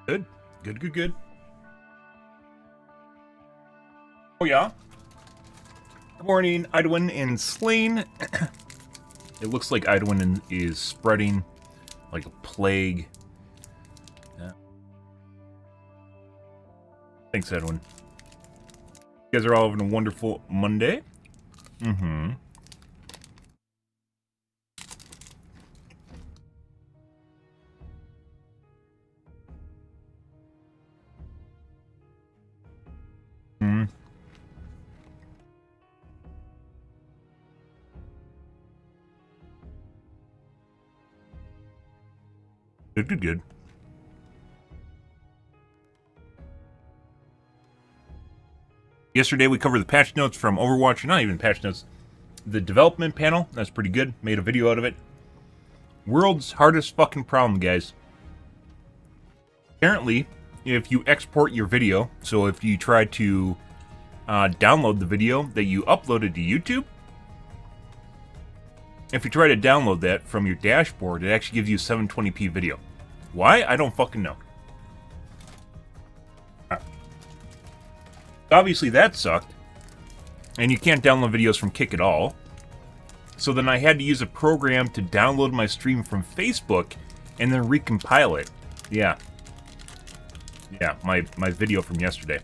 Good. Good, good, good. Oh, yeah? Good morning, Idwin and Slain. It looks like Idwin is spreading like a plague. Yeah. Thanks, Edwin. You guys are all having a wonderful Monday. Mm-hmm. Hmm. Good, good, good. Yesterday we covered the patch notes from Overwatch, not even patch notes. The development panel, that's pretty good. Made a video out of it. World's hardest fucking problem, guys. Apparently, if you export your video, so if you try to download the video that you uploaded to YouTube, if you try to download that from your dashboard, it actually gives you a 720p video. Why? I don't fucking know. Obviously that sucked. And you can't download videos from Kick at all. So then I had to use a program to download my stream from Facebook and then recompile it. Yeah. Yeah, my video from yesterday.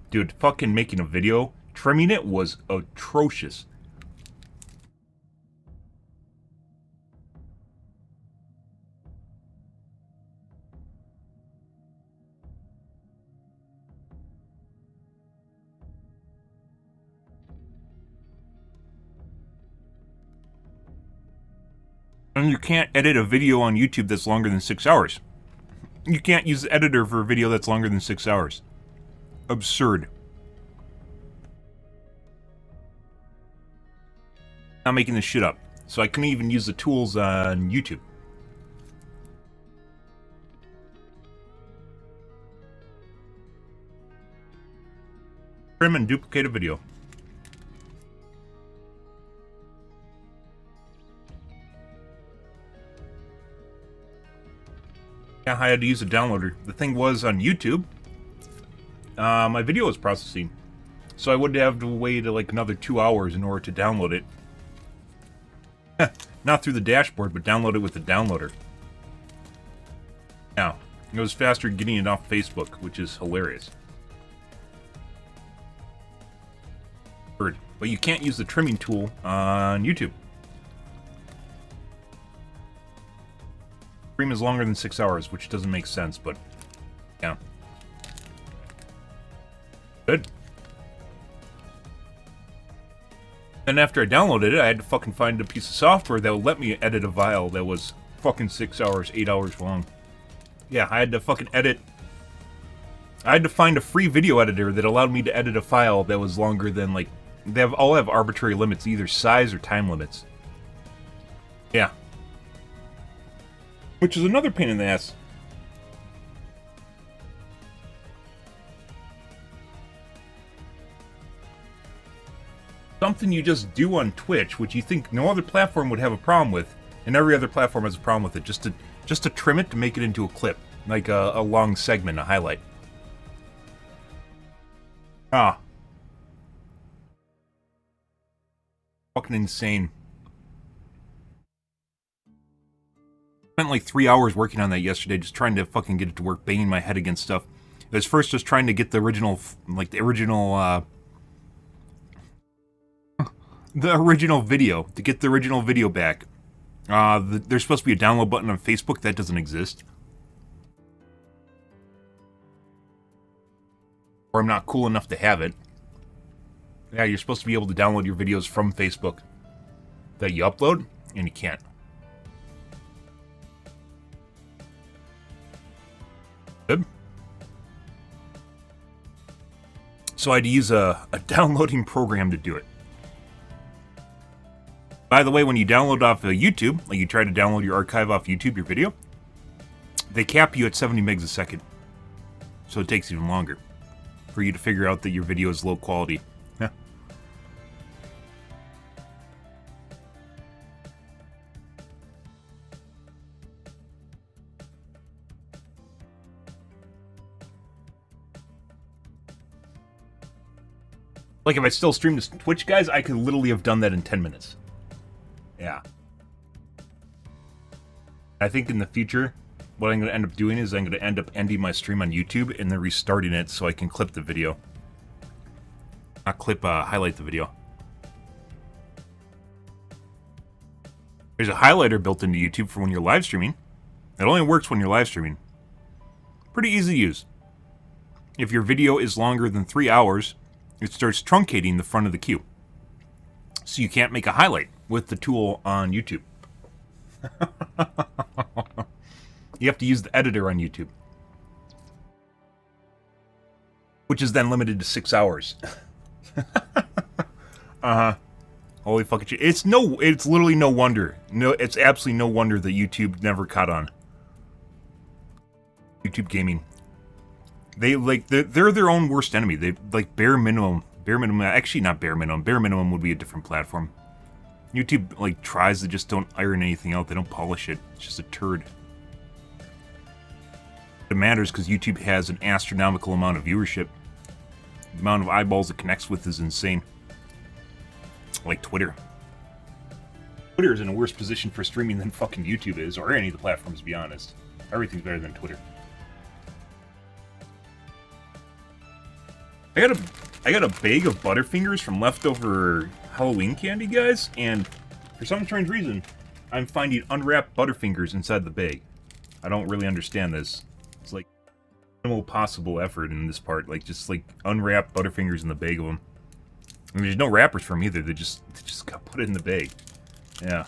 Dude, fucking making a video, trimming it was atrocious. And you can't edit a video on YouTube that's longer than 6 hours. You can't use the editor for a video that's longer than 6 hours. Absurd. Not making this shit up. So I couldn't even use the tools on YouTube. Trim and duplicate a video. Yeah, I had to use a downloader. The thing was, on YouTube, my video was processing. So I would have to wait like another 2 hours in order to download it. Not through the dashboard, but download it with the downloader. Now, it was faster getting it off Facebook, which is hilarious. But you can't use the trimming tool on YouTube. Stream is longer than 6 hours, which doesn't make sense, but yeah. Good. Then after I downloaded it, I had to fucking find a piece of software that would let me edit a file that was fucking 6 hours, 8 hours long. Yeah, I had to fucking edit. I had to find a free video editor that allowed me to edit a file that was longer than, like, they all have arbitrary limits, either size or time limits. Yeah. Which is another pain in the ass. Something you just do on Twitch, which you think no other platform would have a problem with, and every other platform has a problem with it, just to trim it to make it into a clip, like a long segment, a highlight. Ah. Fucking insane. Spent like 3 hours working on that yesterday, just trying to fucking get it to work, banging my head against stuff. It was first just trying to get the original, the original video, to get the original video back. There's supposed to be a download button on Facebook, that doesn't exist. Or I'm not cool enough to have it. Yeah, you're supposed to be able to download your videos from Facebook that you upload, and you can't. Good. So I had to use a downloading program to do it. By the way, when you download off of YouTube, like you try to download your archive off YouTube, your video, they cap you at 70 megs a second. So it takes even longer for you to figure out that your video is low quality. Yeah. Like, if I still stream to Twitch, guys, I could literally have done that in 10 minutes. Yeah. I think in the future, what I'm going to end up doing is I'm going to end up ending my stream on YouTube and then restarting it so I can clip the video. Not clip, highlight the video. There's a highlighter built into YouTube for when you're live streaming. It only works when you're live streaming. Pretty easy to use. If your video is longer than 3 hours, it starts truncating the front of the queue. So you can't make a highlight with the tool on YouTube. You have to use the editor on YouTube. Which is then limited to 6 hours. Holy fucking shit. It's literally no wonder. No, it's absolutely no wonder that YouTube never caught on. YouTube gaming. They're their own worst enemy. They like bare minimum, actually not bare minimum. Bare minimum would be a different platform. YouTube like tries to just don't iron anything out. They don't polish it. It's just a turd. It matters because YouTube has an astronomical amount of viewership. The amount of eyeballs it connects with is insane. Like Twitter. Twitter is in a worse position for streaming than fucking YouTube is, or any of the platforms, to be honest. Everything's better than Twitter. I got a bag of Butterfingers from leftover Halloween candy, guys, and for some strange reason, I'm finding unwrapped Butterfingers inside the bag. I don't really understand this. It's like minimal possible effort in this part, like just like unwrapped Butterfingers in the bag of them. I mean, there's no wrappers for them either. They just got put in the bag. Yeah.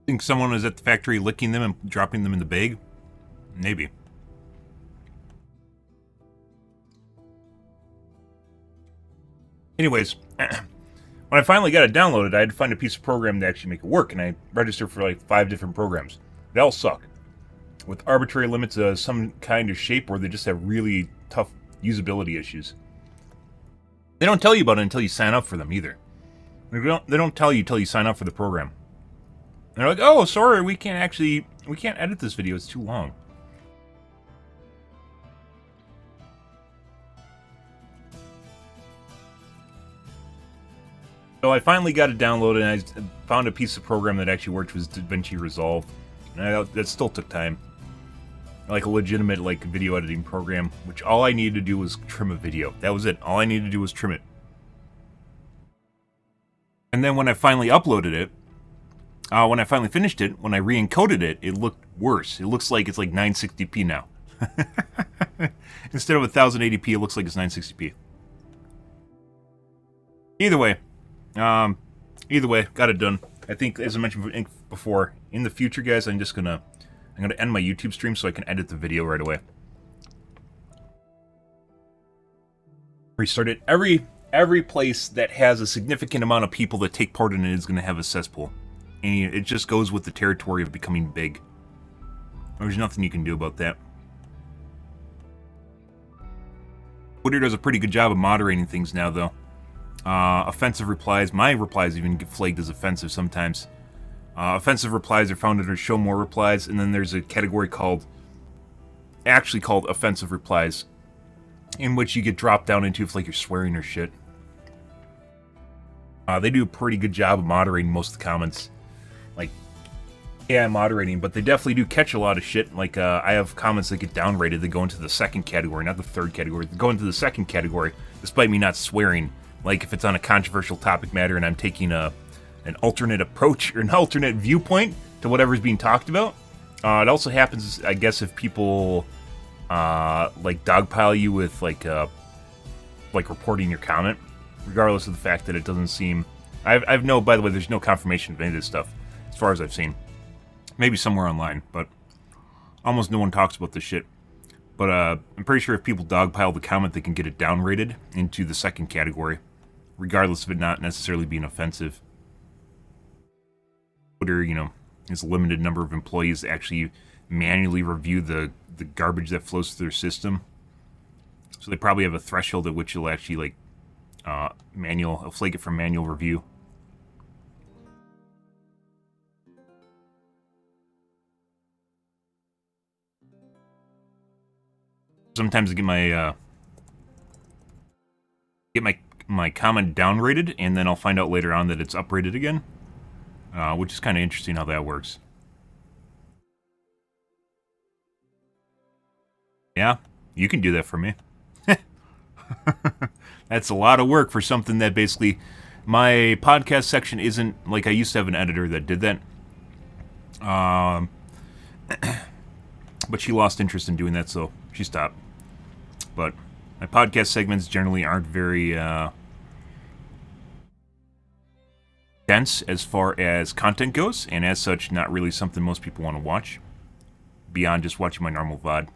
Think someone was at the factory licking them and dropping them in the bag? Maybe. Anyways, when I finally got it downloaded, I had to find a piece of program to actually make it work, and I registered for like 5 different programs. They all suck. With arbitrary limits of some kind of shape, or they just have really tough usability issues. They don't tell you about it until you sign up for them, either. They don't tell you until you sign up for the program. They're like, oh, sorry, we can't edit this video, it's too long. So I finally got it downloaded, and I found a piece of program that actually worked, was DaVinci Resolve. And that still took time. Like a legitimate like video editing program, which all I needed to do was trim a video. That was it. All I needed to do was trim it. And then when I finally uploaded it, when I finally finished it, when I re-encoded it, it looked worse. It looks like it's like 960p now. Instead of 1080p, it looks like it's 960p. Either way, got it done. I think, as I mentioned before, in the future, guys, I'm gonna end my YouTube stream so I can edit the video right away. Restart it. Every place that has a significant amount of people that take part in it is gonna have a cesspool. And it just goes with the territory of becoming big. There's nothing you can do about that. Twitter does a pretty good job of moderating things now, though. Offensive replies, my replies even get flagged as offensive sometimes. Offensive replies are found under show more replies, and then there's a category called offensive replies, in which you get dropped down into if like you're swearing or shit. They do a pretty good job of moderating most of the comments. Like, yeah, I'm moderating, but they definitely do catch a lot of shit. Like, I have comments that get downrated that go into the second category, not the third category. They go into the second category, despite me not swearing. Like, if it's on a controversial topic matter and I'm taking an alternate approach or an alternate viewpoint to whatever's being talked about. It also happens, I guess, if people like dogpile you with like reporting your comment, regardless of the fact that it doesn't seem. I've no. By the way, there's no confirmation of any of this stuff, as far as I've seen. Maybe somewhere online, but almost no one talks about this shit. But I'm pretty sure if people dogpile the comment, they can get it downrated into the second category, regardless of it not necessarily being offensive. Twitter, you know, has a limited number of employees that actually manually review the garbage that flows through their system. So they probably have a threshold at which you'll actually, like, I'll flag it for manual review. Sometimes I get my comment downrated, and then I'll find out later on that it's uprated again, which is kind of interesting how that works. Yeah, you can do that for me. That's a lot of work for something that basically my podcast section isn't like I used to have an editor that did that. But she lost interest in doing that, so she stopped. But my podcast segments generally aren't very dense as far as content goes, and as such, not really something most people want to watch beyond just watching my normal VOD,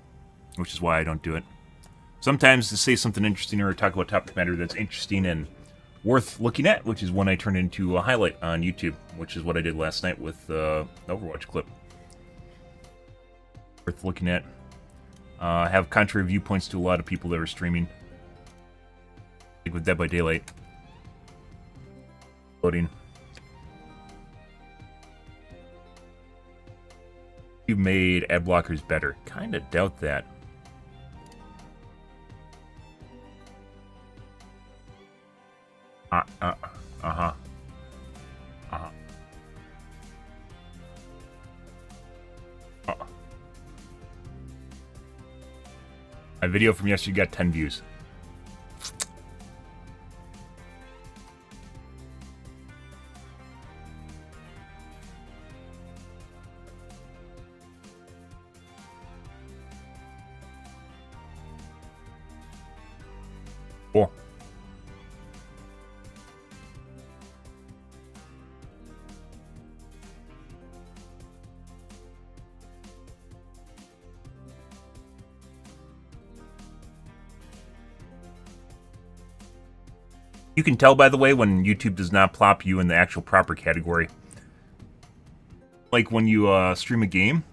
which is why I don't do it. Sometimes to say something interesting or talk about topic matter that's interesting and worth looking at, which is when I turn into a highlight on YouTube, which is what I did last night with the Overwatch clip. Worth looking at. Have contrary viewpoints to a lot of people that are streaming. Like with Dead by Daylight. Loading. You made ad blockers better. Kinda doubt that. Uh-huh. My video from yesterday got 10 views. Cool. You can tell, by the way, when YouTube does not plop you in the actual proper category. Like when you stream a game,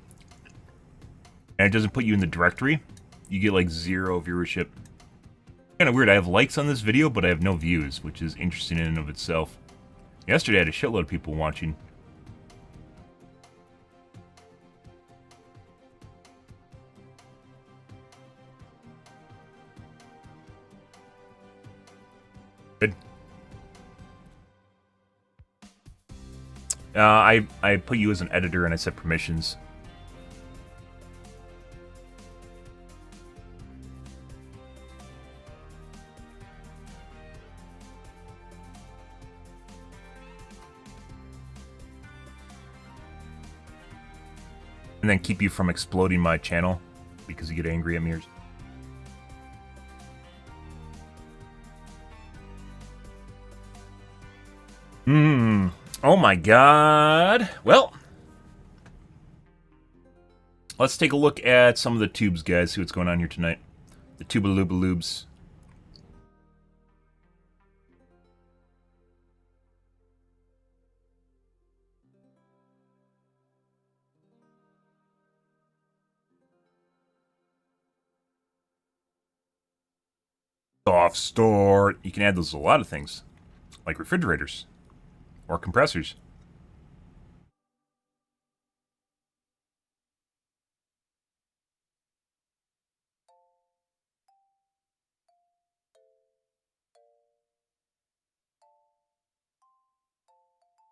and it doesn't put you in the directory, you get like 0 viewership. Kind of weird. I have likes on this video, but I have no views, which is interesting in and of itself. Yesterday, I had a shitload of people watching. Good. I put you as an editor and I set permissions. And then keep you from exploding my channel because you get angry at me. Oh my god. Well, let's take a look at some of the tubes, guys. See what's going on here tonight. The tubalubaloobs. Soft start. You can add those to a lot of things, like refrigerators or compressors.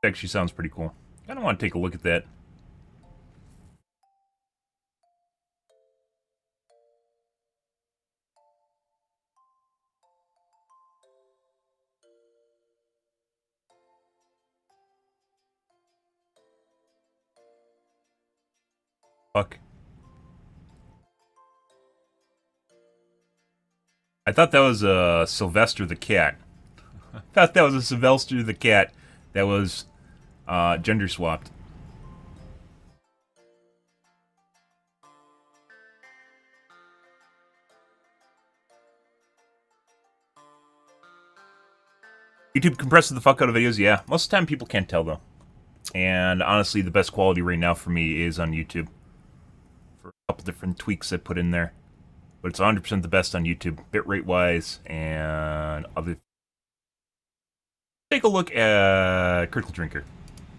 Actually sounds pretty cool. I kind of want to take a look at that. Fuck. I thought that was Sylvester the cat. I thought that was a Sylvester the cat that was gender swapped. YouTube compresses the fuck out of videos, yeah. Most of the time people can't tell, though. And honestly, the best quality right now for me is on YouTube. For a couple different tweaks I put in there. But it's 100% the best on YouTube, bitrate-wise, and other... Take a look at Kirkle Drinker.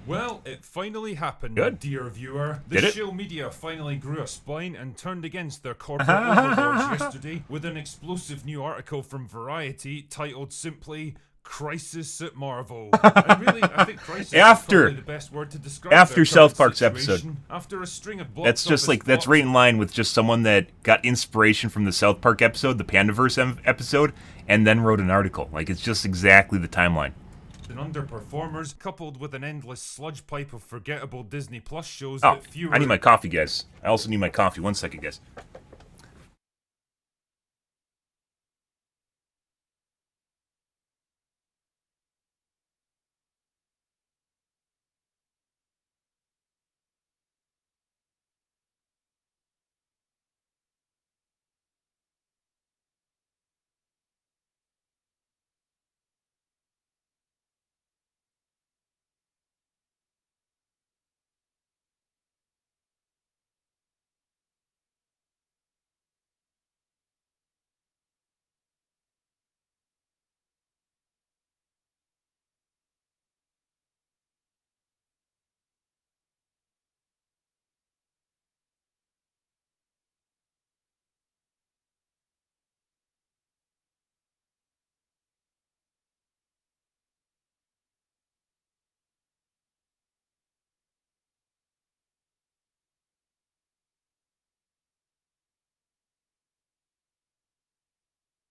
Well, it finally happened, Good. dear viewer. Did The it? shill media finally grew a spine and turned against their corporate overlords yesterday with an explosive new article from Variety titled simply "Crisis at Marvel." And really, I think crisis is probably the best word to describe after their South current Park's situation. episode. After a string of That's just like, that's right in line with just someone that got inspiration from the South Park episode, the Pandaverse episode, and then wrote an article. Like, it's just exactly the timeline. And underperformers, coupled with an endless sludge pipe of forgettable Disney Plus shows Oh, that fewer... I need my coffee, guys. I also need my coffee. 1 second, guys.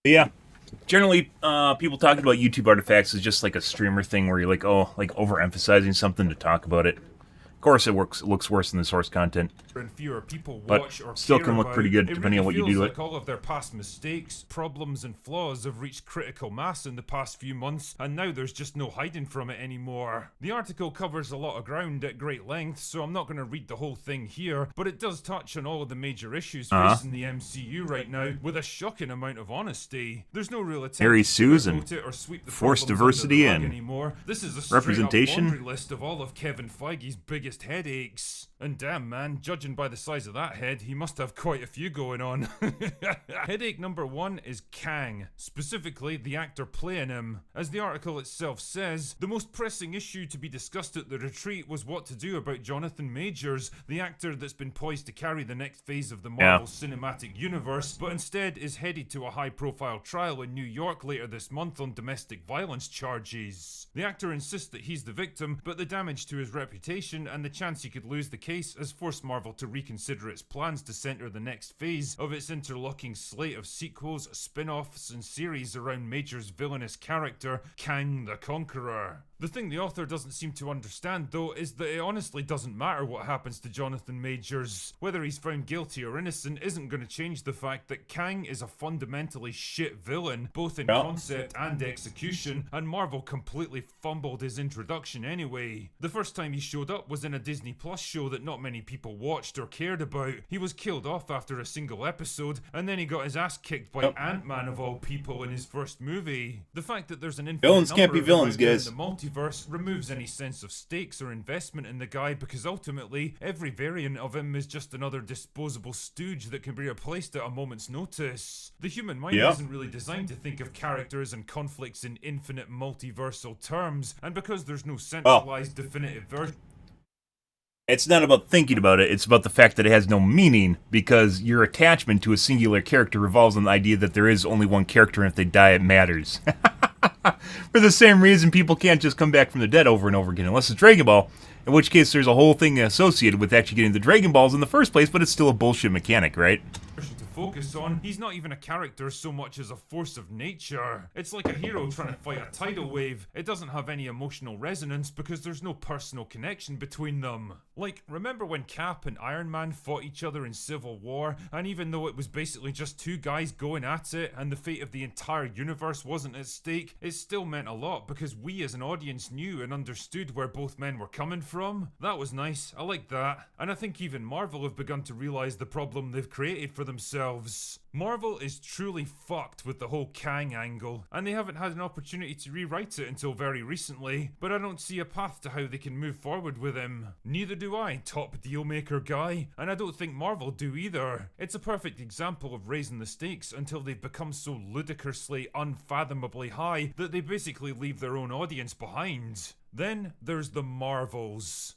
But yeah, generally, people talking about YouTube artifacts is just like a streamer thing where you're like, oh, like overemphasizing something to talk about it. Of course, it looks worse than the source content, and fewer people but watch or still care can look about. pretty good depending on what you do to it. It feels like all of their past mistakes, problems, and flaws have reached critical mass in the past few months, and now there's just no hiding from it anymore. The article covers a lot of ground at great length, so I'm not going to read the whole thing here, but it does touch on all of the major issues facing the MCU right now with a shocking amount of honesty. There's no real attempt Harry to Susan, sugarcoat it or sweep the forced problems under the diversity rug and anymore. This is a representation. laundry list of all of Kevin Feige's biggest headaches. And damn, man, judging by the size of that head, he must have quite a few going on. Headache number 1 is Kang, specifically the actor playing him. As the article itself says, the most pressing issue to be discussed at the retreat was what to do about Jonathan Majors, the actor that's been poised to carry the next phase of the Marvel Cinematic Universe, but instead is headed to a high-profile trial in New York later this month on domestic violence charges. The actor insists that he's the victim, but the damage to his reputation and the chance he could lose the case has forced Marvel to reconsider its plans to center the next phase of its interlocking slate of sequels, spin-offs, and series around Major's villainous character, Kang the Conqueror. The thing the author doesn't seem to understand, though, is that it honestly doesn't matter what happens to Jonathan Majors. Whether he's found guilty or innocent isn't going to change the fact that Kang is a fundamentally shit villain, both in concept and execution, and Marvel completely fumbled his introduction anyway. The first time he showed up was in a Disney Plus show that not many people watched or cared about. He was killed off after a single episode, and then he got his ass kicked by Ant-Man of all people in his first movie. The fact that there's an infinite Villains can't be villains, guys. in the multiverse removes any sense of stakes or investment in the guy, because ultimately every variant of him is just another disposable stooge that can be replaced at a moment's notice. The human mind isn't really designed to think of characters and conflicts in infinite multiversal terms, and because there's no centralized definitive version. It's not about thinking about it, it's about the fact that it has no meaning, because your attachment to a singular character revolves on the idea that there is only one character and if they die it matters. For the same reason people can't just come back from the dead over and over again, unless it's Dragon Ball, in which case there's a whole thing associated with actually getting the Dragon Balls in the first place, but it's still a bullshit mechanic, right? To focus on, he's not even a character so much as a force of nature. It's like a hero trying to fight a tidal wave. It doesn't have any emotional resonance because there's no personal connection between them. Like, remember when Cap and Iron Man fought each other in Civil War, and even though it was basically just two guys going at it and the fate of the entire universe wasn't at stake, it still meant a lot because we as an audience knew and understood where both men were coming from. That was nice, I like that. And I think even Marvel have begun to realize the problem they've created for themselves. themselves. Marvel is truly fucked with the whole Kang angle, and they haven't had an opportunity to rewrite it until very recently, but I don't see a path to how they can move forward with him. Neither do I, top dealmaker guy, and I don't think Marvel do either. It's a perfect example of raising the stakes until they've become so ludicrously, unfathomably high that they basically leave their own audience behind. Then there's the Marvels.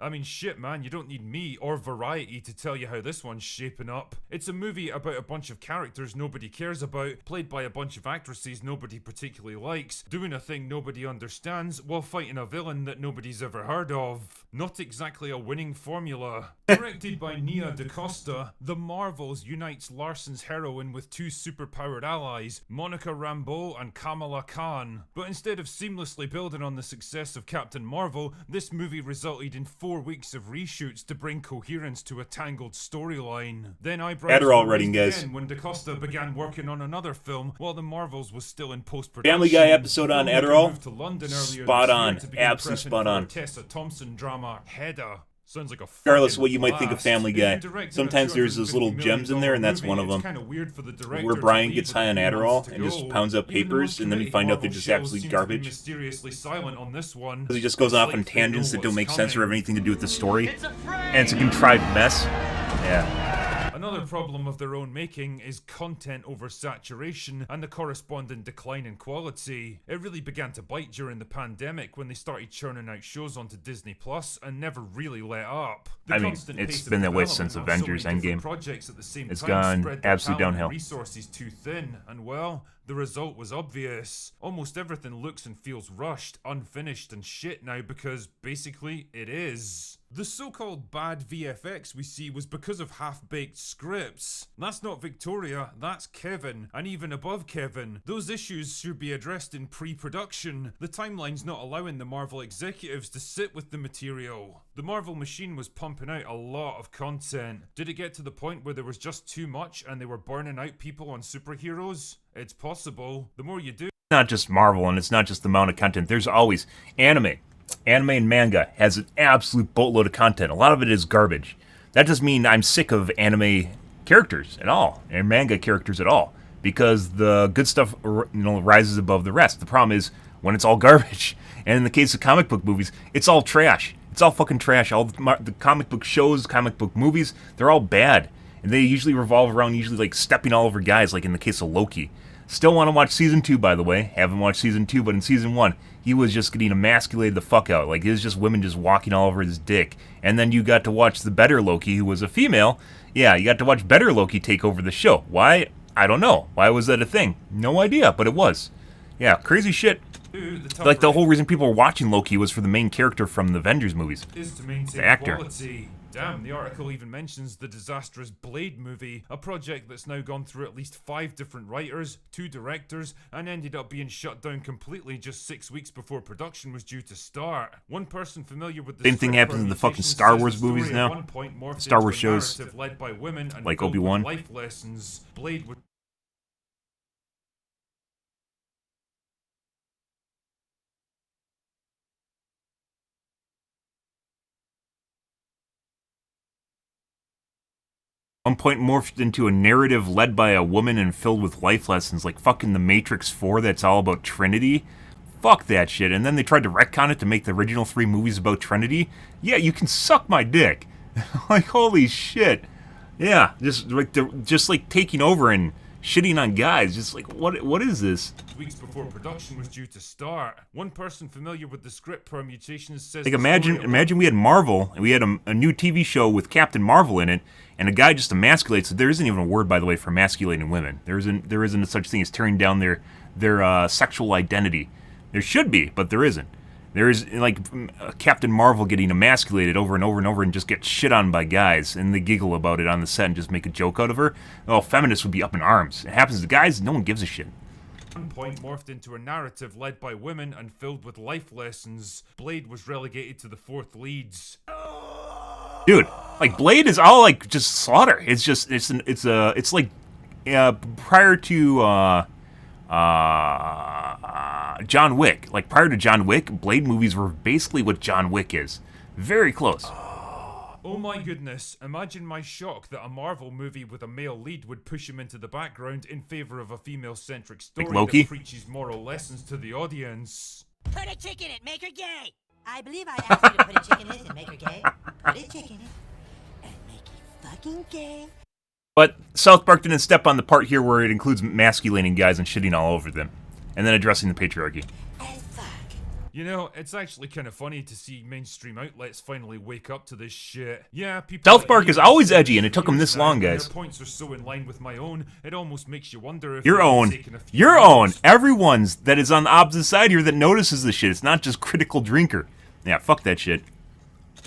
I mean, shit, man, you don't need me or Variety to tell you how this one's shaping up. It's a movie about a bunch of characters nobody cares about, played by a bunch of actresses nobody particularly likes, doing a thing nobody understands, while fighting a villain that nobody's ever heard of. Not exactly a winning formula. Directed by Nia DaCosta, The Marvels unites Larson's heroine with two superpowered allies, Monica Rambeau and Kamala Khan. But instead of seamlessly building on the success of Captain Marvel, this movie resulted in 4 weeks of reshoots to bring coherence to a tangled storyline. Then eyebrows Adderall were reading, raised guys. again when DaCosta began working on another film while The Marvels was still in post-production. Family Guy episode on Filmmaker Adderall. moved to London earlier Spot this year on. to begin Absolutely prepping spot for on. a Tessa Thompson drama, Hedda. Sounds like a Regardless of fucking what you might think of blast. Family If you Guy, direct sometimes a there's those little $250 gems in there, and that's million one of movie, them. it's kinda weird for the director Where to Brian leave gets with a high on few months Adderall to and just go. pounds out Even the papers, most and then you committed find out they're Marvel just shows absolute seem to be garbage. mysteriously silent on this one. Because he just goes It's off like on they tangents know that don't what's make sense or have coming. anything to do with the story. And it's a contrived mess. Yeah. Another problem of their own making is content oversaturation and the corresponding decline in quality. It really began to bite during the pandemic when they started churning out shows onto Disney Plus and never really let up. The I mean, constant it's pace of been that way development since of so many Avengers different Endgame. projects at the same It's time gone spread their absolute talent and downhill. resources too thin, and well, the result was obvious. Almost everything looks and feels rushed, unfinished, and shit now because basically it is. The so-called bad VFX we see was because of half-baked scripts. That's not Victoria, that's Kevin, and even above Kevin. Those issues should be addressed in pre-production. The timeline's not allowing the Marvel executives to sit with the material. The Marvel machine was pumping out a lot of content. Did it get to the point where there was just too much and they were burning out people on superheroes? It's possible. The more you do... Not just Marvel, and it's not just the amount of content. There's always anime. Anime and manga has an absolute boatload of content. A lot of it is garbage. That doesn't mean I'm sick of anime characters at all, and manga characters at all, because the good stuff, rises above the rest. The problem is when it's all garbage. And in the case of comic book movies, it's all trash. It's all fucking trash. All the comic book shows, comic book movies, they're all bad. And they usually revolve around like stepping all over guys, like in the case of Loki. Still want to watch season 2, by the way. Haven't watched season 2, but in season 1, he was just getting emasculated the fuck out. Like, it was just women just walking all over his dick. And then you got to watch the better Loki, who was a female. Yeah, you got to watch better Loki take over the show. Why? I don't know. Why was that a thing? No idea, but it was. Yeah, crazy shit. Like, the whole reason people were watching Loki was for the main character from the Avengers movies. Is to maintain The actor. quality. Damn, the article even mentions the disastrous Blade movie, a project that's now gone through at least 5 different writers, 2 directors, and ended up being shut down completely just 6 weeks before production was due to start. One person familiar with the Same thing script happens in the fucking permutations Star says Wars the movies story at now. one point morphed Star into Wars a shows, narrative led by women and like filled with Obi-Wan. life lessons. Blade was One point morphed into a narrative led by a woman and filled with life lessons, like fucking The Matrix 4 that's all about Trinity. Fuck that shit. And then they tried to retcon it to make the original 3 movies about Trinity. Yeah, you can suck my dick. Like, holy shit. Yeah, just like taking over and shitting on guys. Just like, what is this? weeks before production was due to start. One person familiar with the script permutations says... Like, imagine we had Marvel, and we had a new TV show with Captain Marvel in it, and a guy just emasculates. There isn't even a word, by the way, for emasculating women. There isn't a such thing as tearing down their sexual identity. There should be, but there isn't. There is, like, Captain Marvel getting emasculated over and over and over and just get shit on by guys, and they giggle about it on the set and just make a joke out of her. Well, feminists would be up in arms. It happens to guys, no one gives a shit. One point morphed into a narrative led by women and filled with life lessons. Blade was relegated to the 4th leads. Dude, like, Blade is all, like, just slaughter. It's like prior to John Wick. Like, prior to John Wick, Blade movies were basically what John Wick is. Very close. Oh my goodness, imagine my shock that a Marvel movie with a male lead would push him into the background in favor of a female-centric story Loki? that preaches moral lessons to the audience. Put a chick in it, make her gay. I believe I asked you to put a chick in it and make her gay. Put a chick in it and make it fucking gay. But South Park didn't step on the part here where it includes masculating guys and shitting all over them. And then addressing the patriarchy. As fuck. You know, it's actually kind of funny to see mainstream outlets finally wake up to this shit. Yeah, people. South Park is always edgy, and it took them this long, guys. Their points are so in line with my own, it almost makes you wonder if Your own. Everyone's that is on the opposite side here that notices this shit. It's not just critical drinker. Yeah, fuck that shit.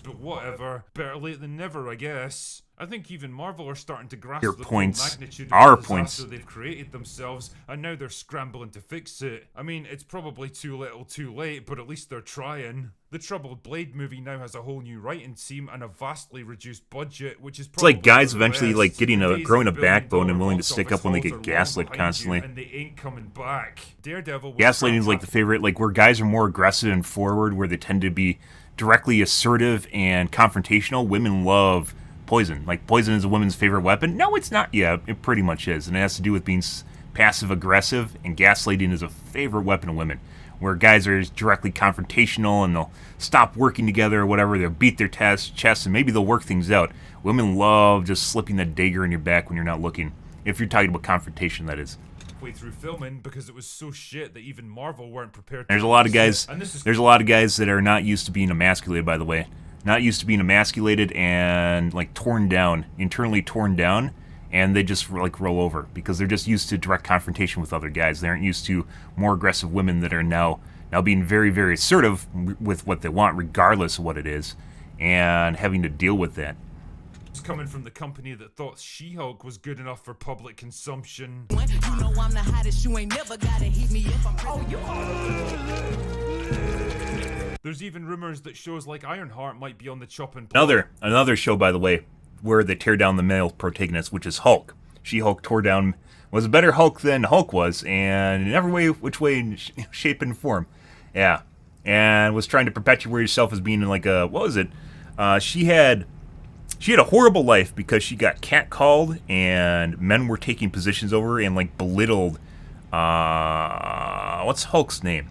But whatever. Better late than never, I guess. I think even Marvel are starting to grasp Your the full points. magnitude Our of the points. disaster they've created themselves, and now they're scrambling to fix it. I mean, it's probably too little too late, but at least they're trying. The Troubled Blade movie now has a whole new writing team and a vastly reduced budget, which is probably It's like guys for the eventually best. like growing a Days of backbone and billion-dollar willing to box stick office up when they hauls get are long gaslit behind constantly. you, and they ain't coming back. Daredevil was Gaslighting is like the favorite, like where guys are more aggressive and forward, where they tend to be directly assertive and confrontational. Women love poison. Like poison is a woman's favorite weapon. No, it's not. Yeah, it pretty much is, and it has to do with being passive aggressive. And gaslighting is a favorite weapon of women, where guys are directly confrontational and they'll stop working together or whatever. They'll beat their chests and maybe they'll work things out. Women love just slipping that dagger in your back when you're not looking. If you're talking about confrontation, that is. way through filming because it was so shit that even Marvel weren't prepared to There's a lot of release guys. it. And this is There's a lot of guys that are not used to being emasculated. By the way, not used to being emasculated and like torn down, internally torn down, and they just like roll over because they're just used to direct confrontation with other guys. They aren't used to more aggressive women that are now being very, very assertive with what they want, regardless of what it is, and having to deal with that. It's coming from the company that thought She-Hulk was good enough for public consumption. You know I'm the hottest, you ain't never gotta hit me if I'm There's even rumors that shows like Ironheart might be on the chopping block. Another show, by the way, where they tear down the male protagonist, which is Hulk. She-Hulk was a better Hulk than Hulk was, and in every way, which way, in shape and form. Yeah, and was trying to perpetuate herself as being like a, what was it? She had a horrible life because she got catcalled and men were taking positions over her and like belittled, what's Hulk's name?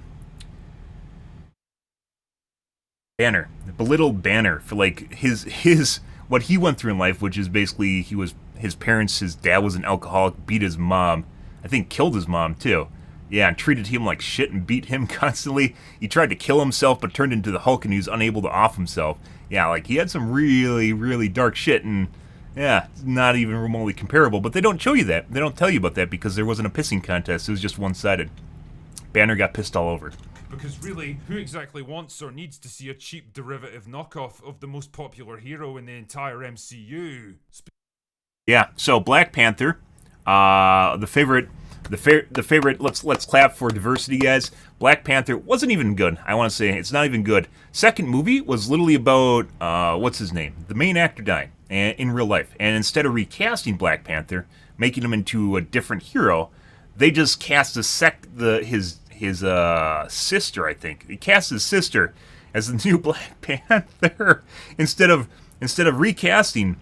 Banner. Belittled Banner for like his what he went through in life, which is basically his dad was an alcoholic, beat his mom, I think killed his mom too. Yeah, and treated him like shit and beat him constantly. He tried to kill himself but turned into the Hulk and he was unable to off himself. Yeah, like he had some really, really dark shit, and yeah, not even remotely comparable. But they don't show you that. They don't tell you about that because there wasn't a pissing contest. It was just one-sided. Banner got pissed all over. Because really, who exactly wants or needs to see a cheap derivative knockoff of the most popular hero in the entire MCU? Yeah, so Black Panther, the favorite. Let's clap for diversity, guys. Black Panther wasn't even good. I want to say it's not even good. Second movie was literally about what's his name? The main actor died in real life, and instead of recasting Black Panther, making him into a different hero, they just cast his sister. I think they cast his sister as the new Black Panther instead of recasting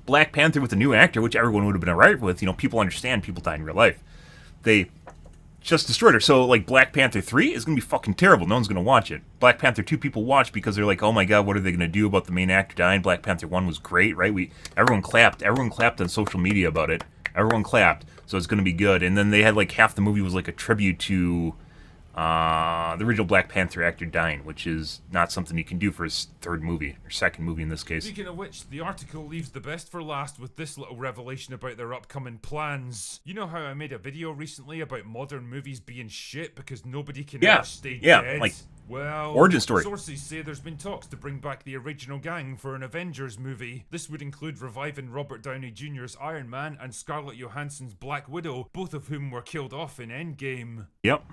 Black Panther with a new actor, which everyone would have been alright with. You know, people understand people die in real life. They just destroyed her. So, like, Black Panther 3 is going to be fucking terrible. No one's going to watch it. Black Panther 2 people watch because they're like, oh my god, what are they going to do about the main actor dying? Black Panther 1 was great, right? Everyone clapped. Everyone clapped on social media about it. Everyone clapped. So it's going to be good. And then they had, like, half the movie was like a tribute to the original Black Panther actor dying, which is not something you can do for his third movie, or second movie in this case. Speaking of which, the article leaves the best for last with this little revelation about their upcoming plans. You know how I made a video recently about modern movies being shit because nobody can ever stay dead? Like, well, origin story. Sources say there's been talks to bring back the original gang for an Avengers movie. This would include reviving Robert Downey Jr.'s Iron Man and Scarlett Johansson's Black Widow, both of whom were killed off in Endgame. Yep.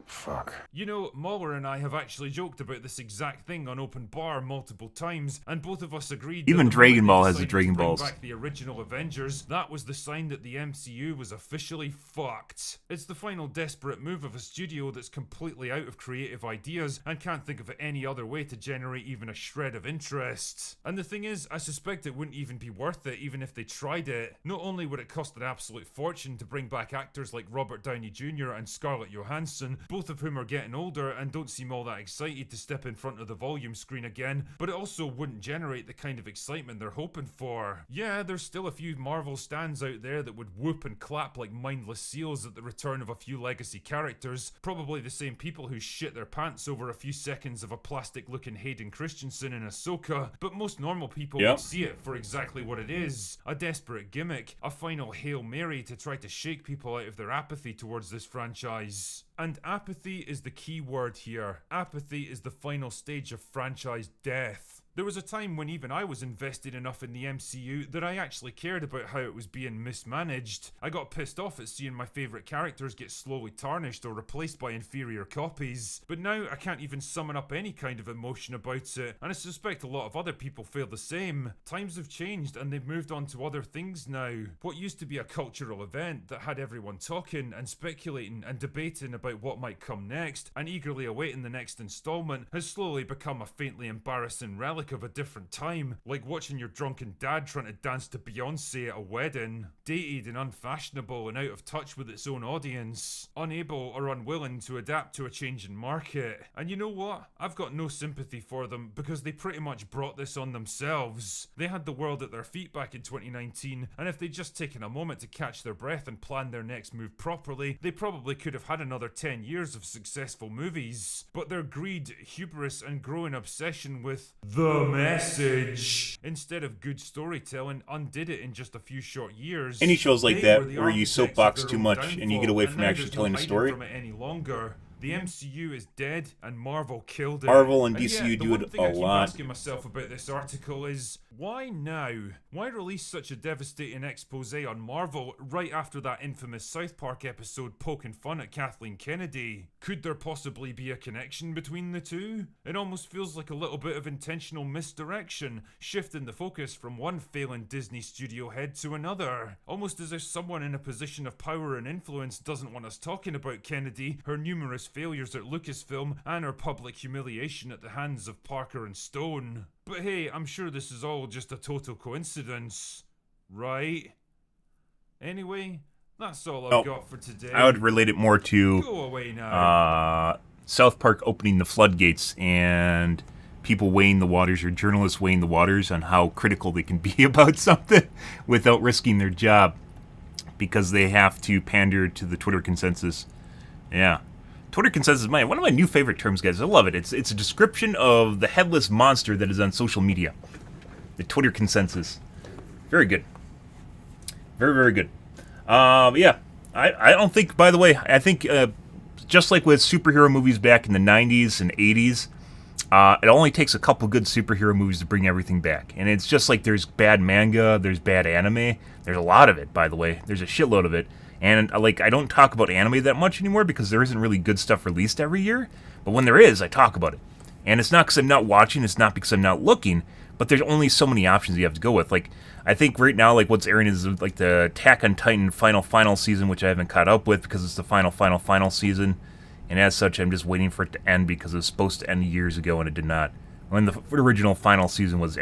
Fuck. You know, Muller and I have actually joked about this exact thing on Open Bar multiple times, and both of us agreed Even that the Dragon moment Ball they has the decided Dragon to bring Balls. back the original Avengers, that was the sign that the MCU was officially fucked. It's the final desperate move of a studio that's completely out of creative ideas and can't think of any other way to generate even a shred of interest. And the thing is, I suspect it wouldn't even be worth it even if they tried it. Not only would it cost an absolute fortune to bring back actors like Robert Downey Jr. and Scarlett Johansson, both of whom are getting older and don't seem all that excited to step in front of the volume screen again, but it also wouldn't generate the kind of excitement they're hoping for. Yeah, there's still a few Marvel stands out there that would whoop and clap like mindless seals at the return of a few legacy characters, probably the same people who shit their pants over a few seconds of a plastic looking Hayden Christensen in Ahsoka, but most normal people would see it for exactly what it is, a desperate gimmick, a final Hail Mary to try to shake people out of their apathy towards this franchise. And apathy is the key word here. Apathy is the final stage of franchise death. There was a time when even I was invested enough in the MCU that I actually cared about how it was being mismanaged. I got pissed off at seeing my favourite characters get slowly tarnished or replaced by inferior copies. But now I can't even summon up any kind of emotion about it, and I suspect a lot of other people feel the same. Times have changed and they've moved on to other things now. What used to be a cultural event that had everyone talking and speculating and debating about what might come next and eagerly awaiting the next installment has slowly become a faintly embarrassing relic of a different time, like watching your drunken dad trying to dance to Beyonce at a wedding. Dated and unfashionable and out of touch with its own audience. Unable or unwilling to adapt to a changing market. And you know what? I've got no sympathy for them because they pretty much brought this on themselves. They had the world at their feet back in 2019, and if they'd just taken a moment to catch their breath and plan their next move properly, they probably could have had another 10 years of successful movies. But their greed, hubris, and growing obsession with the message instead of good storytelling undid it in just a few short years. Any shows like They that were the where you architects soapbox of too their much own and you get downfall, away from now actually there's no telling the hiding story. from it any longer. The MCU is dead and Marvel killed it. Marvel and yet, DCU the do one it thing a I keep lot. asking myself about this article is, why now? Why release such a devastating expose on Marvel right after that infamous South Park episode poking fun at Kathleen Kennedy? Could there possibly be a connection between the two? It almost feels like a little bit of intentional misdirection, shifting the focus from one failing Disney studio head to another. Almost as if someone in a position of power and influence doesn't want us talking about Kennedy, her numerous failures at Lucasfilm, and her public humiliation at the hands of Parker and Stone. But hey, I'm sure this is all just a total coincidence, right? Anyway, that's all I've got for today. I would relate it more to Go away now. South Park opening the floodgates and people weighing the waters, or journalists weighing the waters on how critical they can be about something without risking their job because they have to pander to the Twitter consensus. Yeah. Twitter consensus is one of my new favorite terms, guys. I love it. It's a description of the headless monster that is on social media. The Twitter consensus. Very good. Very, very good. Yeah. I don't think, by the way, I think just like with superhero movies back in the 90s and 80s, it only takes a couple good superhero movies to bring everything back. And it's just like there's bad manga, there's bad anime. There's a lot of it, by the way. There's a shitload of it. And like, I don't talk about anime that much anymore because there isn't really good stuff released every year. But when there is, I talk about it. And it's not because I'm not watching, it's not because I'm not looking, but there's only so many options you have to go with. Like, I think right now, like, what's airing is like the Attack on Titan final season, which I haven't caught up with because it's the final season. And as such, I'm just waiting for it to end because it was supposed to end years ago and it did not. When the original final season was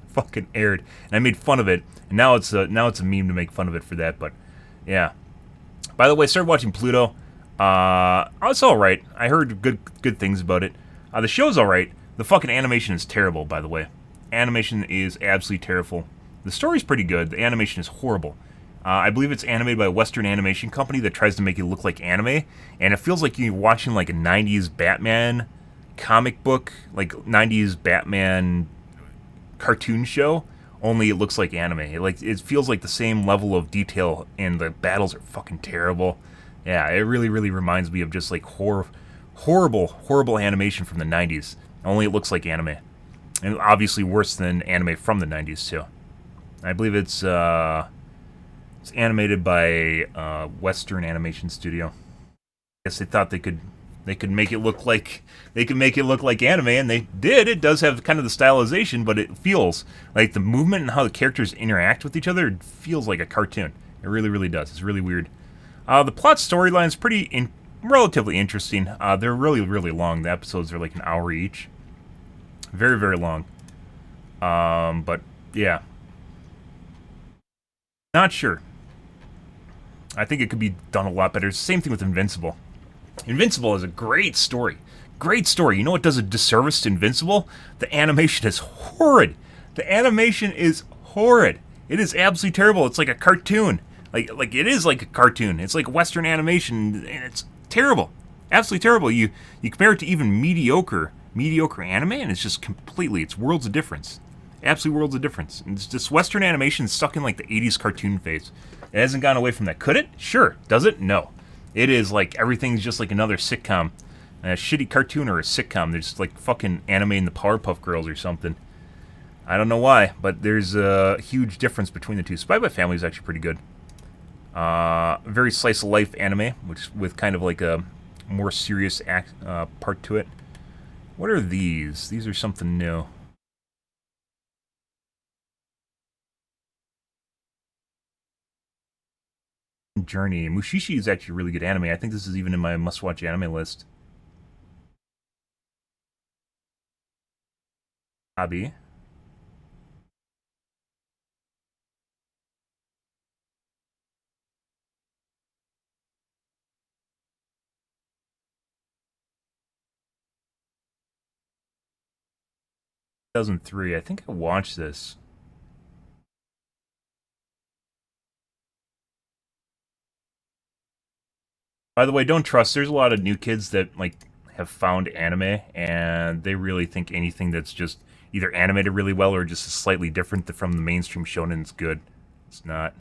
fucking aired, and I made fun of it, and now it's a meme to make fun of it for that. But yeah. By the way, I started watching Pluto. It's all right. I heard good things about it. The show's all right. The fucking animation is terrible, by the way. Animation is absolutely terrible. The story's pretty good. The animation is horrible. I believe it's animated by a Western animation company that tries to make it look like anime, and it feels like you're watching like a 90s Batman comic book, like 90s Batman cartoon show, only it looks like anime. It feels like the same level of detail, and the battles are fucking terrible. Yeah, it really, really reminds me of just like horrible animation from the 90s, only it looks like anime. And obviously worse than anime from the 90s, too. I believe it's animated by Western Animation Studio. I guess they thought they could They could make it look like anime, and they did. It does have kind of the stylization, but it feels like the movement and how the characters interact with each other feels like a cartoon. It really, really does. It's really weird. The plot storyline is relatively interesting. They're really, really long. The episodes are like an hour each. Very, very long. But yeah, not sure. I think it could be done a lot better. Same thing with Invincible. Invincible is a great story. Great story. You know what does a disservice to Invincible? The animation is horrid. The animation is horrid. It is absolutely terrible. It's like a cartoon. Like it is like a cartoon. It's like Western animation, and it's terrible. Absolutely terrible. You compare it to even mediocre anime, and it's just it's worlds of difference. Absolutely worlds of difference. And it's just Western animation stuck in like the 80s cartoon phase. It hasn't gone away from that. Could it? Sure. Does it? No. It is like everything's just like another sitcom. A shitty cartoon or a sitcom. They're just like fucking animating the Powerpuff Girls or something. I don't know why, but there's a huge difference between the two. Spy by Family is actually pretty good. Very slice of life anime, which with kind of like a more serious part to it. What are these? These are something new. Journey. Mushishi is actually a really good anime. I think this is even in my must-watch anime list. Hobby. I think I watched this. By the way, don't trust. There's a lot of new kids that like have found anime, and they really think anything that's just either animated really well or just slightly different from the mainstream shonen is good. It's not.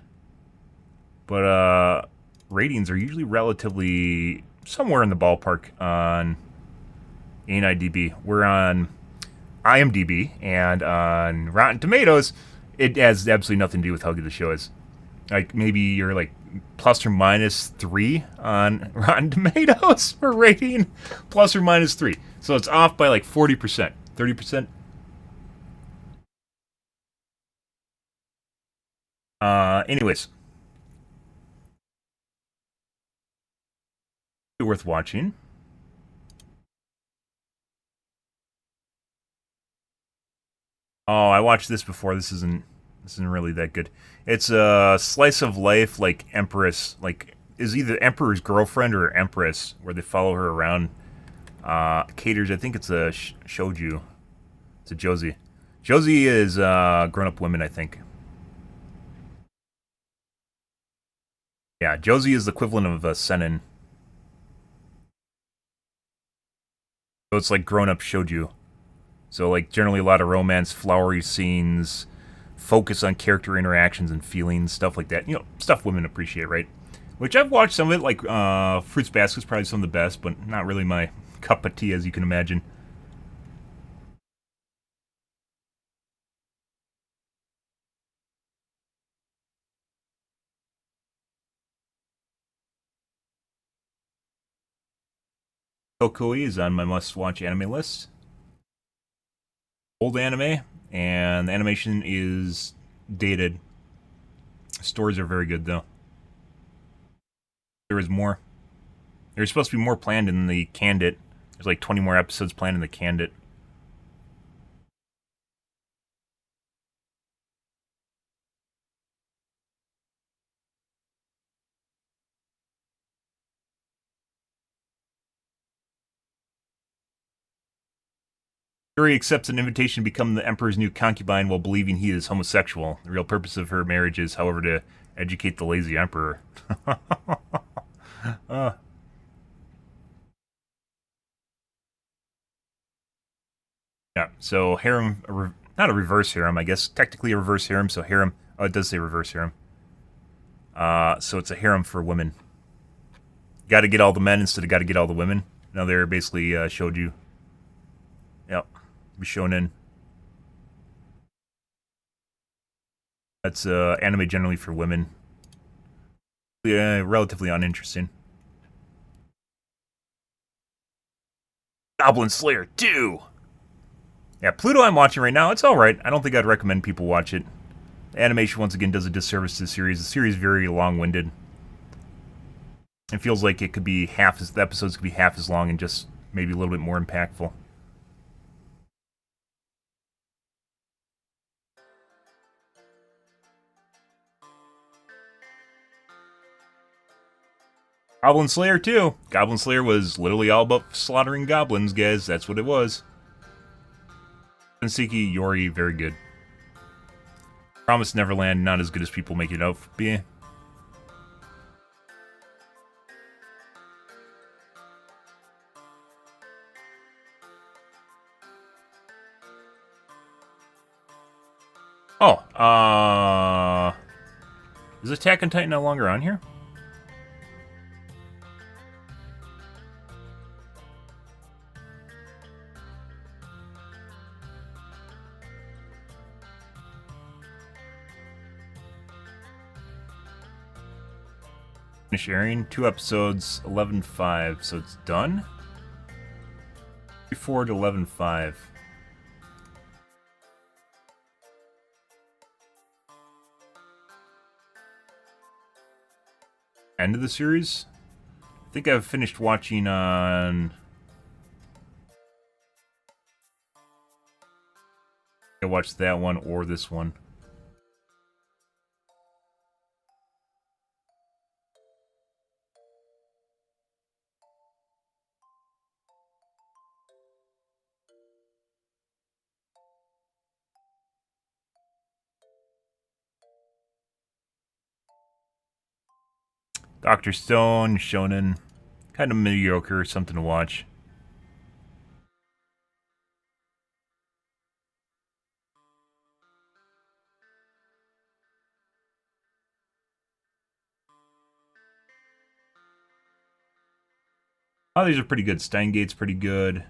But ratings are usually relatively somewhere in the ballpark on IMDb. We're on IMDb, and on Rotten Tomatoes, it has absolutely nothing to do with how good the show is. Like maybe you're like plus or minus 3 on Rotten Tomatoes for rating, plus or minus 3. So it's off by like 40%, 30%. Anyways, worth watching. Oh, I watched this before. This isn't really that good. It's a slice of life, like Empress, like is either Emperor's girlfriend or Empress, where they follow her around. Caters, I think it's a shouju. It's a Josie. Josie is grown-up women, I think. Yeah, Josie is the equivalent of a seinen. So it's like grown-up shouju. So like generally a lot of romance, flowery scenes, focus on character interactions and feelings, stuff like that. You know, stuff women appreciate, right? Which I've watched some of it, like Fruits Basket's probably some of the best, but not really my cup of tea, as you can imagine. Kokoi is on my must-watch anime list. Old anime, and the animation is dated. Stories are very good, though. There is more. There's supposed to be more planned in the Candid. There's like 20 more episodes planned in the Candid. Yuri accepts an invitation to become the Emperor's new concubine while believing he is homosexual. The real purpose of her marriage is, however, to educate the lazy Emperor. Yeah, so harem, not a reverse harem, I guess. Technically a reverse harem, so harem. Oh, it does say reverse harem. So it's a harem for women. Got to get all the men instead of got to get all the women. Now they're basically showed you. Yep, be shown in. That's anime generally for women. Yeah, relatively uninteresting. Goblin Slayer 2. Yeah, Pluto I'm watching right now. It's alright. I don't think I'd recommend people watch it. The animation, once again, does a disservice to the series. The series is very long-winded. It feels like it could be the episodes could be half as long and just maybe a little bit more impactful. Goblin Slayer 2. Goblin Slayer was literally all about slaughtering goblins, guys. That's what it was. Sensiki, Yori, very good. Promised Neverland, not as good as people make it out to be. Oh, is Attack on Titan no longer on here? Finish airing 2 episodes, 11/5, so it's done. 4 to 11/5. End of the series. I think I've finished watching on. I watched that one or this one. Dr. Stone, Shonen, kind of mediocre, something to watch. Oh, these are pretty good. Steingate's pretty good.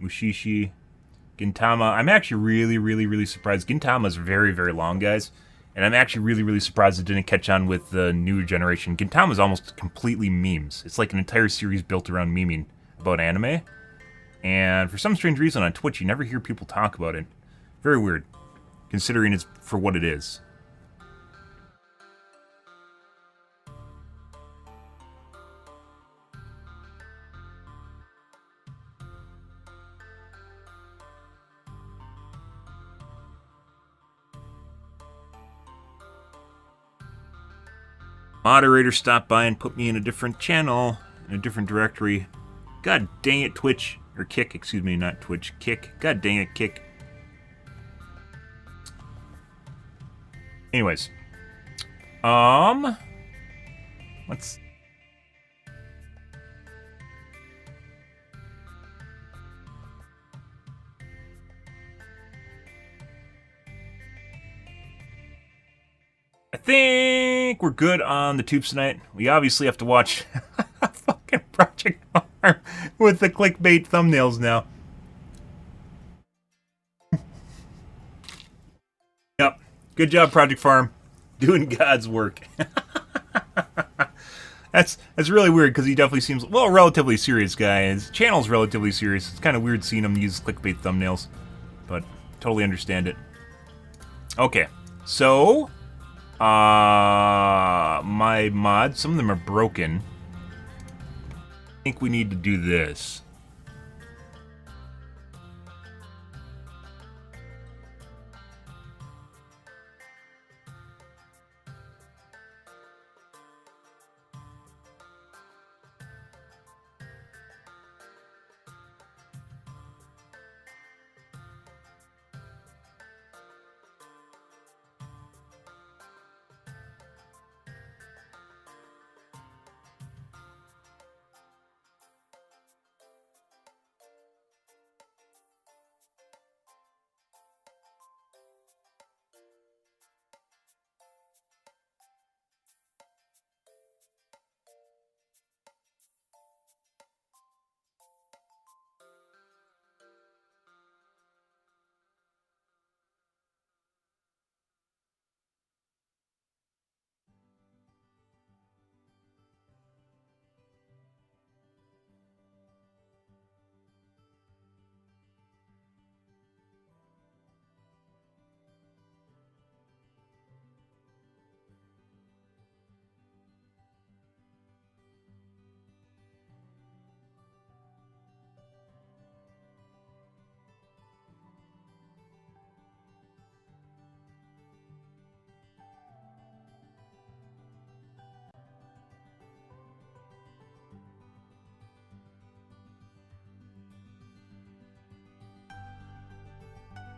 Mushishi, Gintama. I'm actually really surprised. Gintama's very, very long, guys. And I'm actually really surprised it didn't catch on with the new generation. Gintama's almost completely memes. It's like an entire series built around memeing about anime. And for some strange reason on Twitch, you never hear people talk about it. Very weird, considering it's for what it is. Moderator stopped by and put me in a different channel, in a different directory. God dang it, Twitch. Or Kick, excuse me, not Twitch. Kick. God dang it, Kick. Anyways. Let's... I think we're good on the tubes tonight. We obviously have to watch fucking Project Arm with the clickbait thumbnails now. Yep. Good job, Project Farm. Doing God's work. That's really weird because he definitely seems, well, a relatively serious guy. His channel's relatively serious. It's kind of weird seeing him use clickbait thumbnails, but totally understand it. Okay, so my mods, some of them are broken. I think we need to do this.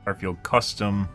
Starfield Custom.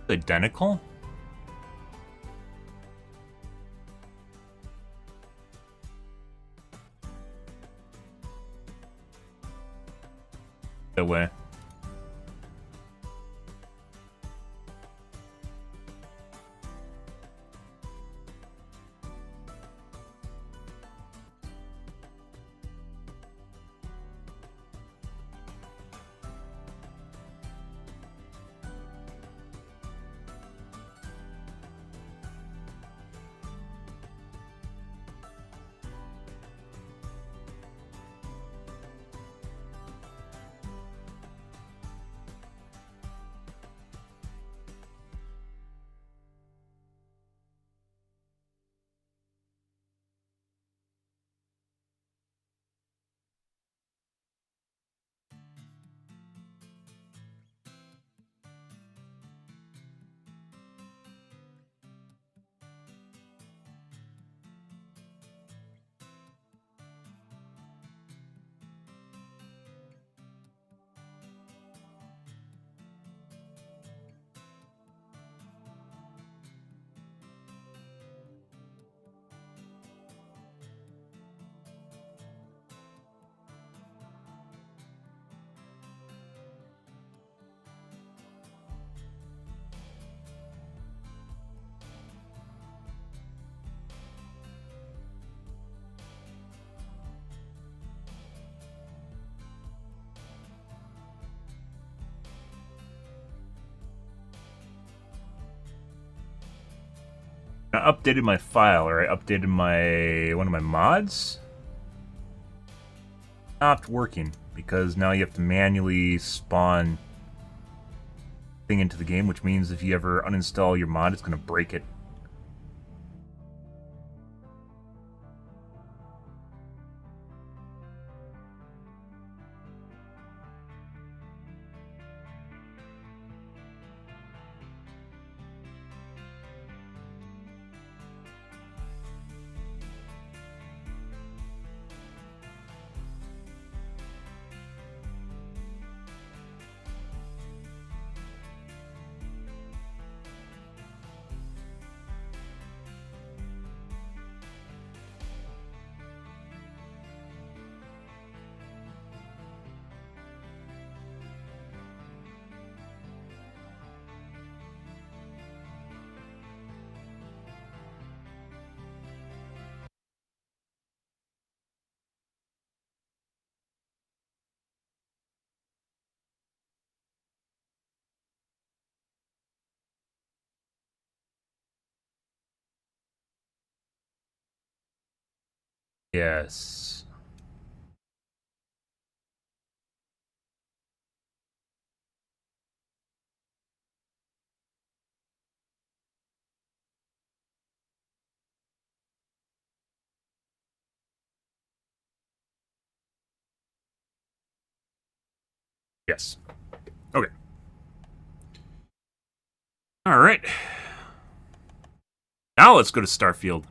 Identical? That way. I updated my file, or I updated my one of my mods. Stopped working because now you have to manually spawn thing into the game, which means if you ever uninstall your mod, it's going to break it. Yes. Yes. Okay. All right. Now let's go to Starfield.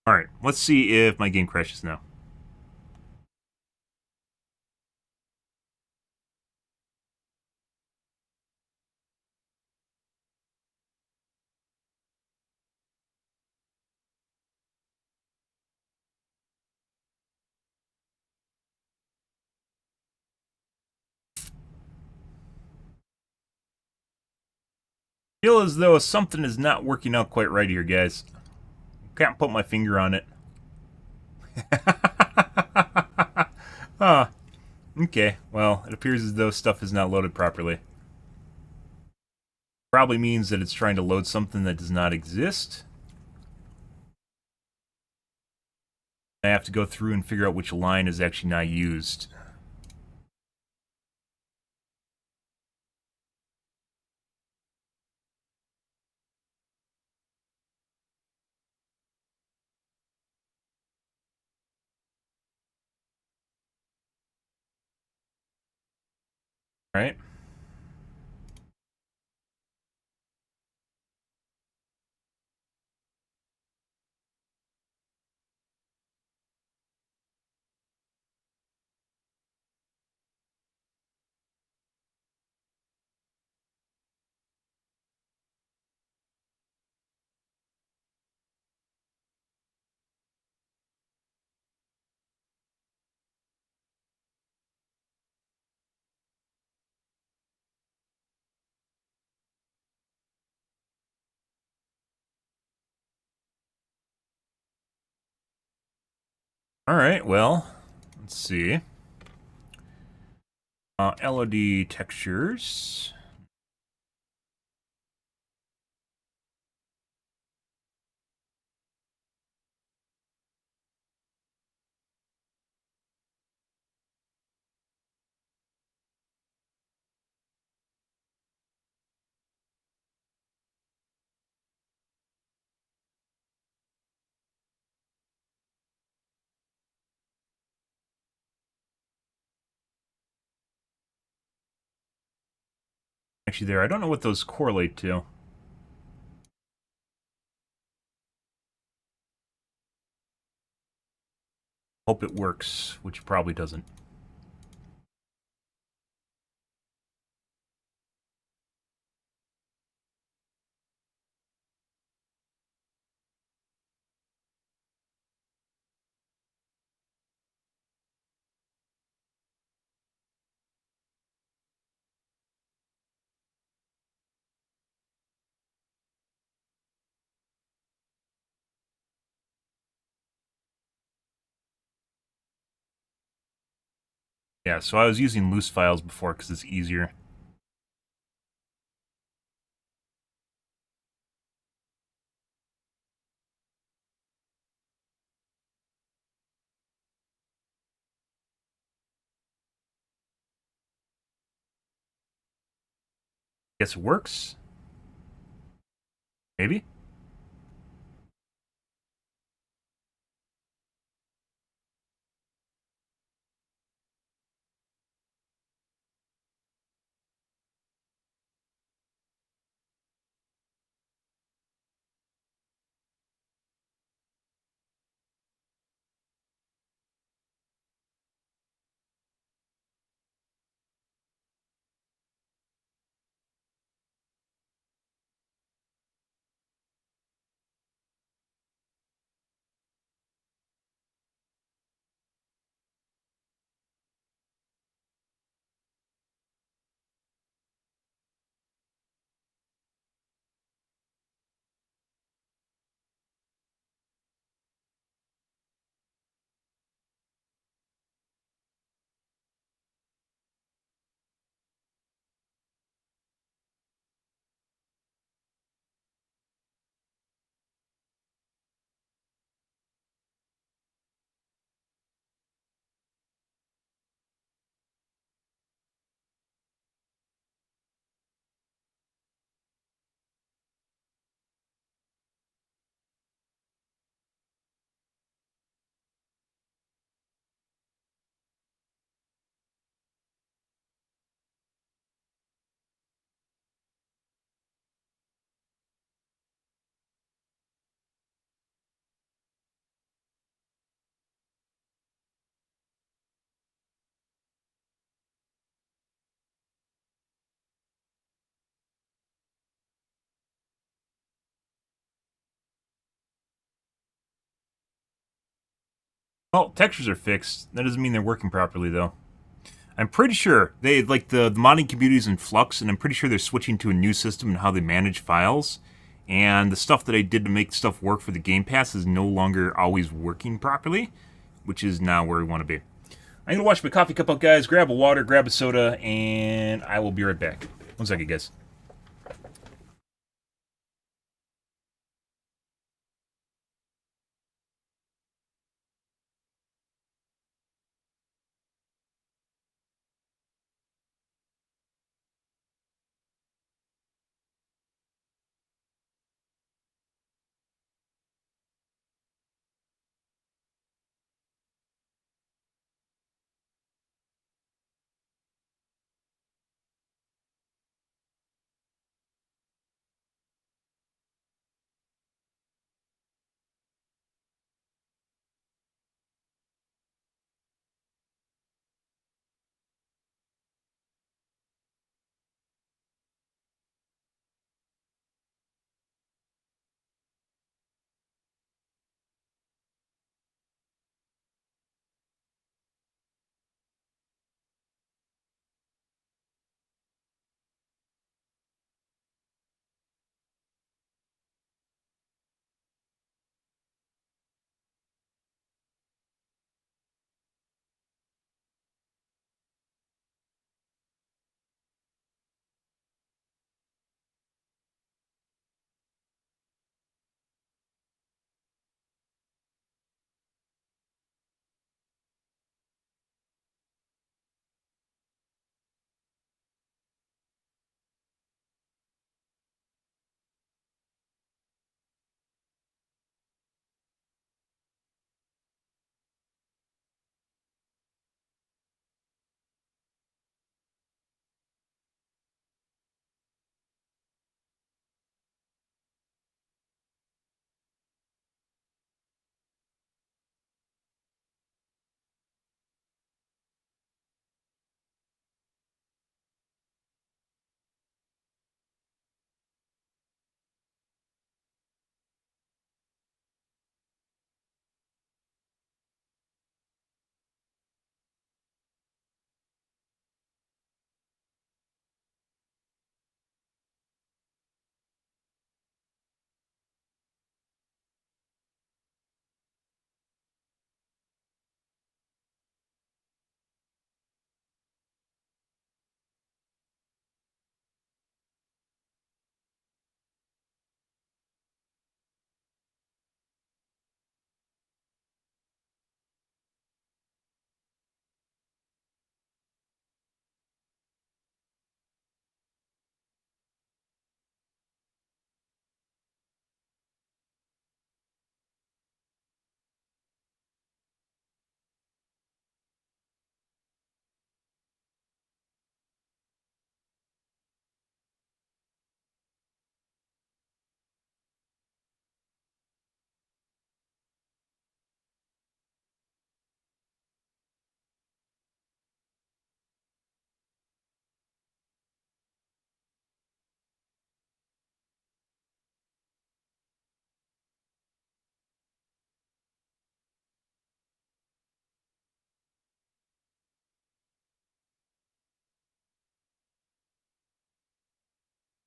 All right. Let's see if my game crashes now. Feel as though something is not working out quite right here, guys. Can't put my finger on it. Ah, okay. Well, it appears as though stuff is not loaded properly. Probably means that it's trying to load something that does not exist. I have to go through and figure out which line is actually not used. Right? Alright, well, let's see. LOD textures. Actually, there, I don't know what those correlate to. Hope it works, which probably doesn't. Yeah, so I was using loose files before because it's easier. Guess it works? Maybe? Well, textures are fixed. That doesn't mean they're working properly, though. I'm pretty sure they, like, the modding community is in flux, and I'm pretty sure they're switching to a new system in how they manage files. And the stuff that I did to make stuff work for the Game Pass is no longer always working properly, which is now where we want to be. I'm going to wash my coffee cup out, guys, grab a water, grab a soda, and I will be right back. 1 second, guys.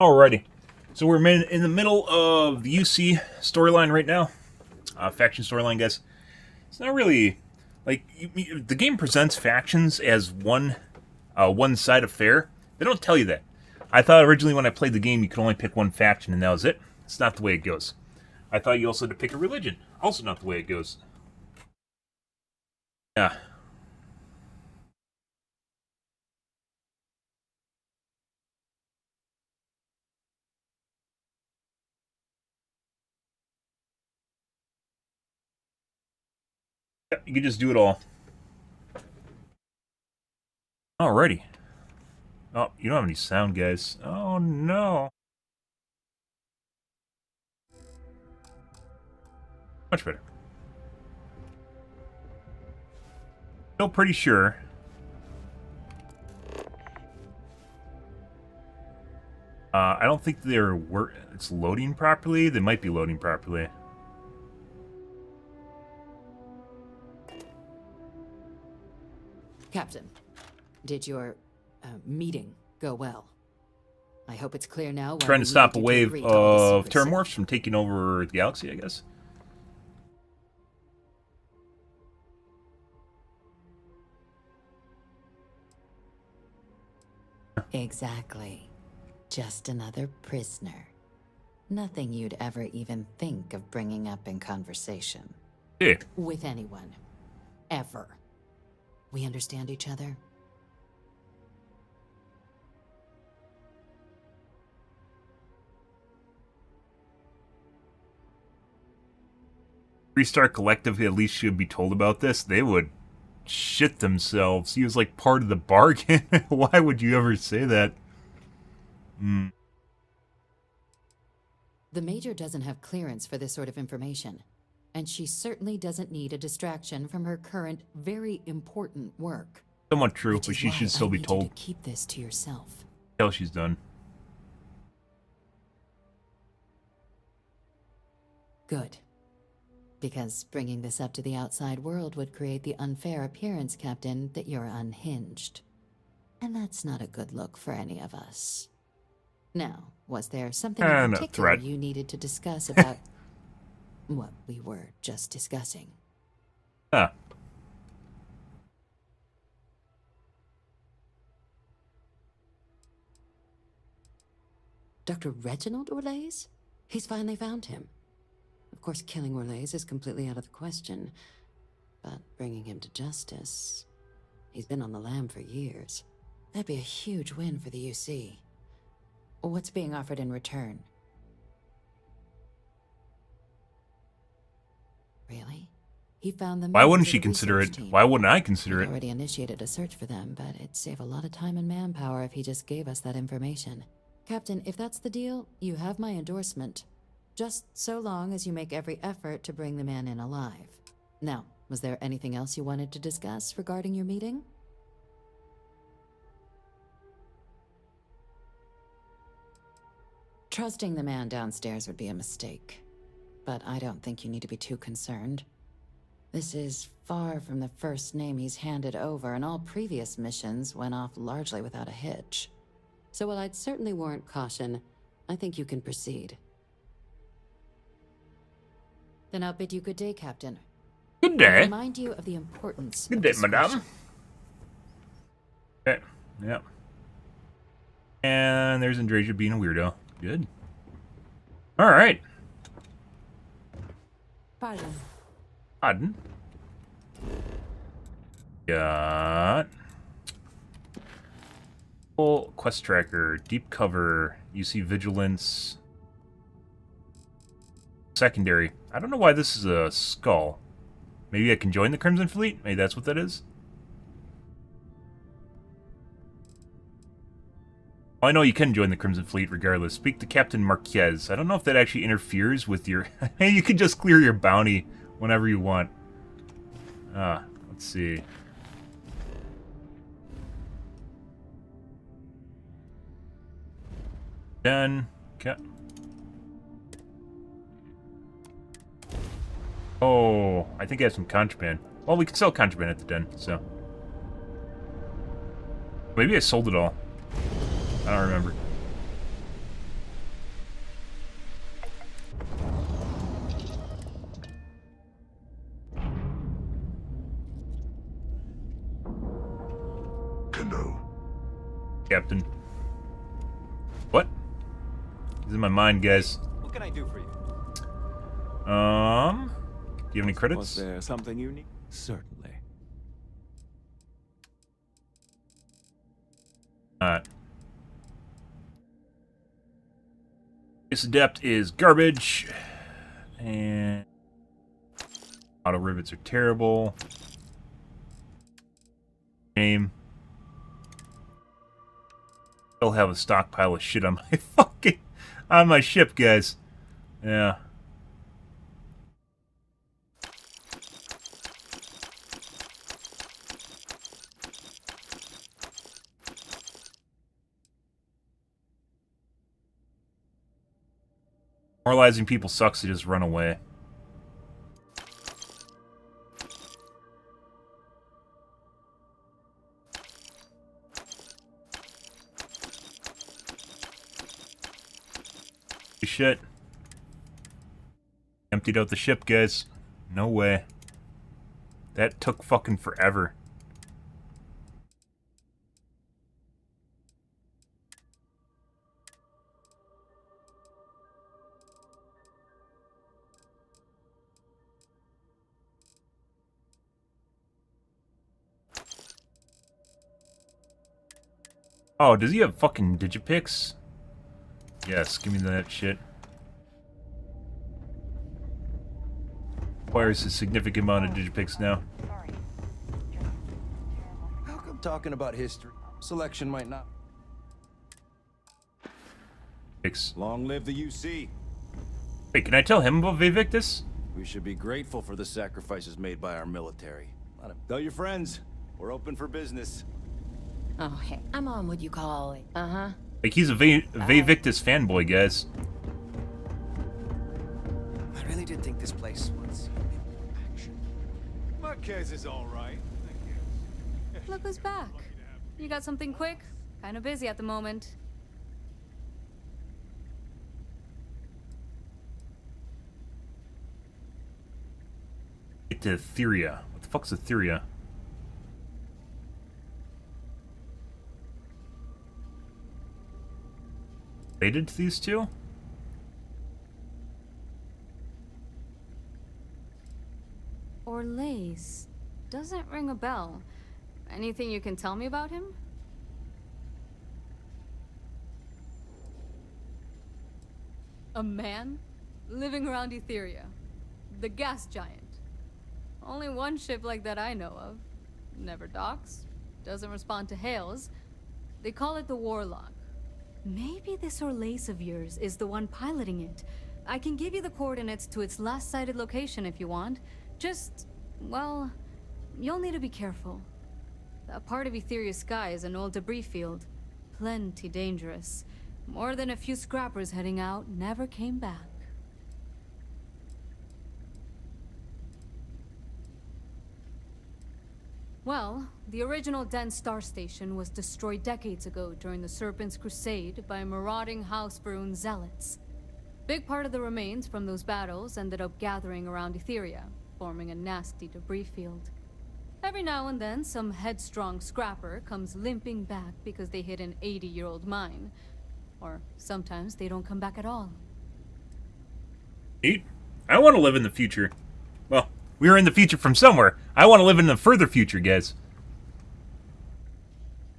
Alrighty. So we're in the middle of the UC storyline right now. Faction storyline, guys. It's not really... Like, the game presents factions as one-side affair. They don't tell you that. I thought originally when I played the game you could only pick one faction and that was it. It's not the way it goes. I thought you also had to pick a religion. Also not the way it goes. Yeah. Yeah, you can just do it all. Alrighty. Oh, you don't have any sound, guys. Oh, no. Much better. Still pretty sure. I don't think it's loading properly. They might be loading properly. Captain, did your meeting go well? I hope it's clear now. Trying to stop a wave of terramorphs from taking over the galaxy, I guess. Exactly. Just another prisoner. Nothing you'd ever even think of bringing up in conversation. Yeah. With anyone. Ever. We understand each other? Three-Star Collective at least should be told about this. They would shit themselves. He was like part of the bargain. Why would you ever say that? The Major doesn't have clearance for this sort of information, and she certainly doesn't need a distraction from her current, very important work. Somewhat true, Which but is she why should still I be need you told. to keep this to yourself. Hell, she's done. Good. Because bringing this up to the outside world would create the unfair appearance, Captain, that you're unhinged. And that's not a good look for any of us. Now, was there something in No particular threat. you needed to discuss about what we were just discussing? Ah. Dr. Reginald Orlaise? He's finally found him. Of course, killing Orlaise is completely out of the question, but bringing him to justice... He's been on the lam for years. That'd be a huge win for the UC. What's being offered in return? Really? He found them. Why wouldn't she consider it? Why wouldn't I consider We'd it? already initiated a search for them, but it'd save a lot of time and manpower if he just gave us that information. Captain, if that's the deal, you have my endorsement. Just so long as you make every effort to bring the man in alive. Now, was there anything else you wanted to discuss regarding your meeting? Trusting the man downstairs would be a mistake. But I don't think you need to be too concerned. This is far from the first name he's handed over, and all previous missions went off largely without a hitch. So while I'd certainly warrant caution, I think you can proceed. Then I'll bid you good day, Captain. Good I'll day. remind you of the importance Good of day, discretion. madame. Okay. Yep. And there's Andrasia being a weirdo. Good. Alright. Pardon. Pardon. Got... Full quest tracker, deep cover, UC vigilance... Secondary. I don't know why this is a skull. Maybe I can join the Crimson Fleet? Maybe that's what that is? Oh, I know you can join the Crimson Fleet regardless. Speak to Captain Marquez. I don't know if that actually interferes with your... Hey, you can just clear your bounty whenever you want. Let's see. Done. Okay. Oh, I think I have some contraband. Well, we can sell contraband at the den, so... Maybe I sold it all. I don't remember. Kano. Captain. What? This is in my mind, guys. What can I do for you? Do you have any Was credits? there something you need? Certainly. Alright. This adept is garbage. And... auto rivets are terrible. Shame. Still have a stockpile of shit on my fucking... on my ship, guys. Yeah. Moralizing people sucks, to just run away. shit. Emptied out the ship, guys. No way. That took fucking forever. Oh, does he have fucking digipix? Yes, give me that shit. Requires a significant amount of digipix now. How come talking about history? Selection might not. Pix. Long live the UC. Wait, can I tell him about Vivictus? We should be grateful for the sacrifices made by our military. Let 'em tell your friends. We're open for business. Oh, hey, I'm on what you call it. Uh-huh. Like, he's a Vivictus fanboy, guys. I really did think this place was action. Marquez is all right. Look who's back. You got something quick? Kinda busy at the moment. Get to Etheria. What the fuck's Etheria? Related to these two? Orlace. Doesn't ring a bell. Anything you can tell me about him? A man? Living around Etheria. The gas giant. Only one ship like that I know of. Never docks. Doesn't respond to hails. They call it the Warlock. Maybe this Orlace of yours is the one piloting it. I can give you the coordinates to its last sighted location if you want. Just, well, you'll need to be careful. That part of Etheria's sky is an old debris field. Plenty dangerous. More than a few scrappers heading out never came back. Well, the original dense star station was destroyed decades ago during the Serpent's Crusade by marauding House Varun zealots. Big part of the remains from those battles ended up gathering around Etheria, forming a nasty debris field. Every now and then, some headstrong scrapper comes limping back because they hit an 80-year-old mine. Or sometimes they don't come back at all. Neat. I want to live in the future. Well, we are in the future from somewhere. I want to live in the further future, guys.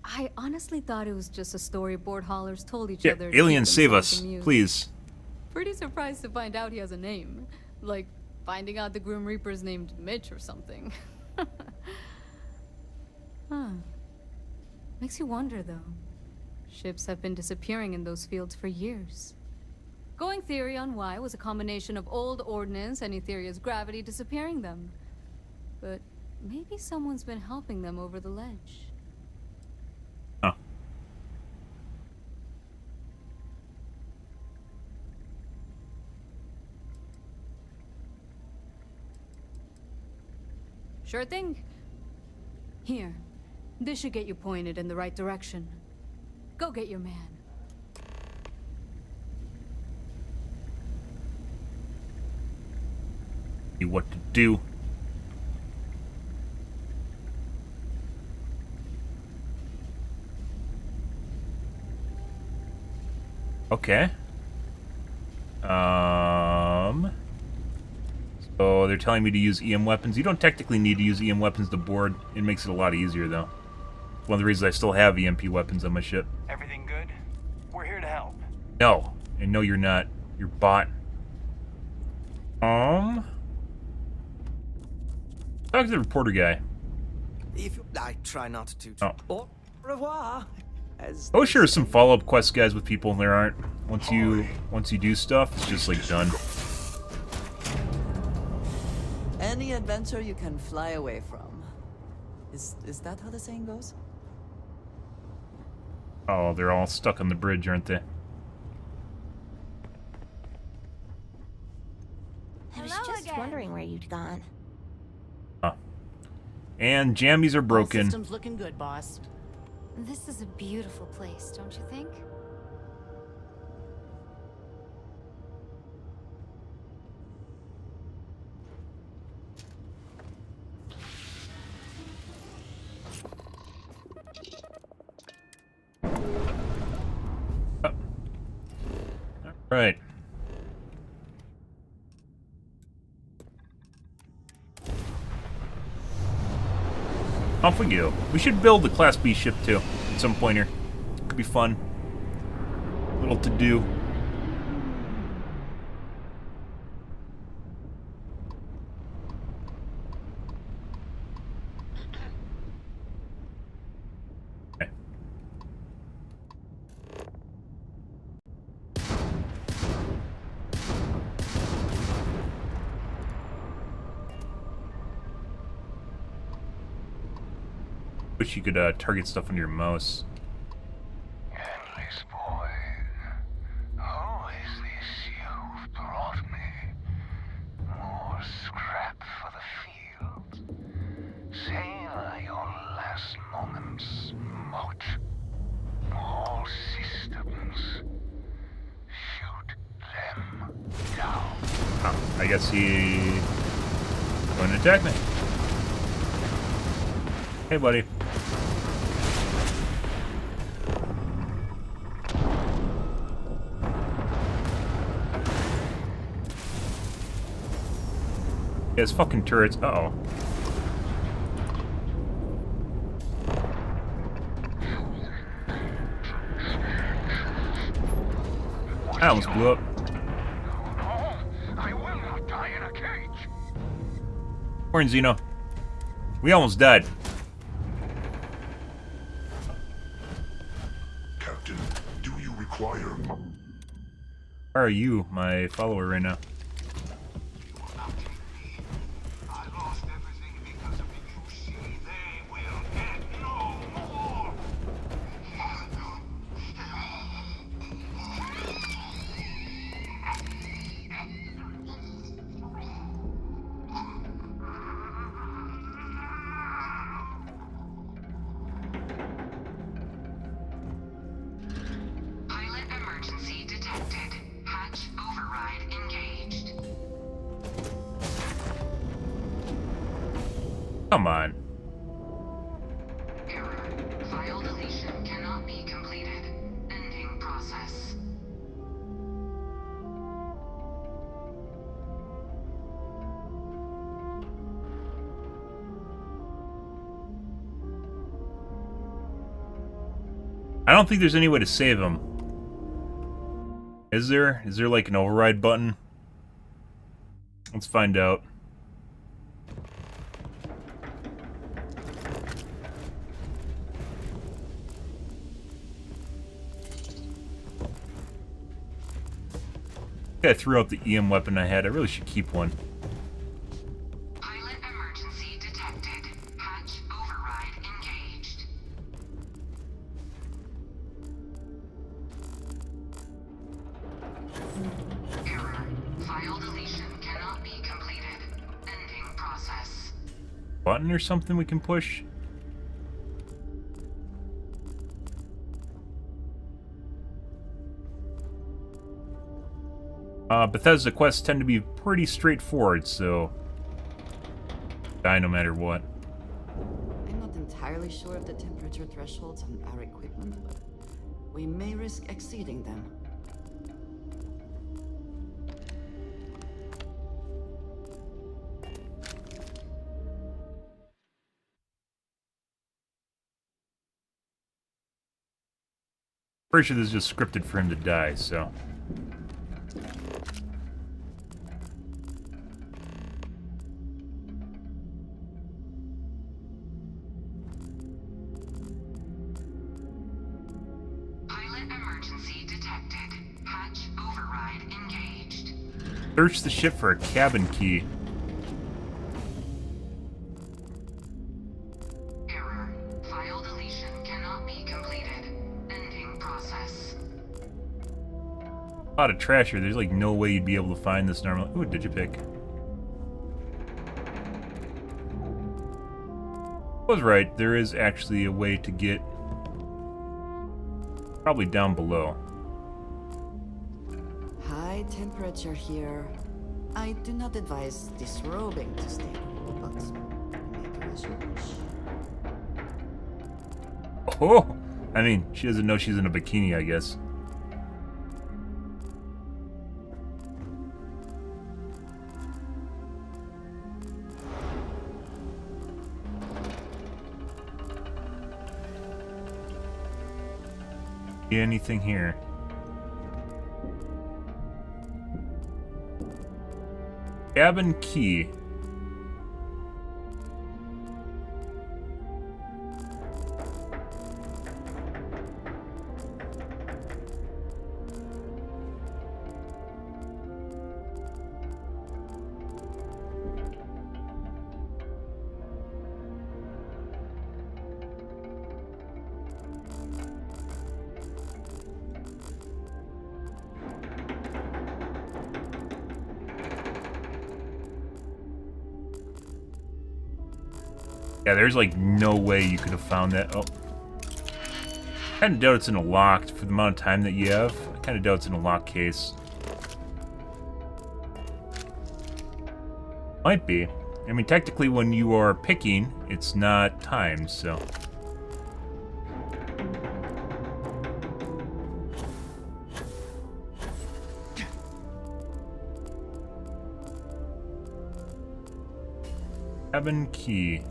I honestly thought it was just a storyboard haulers told each Yeah, other. to aliens, keep save themselves us, amused. please. Pretty surprised to find out he has a name. Like, finding out the Grim Reaper's named Mitch or something. Huh. Makes you wonder, though. Ships have been disappearing in those fields for years. Going theory on why was a combination of old ordnance and Etheria's gravity disappearing them. But maybe someone's been helping them over the ledge. Huh. Sure thing. Here. This should get you pointed in the right direction. Go get your man. What to do. Okay. So they're telling me to use EM weapons. You don't technically need to use EM weapons to board. It makes it a lot easier, though. It's one of the reasons I still have EMP weapons on my ship. Everything good? We're here to help. No. And no, you're not. You're bot. Talk to the reporter guy. If I try not to. Oh. Au revoir. As Oh, sure, some follow-up quest guys with people, and there aren't. Once you do stuff, it's just like done. Any adventure you can fly away from. Is that how the saying goes? Oh, they're all stuck on the bridge, aren't they? I was just wondering where you'd gone. And jammies are broken. System's looking good, boss. This is a beautiful place, don't you think? Off we go. We should build the Class B ship too at some point here. Could be fun. Little to do. Okay. Wish you could target stuff on your mouse. Endless boy, who is this you've brought me? More scrap for the field. Savor your last moments, moat. All systems. Shoot them down. Oh, I guess he going to attack me. Hey, buddy. Yeah, his fucking turrets. Uh-oh. I almost blew up. No, I will not die in a cage. Morning, Zeno. We almost died. Captain, do you require... Why are you my follower right now? I lost everything because of it. You see, they will get no more. Pilot emergency detected. Hatch override engaged. Come on. Error. File deletion cannot be completed. Ending process. I don't think there's any way to save him. Is there? Is there like an override button? Let's find out. I threw out the EM weapon I had. I really should keep one. Pilot emergency detected. Hatch override engaged. Error. File deletion cannot be completed. Ending process. Button or something we can push? Bethesda quests tend to be pretty straightforward, so die no matter what. I'm not entirely sure of the temperature thresholds on our equipment, but we may risk exceeding them. Pretty sure this is just scripted for him to die, so. Pilot emergency detected. Hatch override engaged. Search the ship for a cabin key. Error. File deletion cannot be completed. Ending process. A lot of trash here. There's like no way you'd be able to find this normally. Ooh, Digipick. I was right. There is actually a way to get probably down below. High temperature here. I do not advise disrobing to stay cool, but maybe as you wish. Oh, I mean, she doesn't know she's in a bikini, I guess. Anything here? Cabin key. Yeah, there's like no way you could have found that. Oh. I kind of doubt it's in a locked for the amount of time that you have. I kind of doubt it's in a locked case. Might be. I mean, technically when you are picking, it's not timed, so... Cabin key.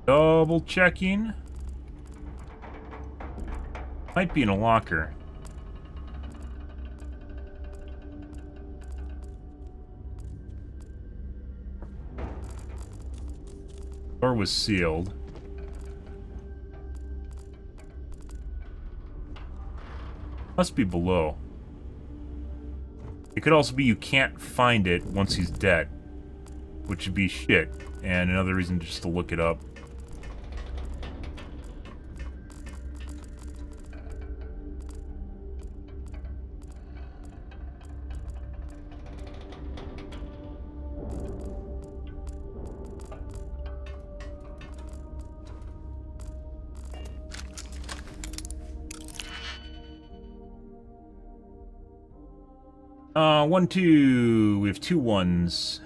Double checking. Might be in a locker. Door was sealed. Must be below. It could also be you can't find it once he's dead, which would be shit, and another reason just to look it up. One, two. We have 2 1s.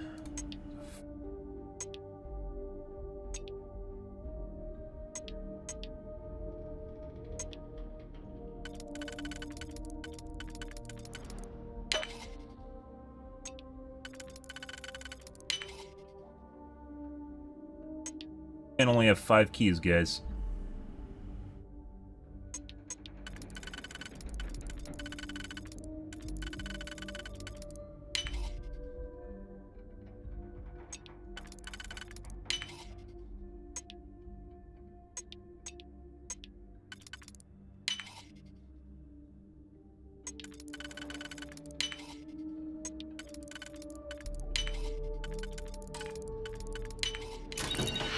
And only have 5 keys, guys.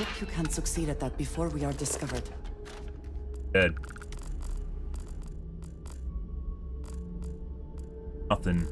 Hope you can succeed at that before we are discovered. Dead. Nothing.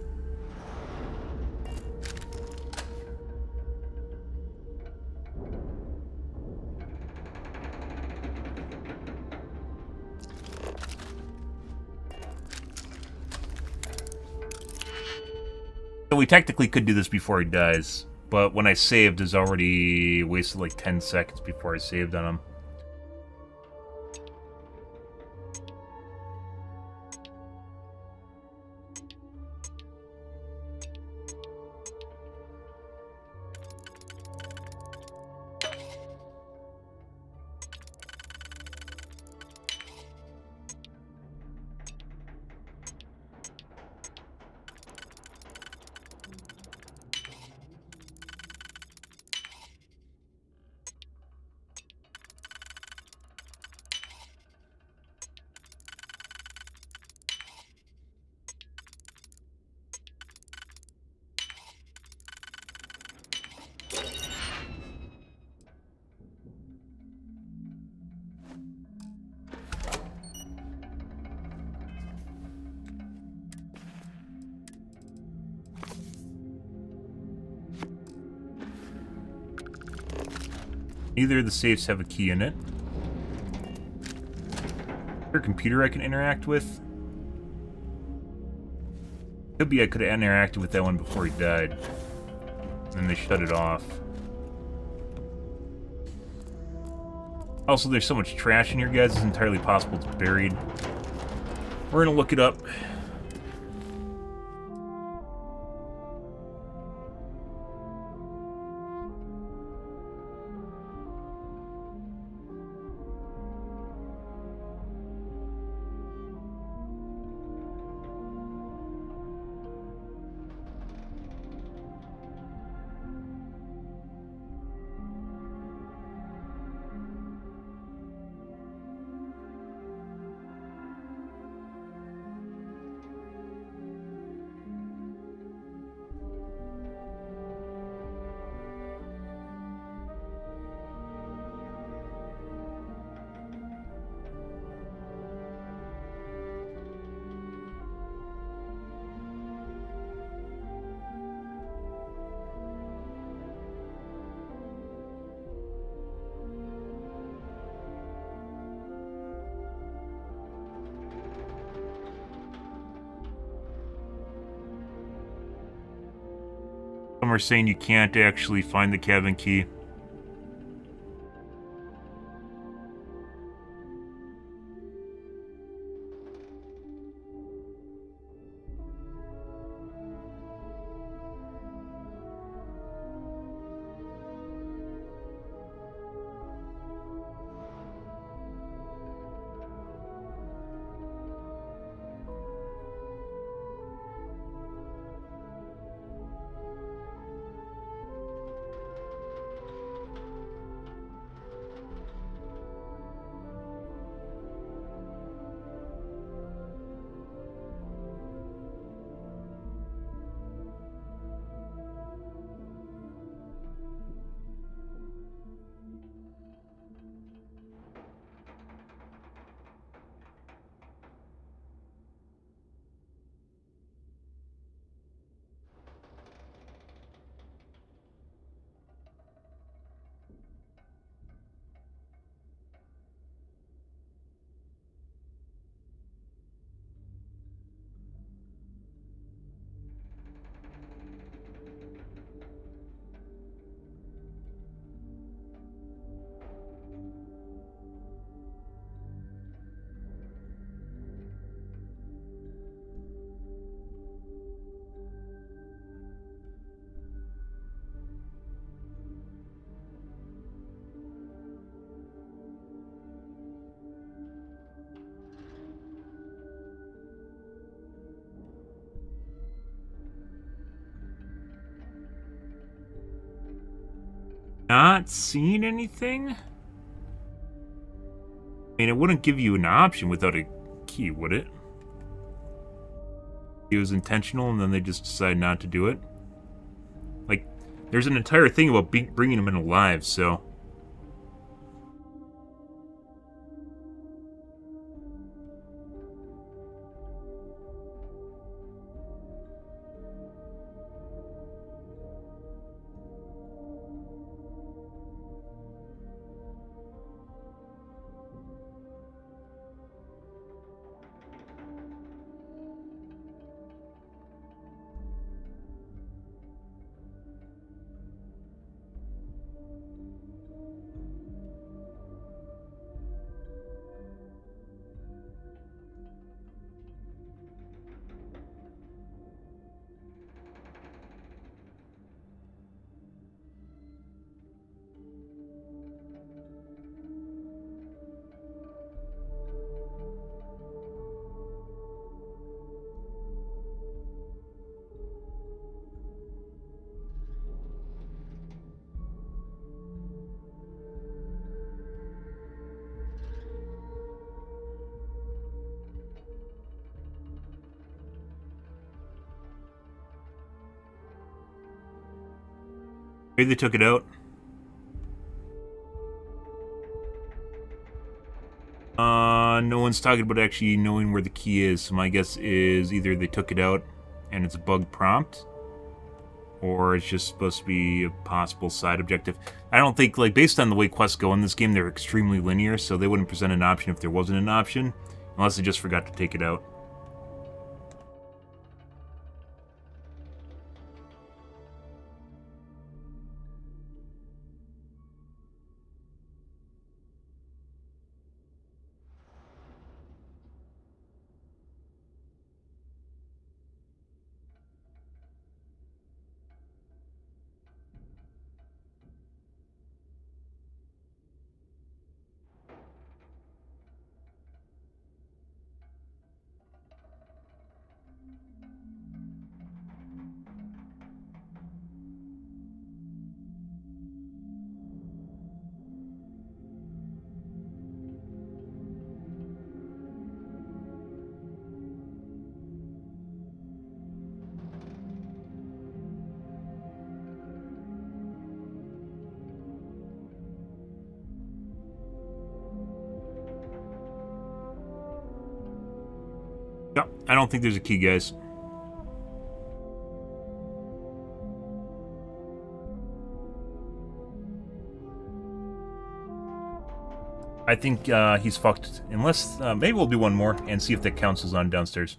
So we technically could do this before he dies, but when I saved, is already wasted like 10 seconds before I saved on him. Neither of the safes have a key in it. Is there a computer I can interact with? Could be I could have interacted with that one before he died. And then they shut it off. Also, there's so much trash in here, guys, it's entirely possible it's buried. We're gonna look it up. Some are saying you can't actually find the cabin key. Not seeing anything? I mean, it wouldn't give you an option without a key, would it? It was intentional and then they just decided not to do it? Like, there's an entire thing about bringing them in alive, so... Maybe they took it out. No one's talking about actually knowing where the key is, so my guess is either they took it out and it's a bug prompt, or it's just supposed to be a possible side objective. I don't think, like, based on the way quests go in this game, they're extremely linear, so they wouldn't present an option if there wasn't an option, unless they just forgot to take it out. I don't think there's a key, guys. I think he's fucked. Unless, maybe we'll do one more and see if that counts as on downstairs.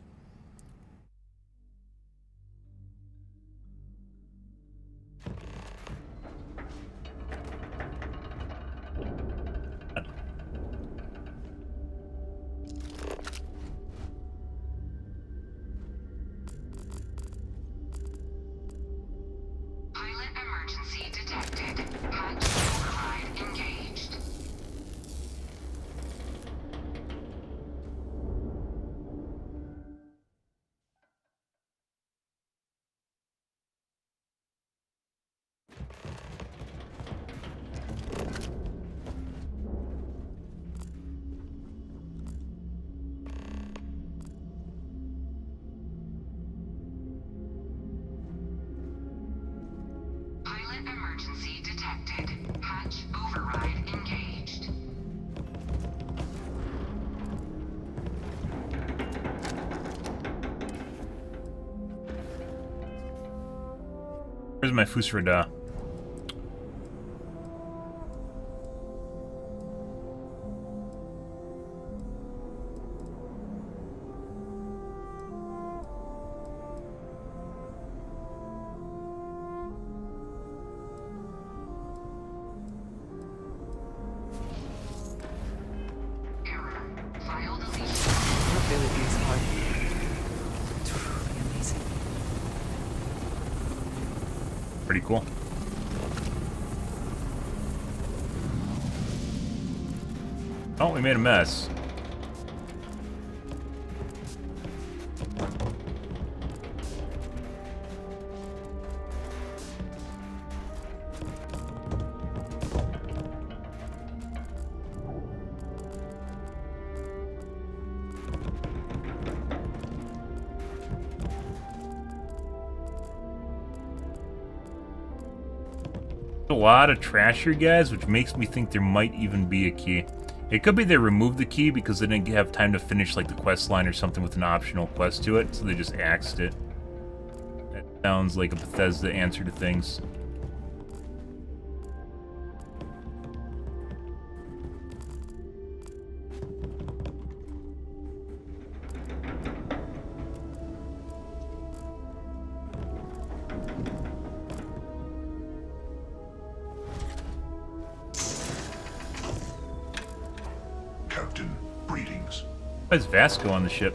Pilot emergency detected. Hatch override engaged. Pilot emergency detected. Hatch override engaged. Where's my Fusrada? Error. File deletion. Your ability is hard. Truly amazing. Pretty cool. Oh, we made a mess. A lot of trash here, guys, which makes me think there might even be a key. It could be they removed the key because they didn't have time to finish like the quest line or something with an optional quest to it, so they just axed it. That sounds like a Bethesda answer to things. Captain, greetings. Why is Vasco on the ship?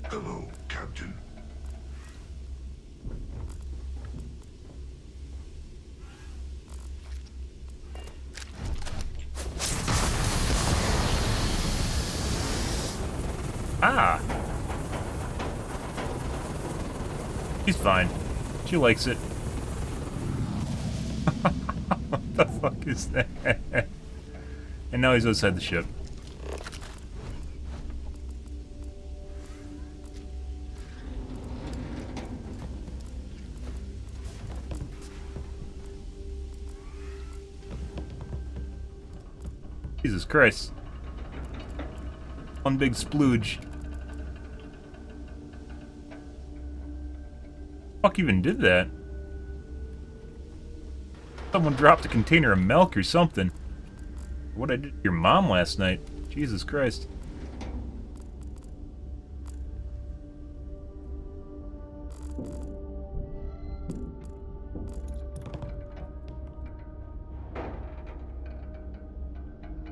Hello, Captain. Ah! She's fine. She likes it. What the fuck is that? And now he's outside the ship. Jesus Christ. One big splooge. Fuck even did that? Someone dropped a container of milk or something. What I did to your mom last night. Jesus Christ.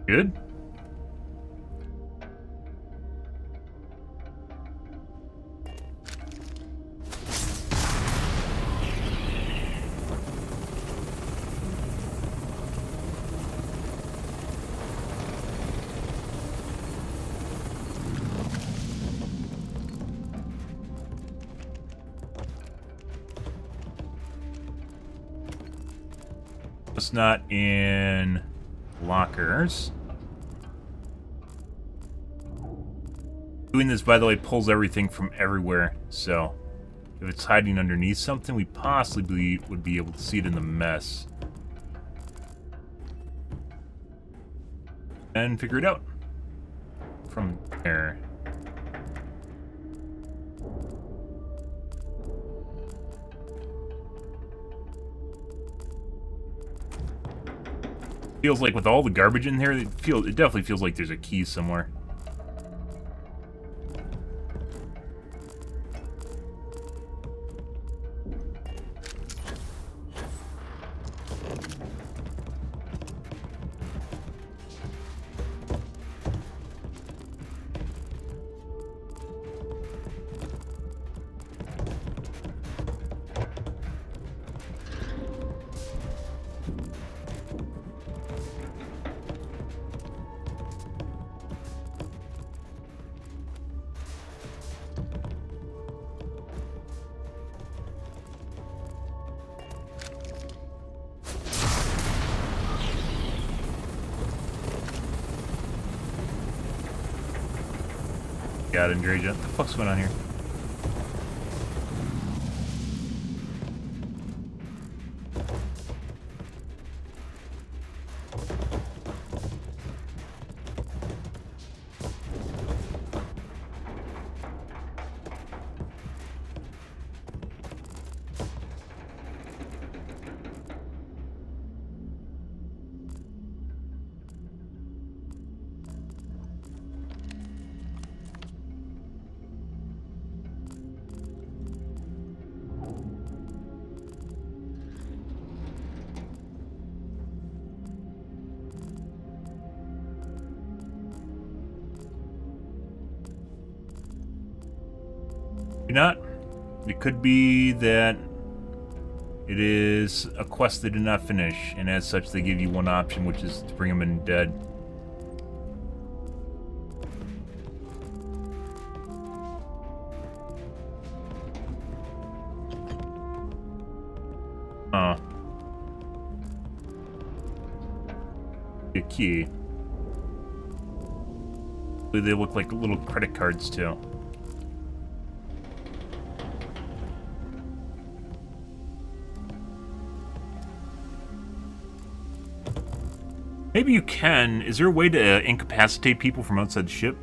Good? It's not in lockers. Doing this, by the way, pulls everything from everywhere, so if it's hiding underneath something, we possibly would be able to see it in the mess. And figure it out from there. Feels like with all the garbage in here, it definitely feels like there's a key somewhere. God, Andrea, what the fuck's going on here? Not. It could be that it is a quest they did not finish, and as such they give you one option, which is to bring them in dead. Huh. A key. They look like little credit cards too. Maybe you can. Is there a way to incapacitate people from outside the ship?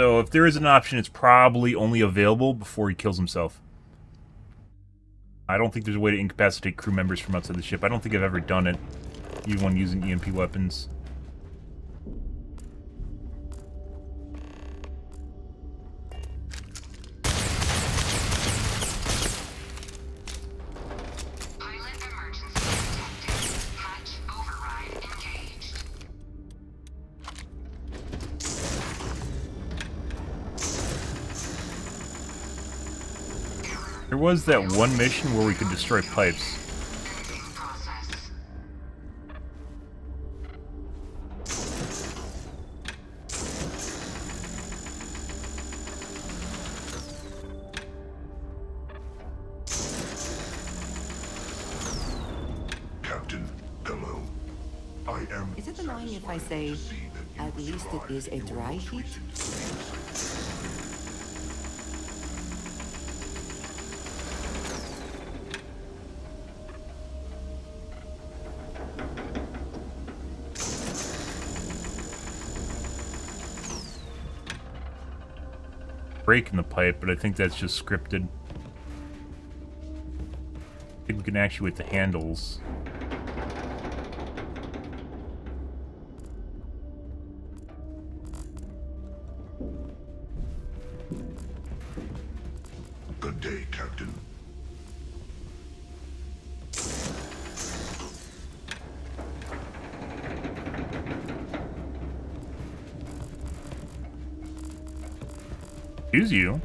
So if there is an option, it's probably only available before he kills himself. I don't think there's a way to incapacitate crew members from outside the ship. I don't think I've ever done it. Even using EMP weapons. There was that one mission where we could destroy pipes. mind if I say, at least it is a dry heat? Break in the pipe, but I think that's just scripted. I think we can actuate the handles. Good day, Captain. Excuse you.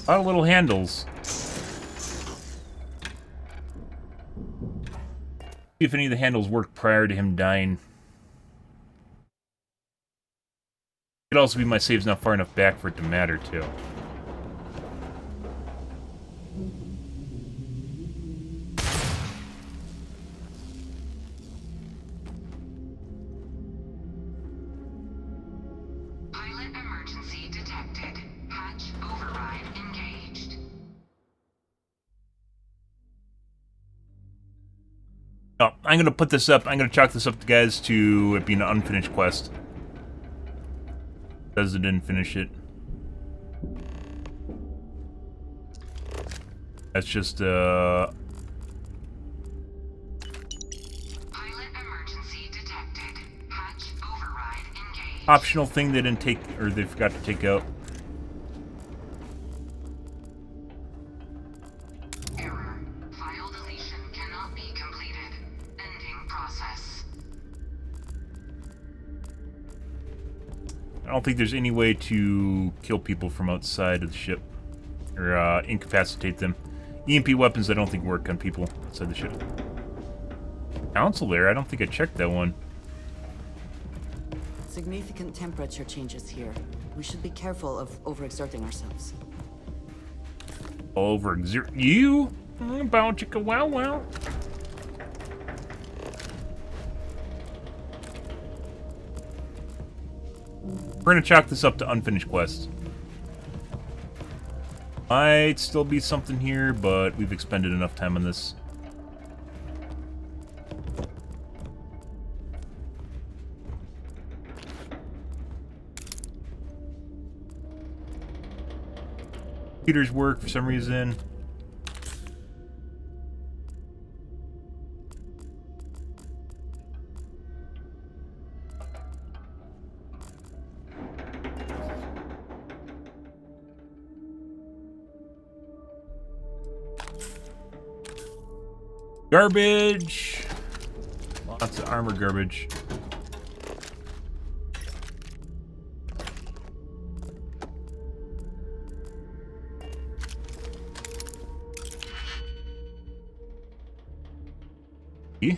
A lot of little handles. See if any of the handles worked prior to him dying. Could also be my save's not far enough back for it to matter, too. Pilot emergency detected. Hatch override engaged. Oh, I'm gonna put this up. I'm gonna chalk this up, guys, to it being an unfinished quest. Says it didn't finish it. That's just Pilot emergency detected. Hatch override engaged. optional thing they didn't take, or they forgot to take out. Error. File deletion cannot be completed. Ending process. I don't think there's any way to kill people from outside of the ship. Or incapacitate them. EMP weapons I don't think work on people outside the ship. Council there? I don't think I checked that one. Significant temperature changes here. We should be careful of overexerting ourselves. Overexert you? About chicka wow wow. We're gonna chalk this up to unfinished quests. Might still be something here, but we've expended enough time on this. Computers work for some reason. Garbage! Lots of armor garbage. E?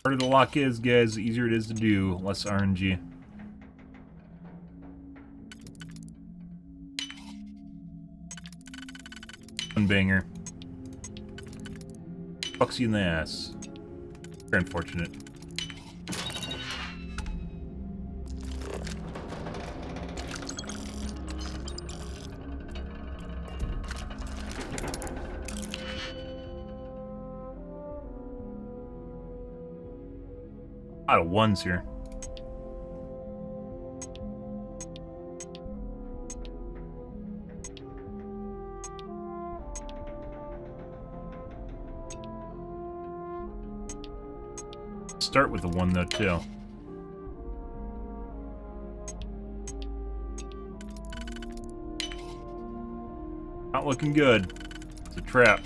Part of the lock is, guys, the easier it is to do, less RNG. One banger. Fucks you in the ass. Very unfortunate. A lot of ones here. Start with the one though too. Not looking good. It's a trap.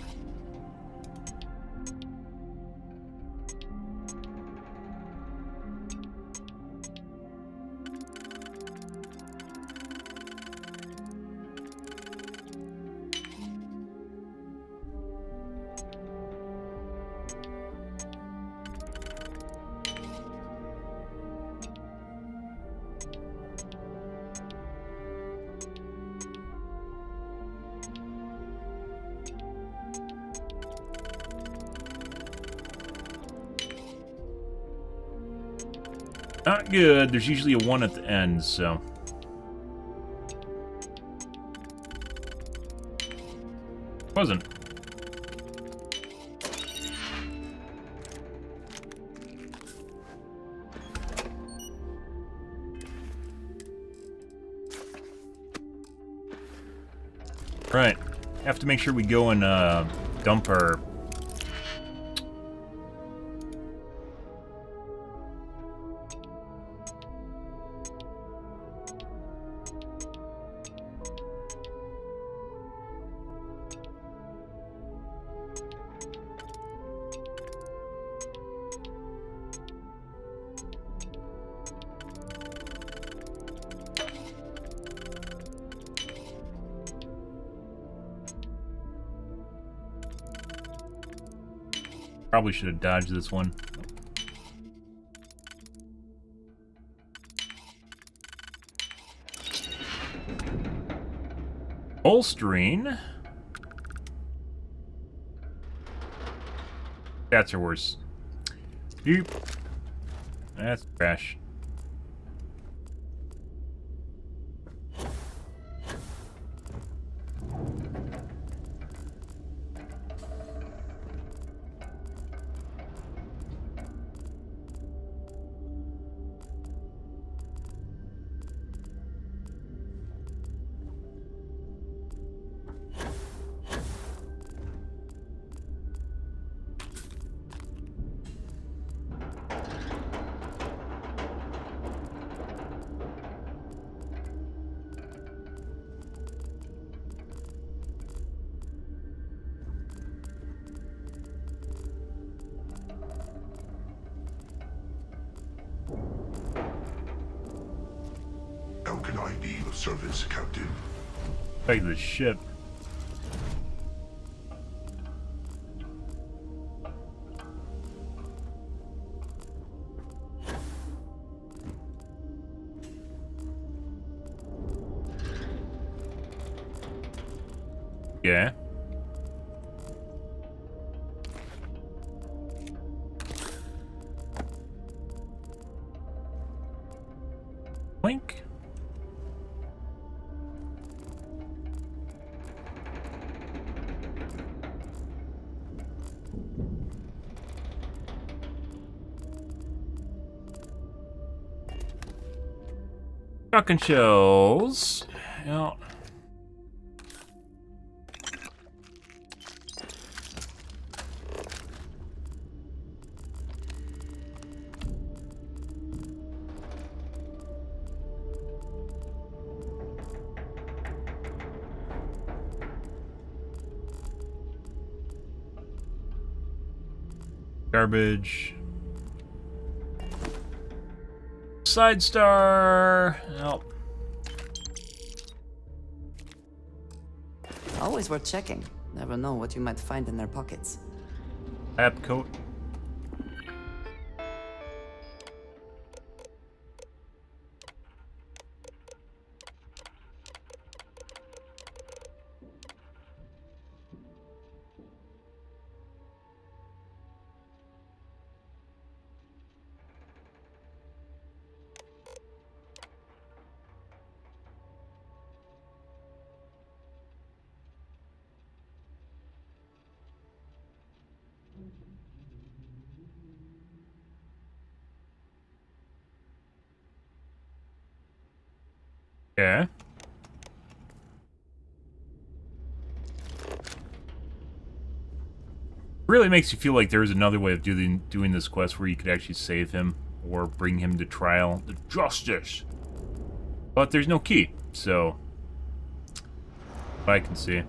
Not good. There's usually a 1 at the end, so... Wasn't. Right. Have to make sure we go and dump our... Probably should have dodged this one. Bolstering. That's are worse. Yep. That's trash. How can I be of service, Captain? Take the ship. Yeah. Blink. Shotgun shells. Yeah. Garbage. Side star. Nope. Always worth checking. Never know what you might find in their pockets. Lab coat. Yeah. Really makes you feel like there's another way of doing this quest where you could actually save him or bring him to trial, to justice. But there's no key, so I can see.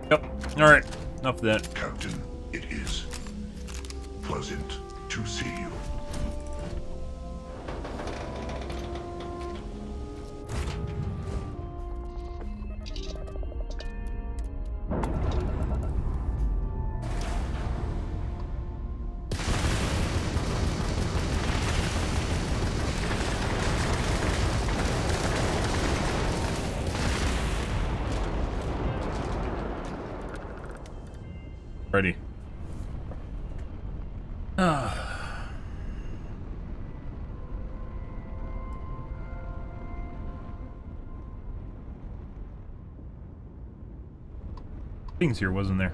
Yep. Alright. Enough of that. Captain, it is pleasant to see you. Ready. Things here, wasn't there?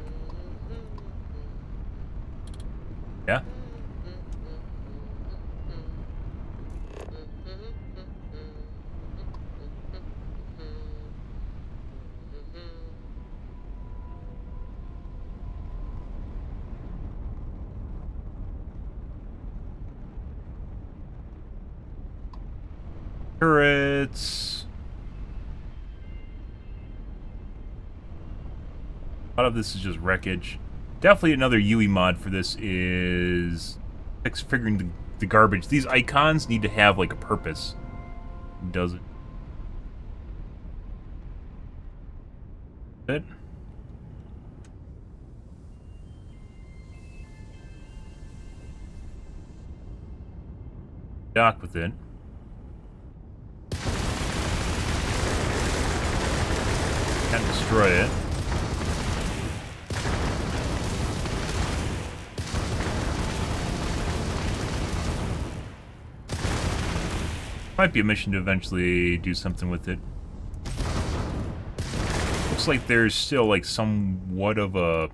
Yeah? Turrets. A lot of this is just wreckage. Definitely another UE mod for this is figuring the garbage. These icons need to have like a purpose. Does it? It? Dock with it. Can't destroy it. Might be a mission to eventually do something with it. Looks like there's still like somewhat of a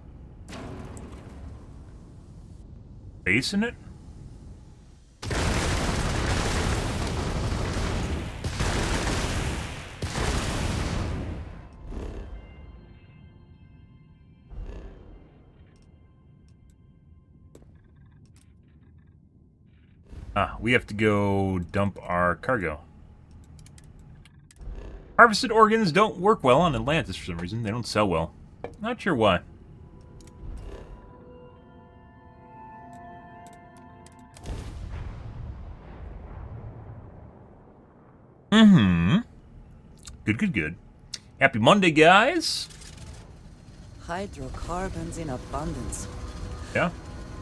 base in it. We have to go dump our cargo. Harvested organs don't work well on Atlantis for some reason. They don't sell well. Not sure why. Good. Happy Monday, guys. Hydrocarbons in abundance. Yeah?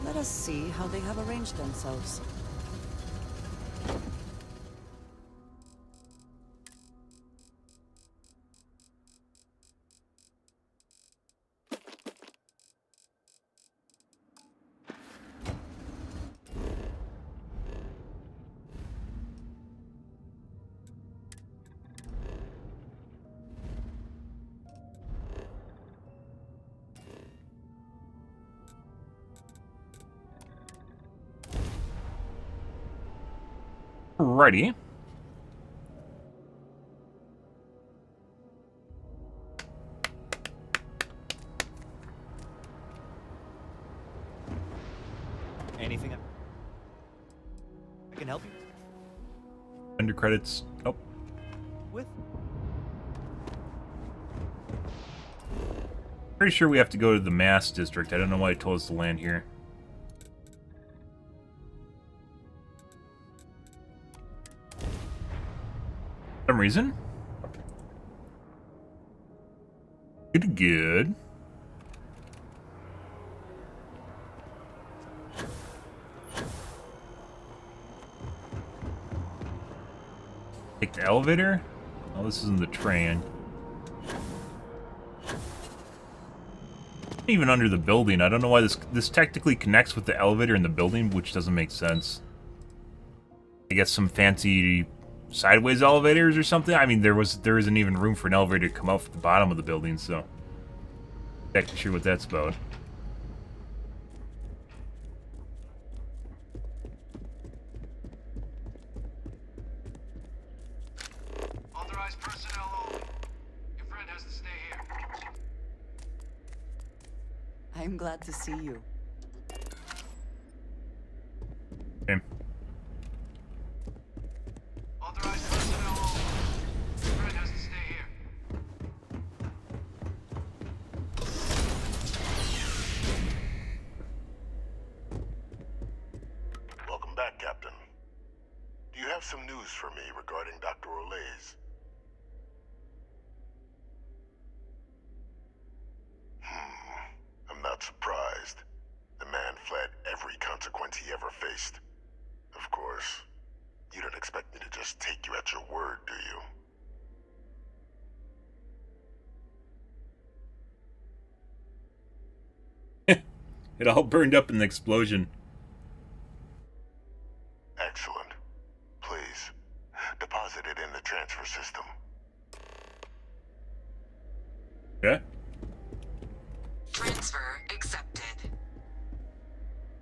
Let us see how they have arranged themselves. Alrighty. Anything I can help you Under credits. Oh. with? Pretty sure we have to go to the Mass District. I don't know why it told us to land here. For some reason. Good. Take the elevator? Oh, this isn't the train. Even under the building, I don't know why this technically connects with the elevator in the building, which doesn't make sense. I guess some fancy sideways elevators or something. I mean, there isn't even room for an elevator to come out from the bottom of the building, so not exactly sure what that's about. Authorized personnel only. Your friend has to stay here. I'm glad to see you. Okay. Authorized personnel only. Your friend has to stay here. Welcome back, Captain. Do you have some news for me regarding Dr. Olays? I'm not surprised. The man fled every consequence he ever faced. Of course, you don't expect me to just take you at your word, do you? It all burned up in the explosion. Excellent. Please, deposit it in the transfer system. Okay. Transfer accepted.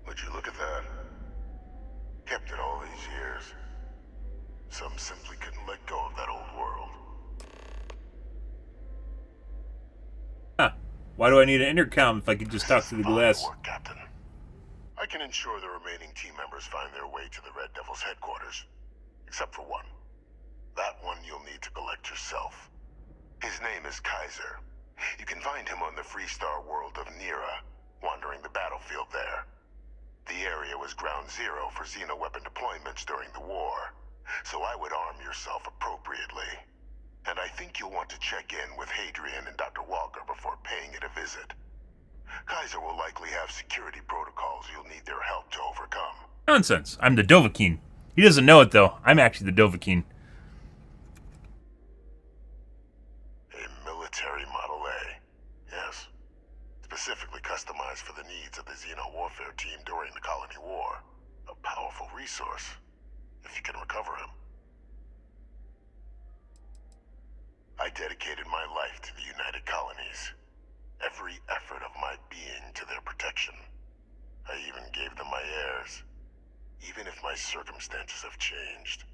Would you look at that? Kept it all these years. Some simply couldn't let go of that old world. Huh. Why do I need an intercom if I could just talk through the glass? Fine work, Captain. I can ensure the remaining team members find their way to the Red Devil's headquarters. Except for one. That one you'll need to collect yourself. His name is Kaiser. You can find him on the Freestar world of Nira, wandering the battlefield there. The area was ground zero for xeno-weapon deployments during the war, so I would arm yourself appropriately. And I think you'll want to check in with Hadrian and Dr. Walker before paying it a visit. Kaiser will likely have security protocols you'll need their help to overcome. Nonsense. I'm the Dovahkiin. He doesn't know it, though. I'm actually the Dovahkiin. A military Model A, yes. Specifically customized for the needs of the Xeno warfare team during the Colony War. A powerful resource, if you can recover him. I dedicated my life to the United Colonies. Every effort of my being to their protection. I even gave them my heirs. Even if my circumstances have changed,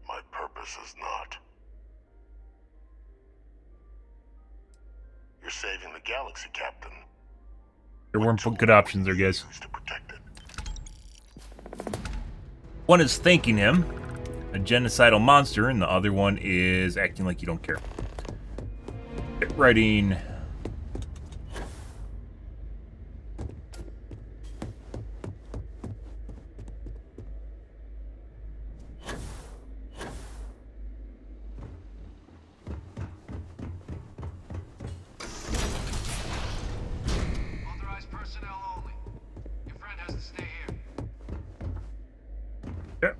my purpose has not. You're saving the galaxy, Captain. There weren't good options there, guys. One is thanking him, a genocidal monster, and the other one is acting like you don't care. Writing. Authorized personnel only. Your friend has to stay here. Yeah.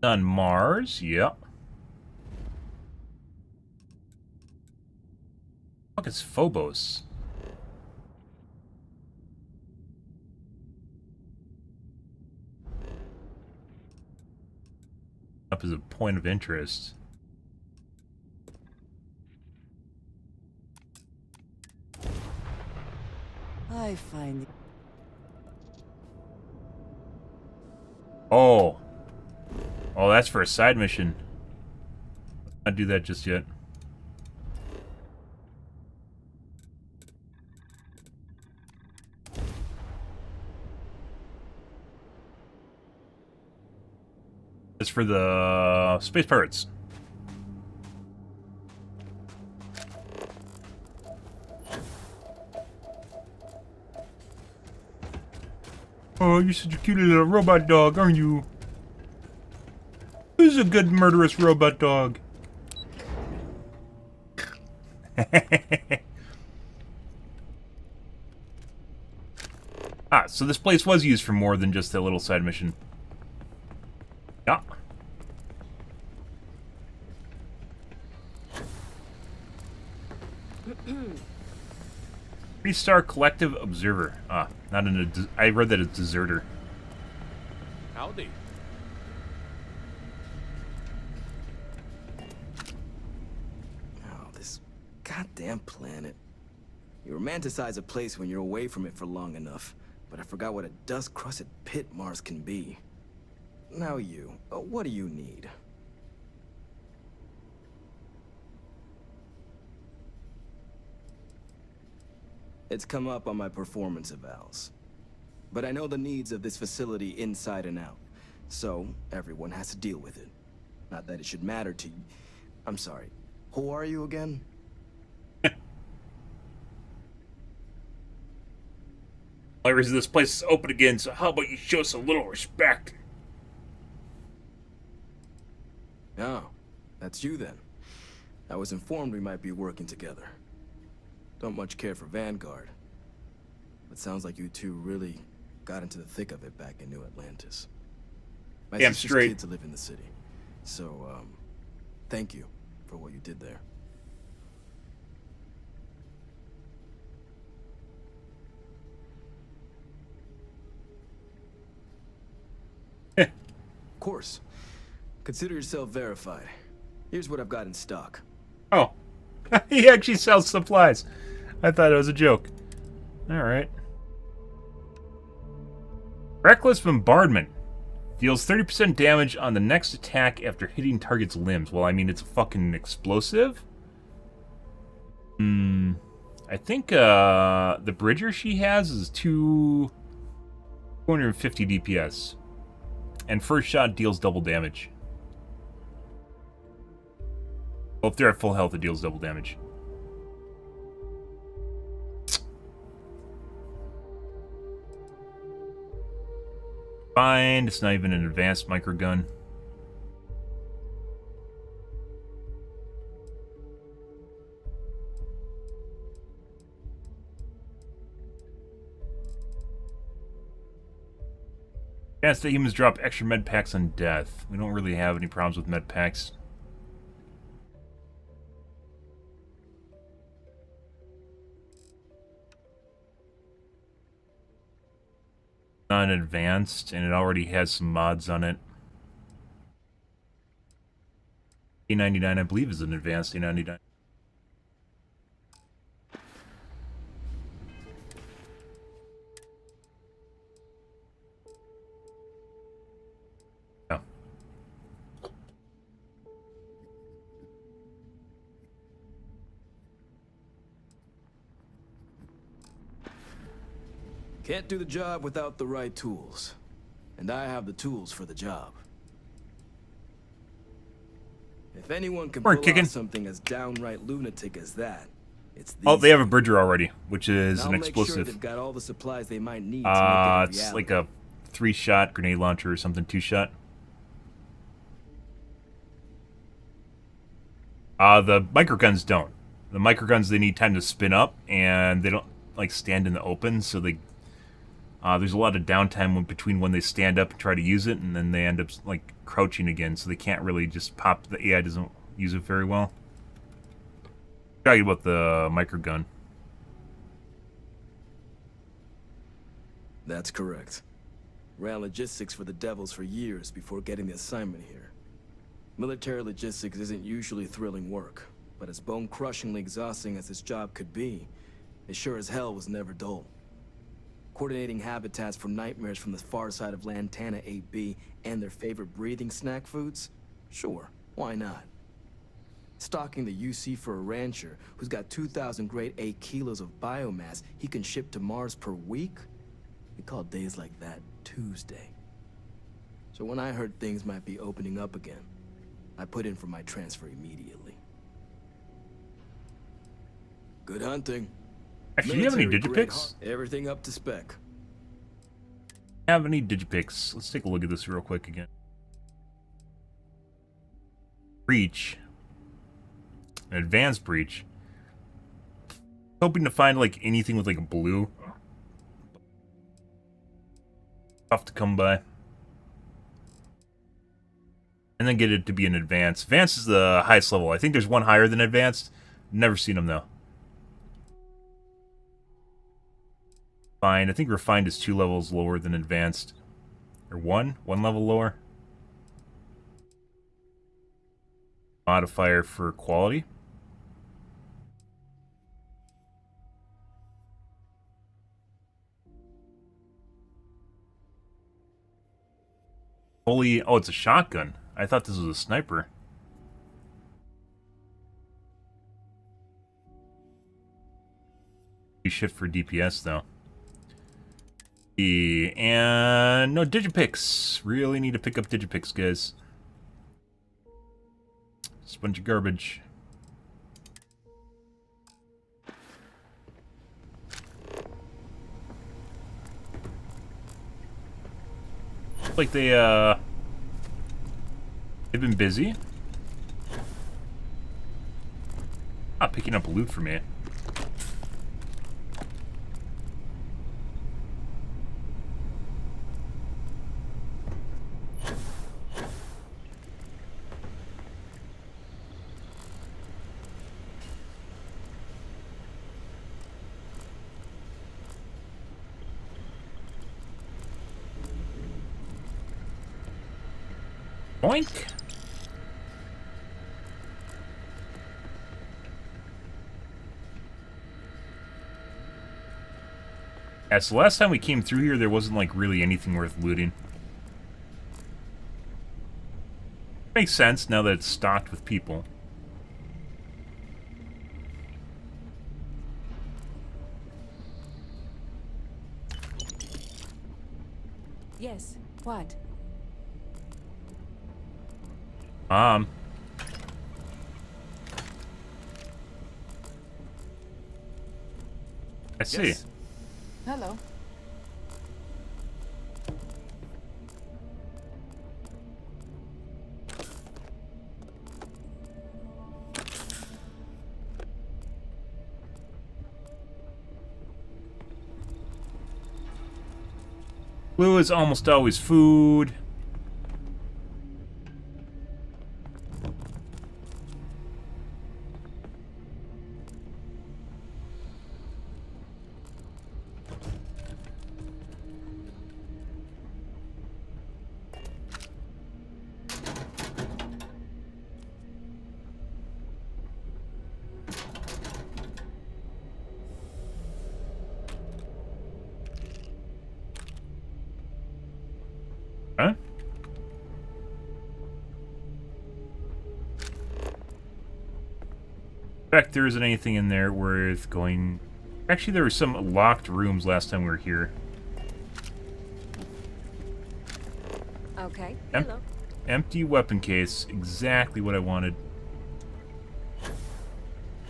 On Mars, yep. Fuck is Phobos? Up as a point of interest. I find... Oh. Oh, that's for a side mission. Let's not do that just yet. It's for the Space Pirates. Oh, you're such a cute little robot dog, aren't you? is a good murderous robot dog. Ah, so this place was used for more than just a little side mission. Yeah. Three-star collective observer. Ah, not I read that it's deserter. Howdy. Oh, this goddamn planet. You romanticize a place when you're away from it for long enough, but I forgot what a dust-crusted pit Mars can be. Now you, what do you need? It's come up on my performance evals. But I know the needs of this facility inside and out, so everyone has to deal with it. Not that it should matter to you. I'm sorry, who are you again? Only reason this place is open again, so how about you show us a little respect? Oh, that's you then. I was informed we might be working together. Don't much care for Vanguard. But sounds like you two really got into the thick of it back in New Atlantis. My Damn sister's straight. kids live in the city. So, thank you for what you did there. Of course. Consider yourself verified. Here's what I've got in stock. Oh. He actually sells supplies. I thought it was a joke. Alright. Reckless Bombardment. Deals 30% damage on the next attack after hitting target's limbs. Well, I mean, it's a fucking explosive. I think the Bridger she has is 250 DPS. And first shot deals double damage. Well, if they're at full health, it deals double damage. Fine, it's not even an advanced microgun. Chance that humans drop extra med packs on death. We don't really have any problems with med packs. Not advanced, and it already has some mods on it. A99, I believe, is an advanced A99. Oh. Can't do the job without the right tools. And I have the tools for the job. If anyone can pull off something as downright lunatic as that, it's these. Oh, they have a Bridger already, which is an I'll make sure explosive. they've got all the supplies they might need to make it a It's reality. like a 3-shot grenade launcher or something, 2-shot. The microguns don't. The microguns, they need time to spin up, and they don't like stand in the open, so they there's a lot of downtime between when they stand up and try to use it, and then they end up like crouching again, so they can't really just pop. The AI doesn't use it very well. Talking about the microgun. That's correct. Ran logistics for the Devils for years before getting the assignment here. Military logistics isn't usually thrilling work, but as bone-crushingly exhausting as this job could be, it sure as hell was never dull. Coordinating habitats for nightmares from the far side of Lantana 8B and their favorite breathing snack foods? Sure, why not? Stocking the UC for a rancher who's got 2,000 grade A kilos of biomass he can ship to Mars per week? We call days like that Tuesday. So when I heard things might be opening up again, I put in for my transfer immediately. Good hunting. Actually, do you have any Military grade digipics? Everything up to spec. Have any digipics? Let's take a look at this real quick again. breach. An advanced breach. Hoping to find like anything with like a blue. Tough to come by. And then get it to be an advanced. Advanced is the highest level. I think there's one higher than advanced. Never seen them though. Refined. I think refined is 2 levels lower than advanced. Or one level lower. Modifier for quality. Holy, oh, it's a shotgun. I thought this was a sniper. Shit for DPS though. And no digipicks. Really need to pick up digipicks, guys. It's a bunch of garbage. Like they've been busy. Not picking up loot for me. Boink. Yeah, so last time we came through here, there wasn't, like, really anything worth looting. Makes sense now that it's stocked with people. Yes, what? I see. Yes. Hello. Blue is almost always food. Huh? In fact, there isn't anything in there worth going... Actually, there were some locked rooms last time we were here. Okay. Hello. Empty weapon case. Exactly what I wanted.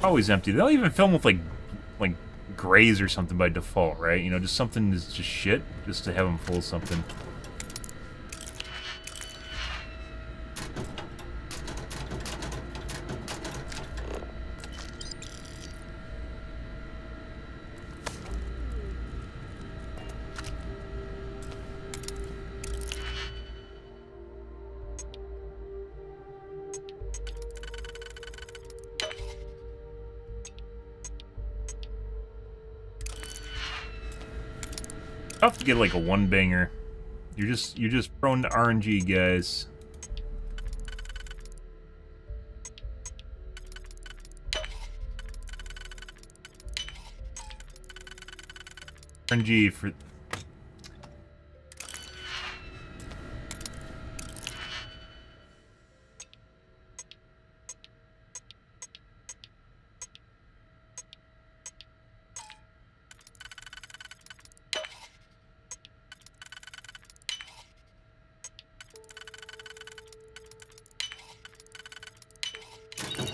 Always empty. They'll even film with, like grays or something by default, right? You know, just something that's just shit, just to have them full of something. Tough to get like a one banger. You're just prone to RNG, guys. RNG for...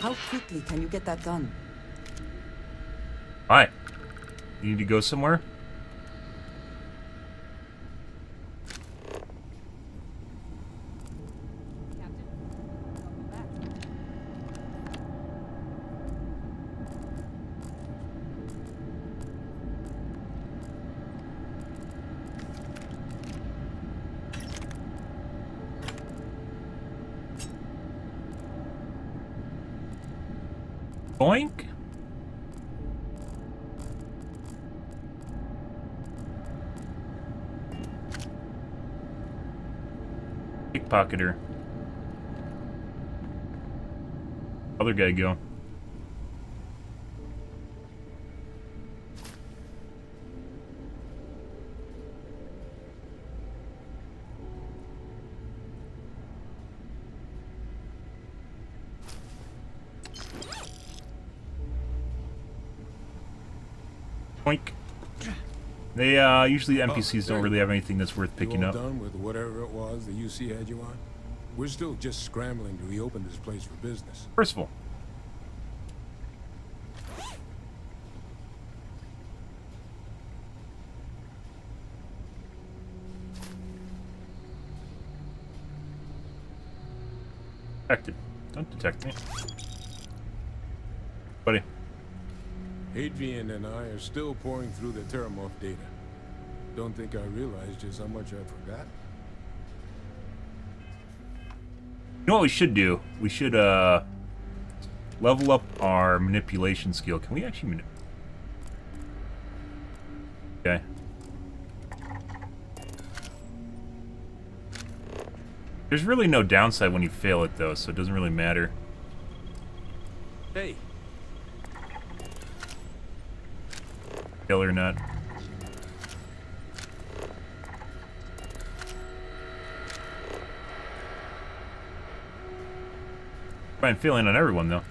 How quickly can you get that done? Why? You need to go somewhere? Boink. Pickpocketer. Other guy go. Boink. They usually NPCs don't really have anything that's worth picking you all up. done with whatever it was the UC had you on? We're still just scrambling to reopen this place for business. Percival. Detected. Don't detect me. Buddy. Adrian and I are still pouring through the Terramorph data. Don't think I realized just how much I forgot. You know what we should do? We should level up our manipulation skill. Can we actually Okay. There's really no downside when you fail it though, so it doesn't really matter. Hey. Fail or not. I'm failing on everyone though.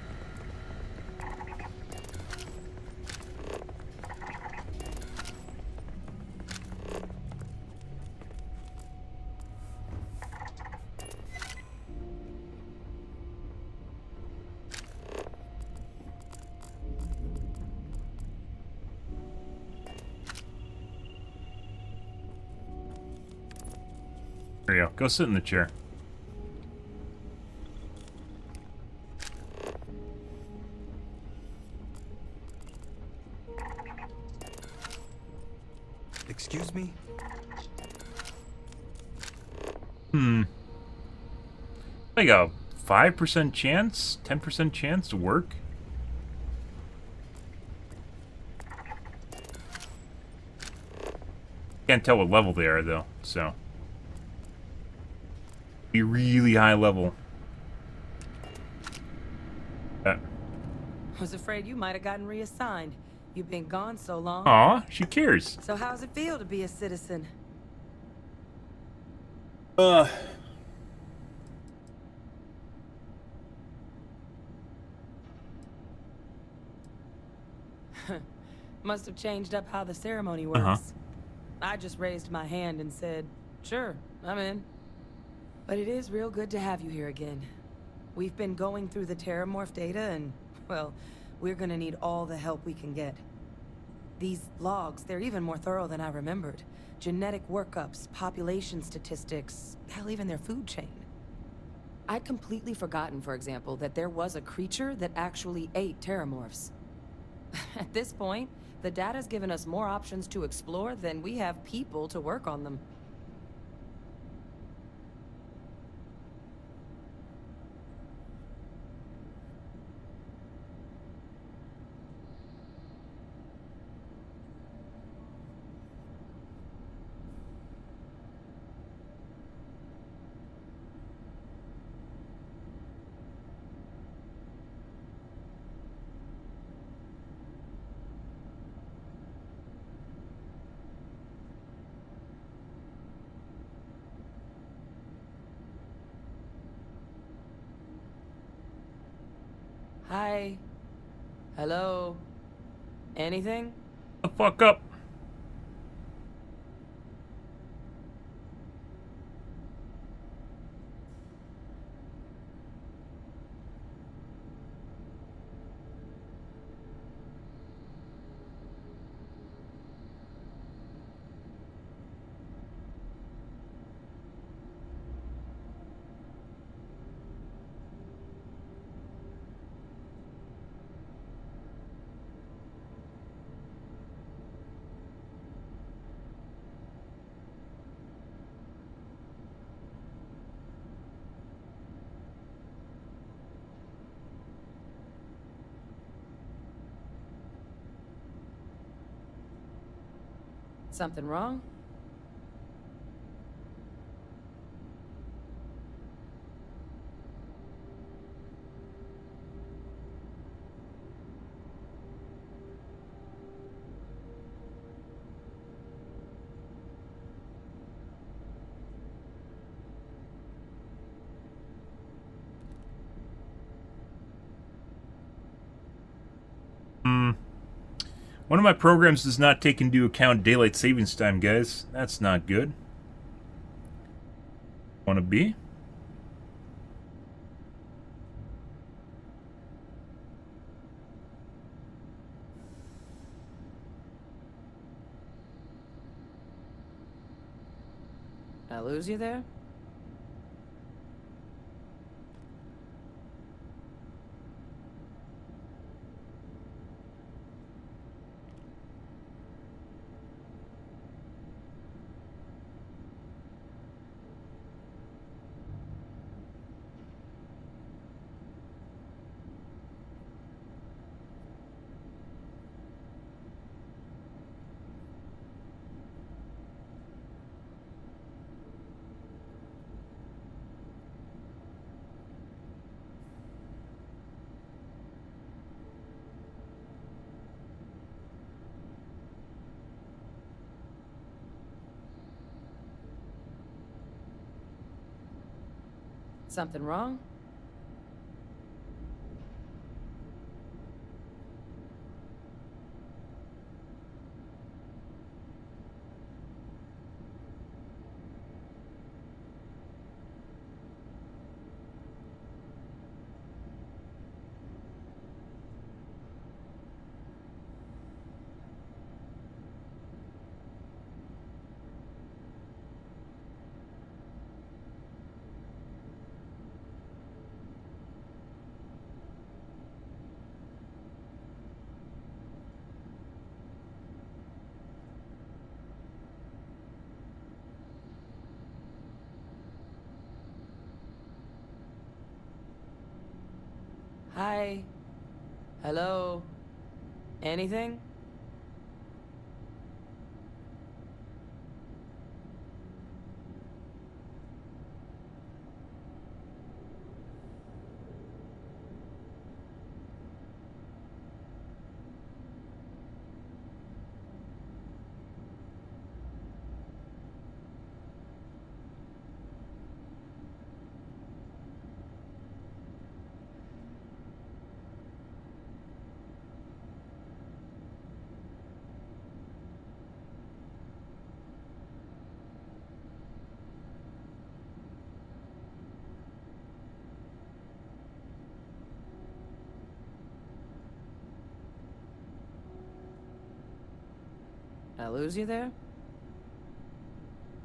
There you go. Go sit in the chair. Excuse me? Like a 5% chance? 10% chance to work? Can't tell what level they are though, so. Be really high level. Was afraid you might have gotten reassigned. You've been gone so long. Aw, she cares. So how's it feel to be a citizen? Must have changed up how the ceremony works. I just raised my hand and said, sure, I'm in. But it is real good to have you here again. We've been going through the Terramorph data and, well, we're gonna need all the help we can get. These logs, they're even more thorough than I remembered. Genetic workups, population statistics, hell, even their food chain. I'd completely forgotten, for example, that there was a creature that actually ate Terramorphs. At this point, the data's given us more options to explore than we have people to work on them. Hi. Hello. Anything? The fuck up. Something wrong? One of my programs does not take into account daylight savings time, guys. That's not good. Wanna be? I lose you there? Something wrong? Hi. Hello. Anything? I lose you there?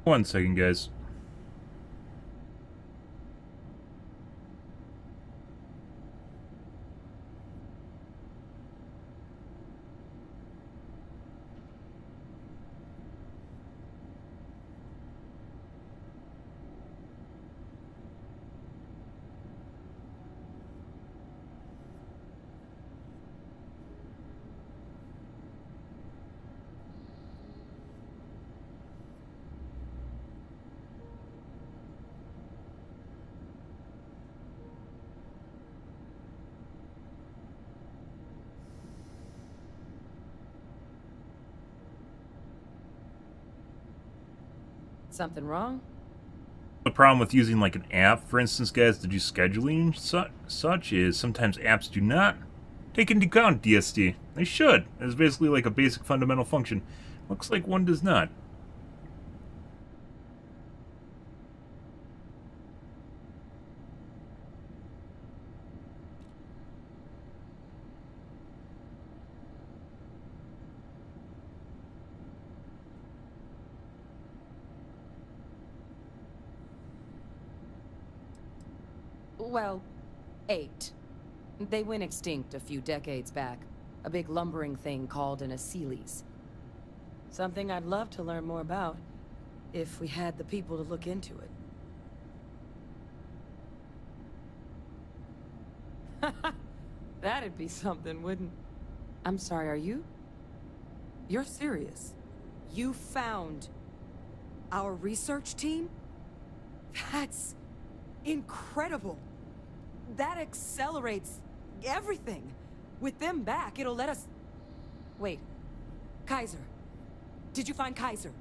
1 second, guys. Something wrong? The problem with using like an app, for instance, guys, to do scheduling such is sometimes apps do not take into account DSD. They should. It's basically like a basic fundamental function. Looks like one does not. Well, 8. They went extinct a few decades back. A big lumbering thing called an Aceles. Something I'd love to learn more about, if we had the people to look into it. That'd be something, wouldn't... I'm sorry, are you? You're serious? You found our research team? That's incredible. That accelerates everything. With them back, it'll let us... Wait. Kaiser. Did you find Kaiser?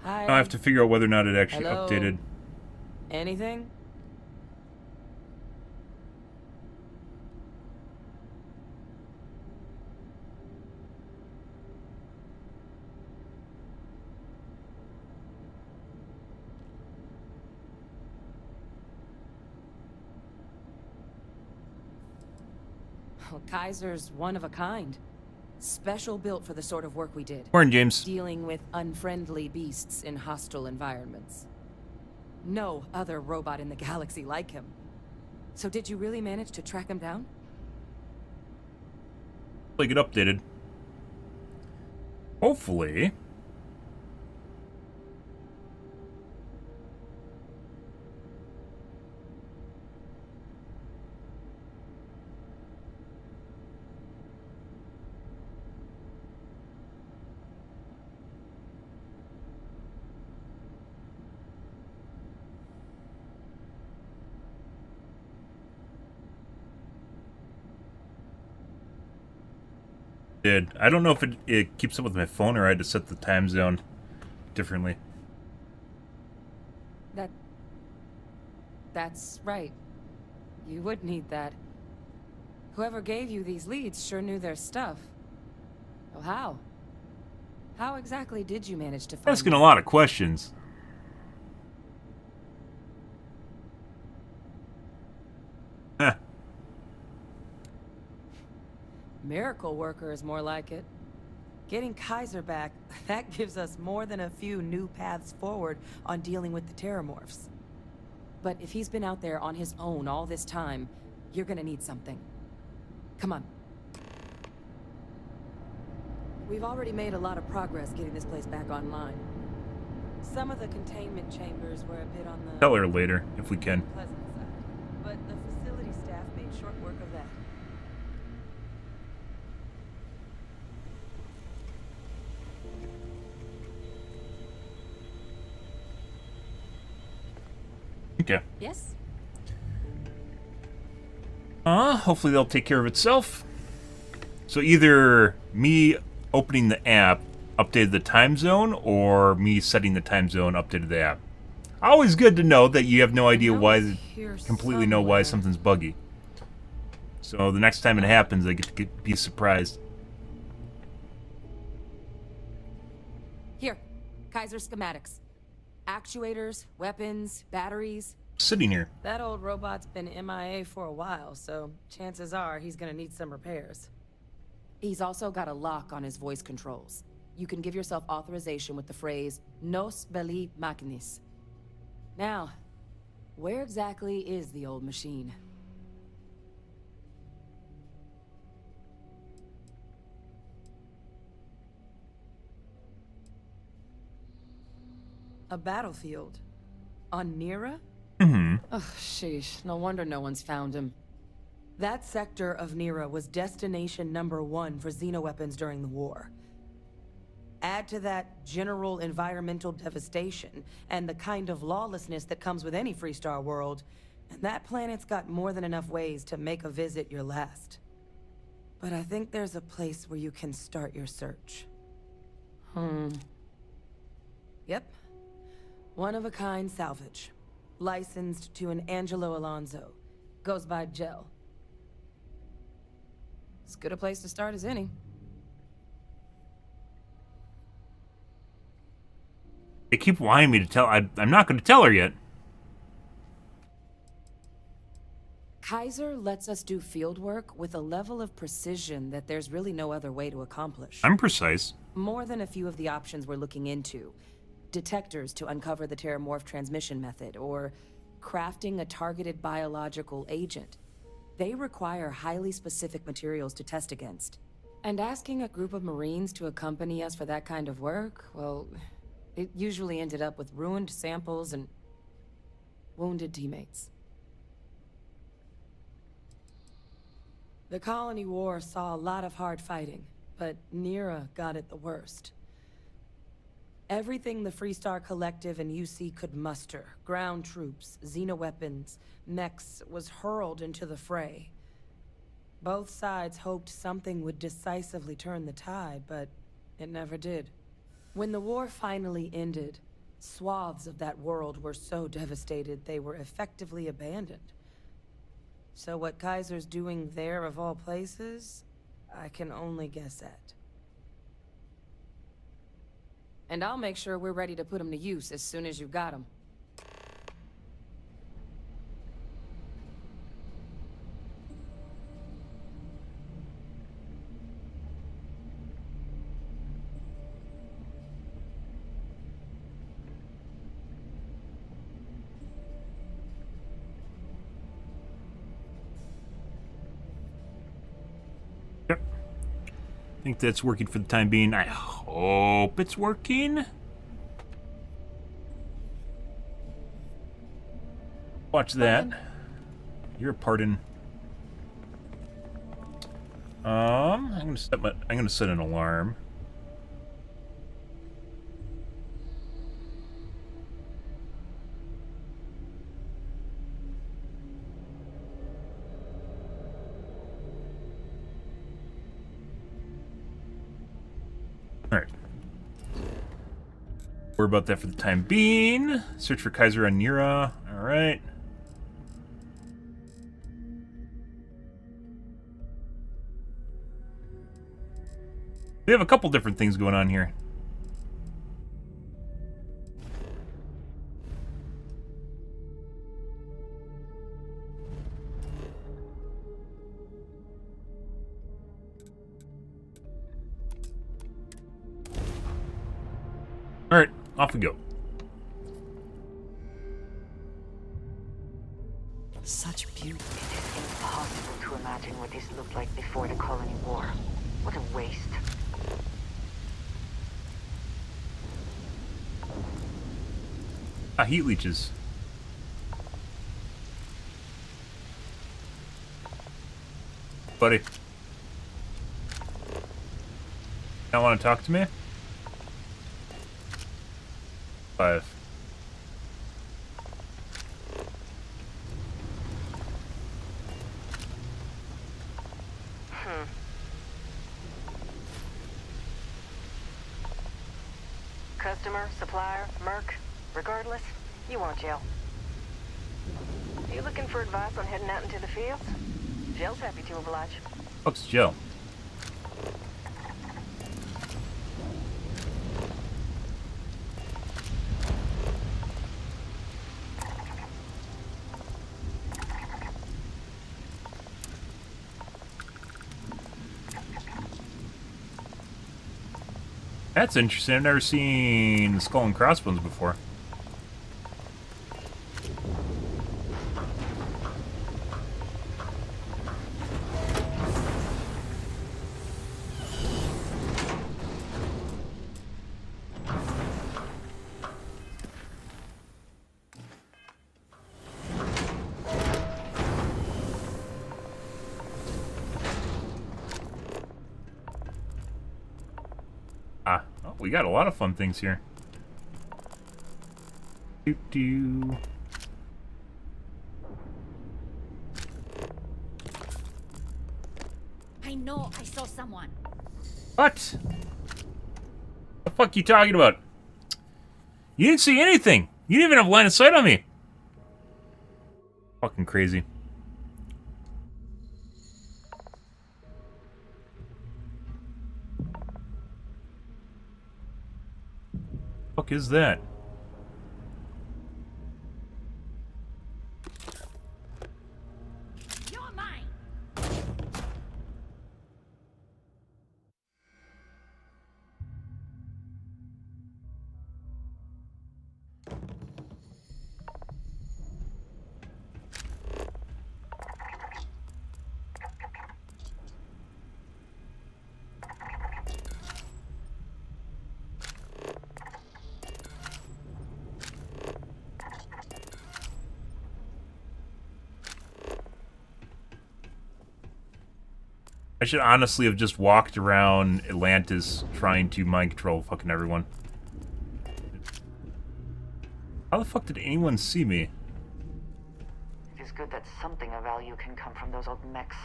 Hi. Now I have to figure out whether or not it actually Hello? updated. Anything? Well, Kaiser's one of a kind. Special built for the sort of work we did. Morning, James. Dealing with unfriendly beasts in hostile environments. No other robot in the galaxy like him. So did you really manage to track him down? Like it updated. Hopefully. Did. I don't know if it keeps up with my phone or I had to set the time zone differently. That's right. You would need that. Whoever gave you these leads sure knew their stuff. Oh, how? How exactly did you manage to find Asking them? a lot of questions. Huh. Miracle worker is more like it. Getting Kaiser back, that gives us more than a few new paths forward on dealing with the Terramorphs. But if he's been out there on his own all this time, you're gonna need something. Come on. We've already made a lot of progress getting this place back online. Some of the containment chambers were a bit on the... Tell her later, if we can. ...pleasant side, but the facility staff made short work of that. Okay. Yes? Hopefully they'll take care of itself. So either me opening the app updated the time zone, or me setting the time zone updated the app. Always good to know that you have no idea why, completely know why something's buggy. So the next time it happens, I get to be surprised. Here, Kaiser schematics. Actuators, weapons, batteries. Sitting here. That old robot's been MIA for a while, so chances are he's gonna need some repairs. He's also got a lock on his voice controls. You can give yourself authorization with the phrase, Nos belli machinis. Now, where exactly is the old machine? A battlefield? On Nira? Mm-hmm. Ugh, sheesh. No wonder no one's found him. That sector of Nira was destination #1 for xenoweapons during the war. Add to that general environmental devastation and the kind of lawlessness that comes with any Freestar world, and that planet's got more than enough ways to make a visit your last. But I think there's a place where you can start your search. Yep. One-of-a-kind salvage. Licensed to an Angelo Alonso. Goes by Gel. As good a place to start as any. They keep wanting me to tell. I'm not going to tell her yet. Kaiser lets us do field work with a level of precision that there's really no other way to accomplish. I'm precise. More than a few of the options we're looking into. Detectors to uncover the Terramorph transmission method, or crafting a targeted biological agent. They require highly specific materials to test against. And asking a group of Marines to accompany us for that kind of work, well, it usually ended up with ruined samples and wounded teammates. The Colony War saw a lot of hard fighting, but Nira got it the worst. Everything the Freestar Collective and UC could muster, ground troops, xenoweapons, mechs, was hurled into the fray. Both sides hoped something would decisively turn the tide, but it never did. When the war finally ended, swaths of that world were so devastated they were effectively abandoned. So what Kaiser's doing there of all places, I can only guess at. And I'll make sure we're ready to put them to use as soon as you've got them. I think that's working for the time being. I hope it's working. Watch that. You're a pardon. I'm gonna set an alarm. Alright. Worry about that for the time being. Search for Kaiser on Nira. Alright. We have a couple different things going on here. Alright, off we go. Such beauty. It is impossible to imagine what this looked like before the Colony War. What a waste. Ah, heat leeches. Buddy. Not want to talk to me? 5. Customer, supplier, merc, regardless, you want Jill. You looking for advice on heading out into the fields? Jill's happy to oblige. Fuck's Jill? That's interesting. I've never seen Skull and Crossbones before. We got a lot of fun things here. Doo-doo. I know I saw someone. What? The fuck you talking about? You didn't see anything. You didn't even have line of sight on me. Fucking crazy. Fuck is that? I should honestly have just walked around Atlantis trying to mind control fucking everyone. How the fuck did anyone see me? It's good that something of value can come from those old mechs.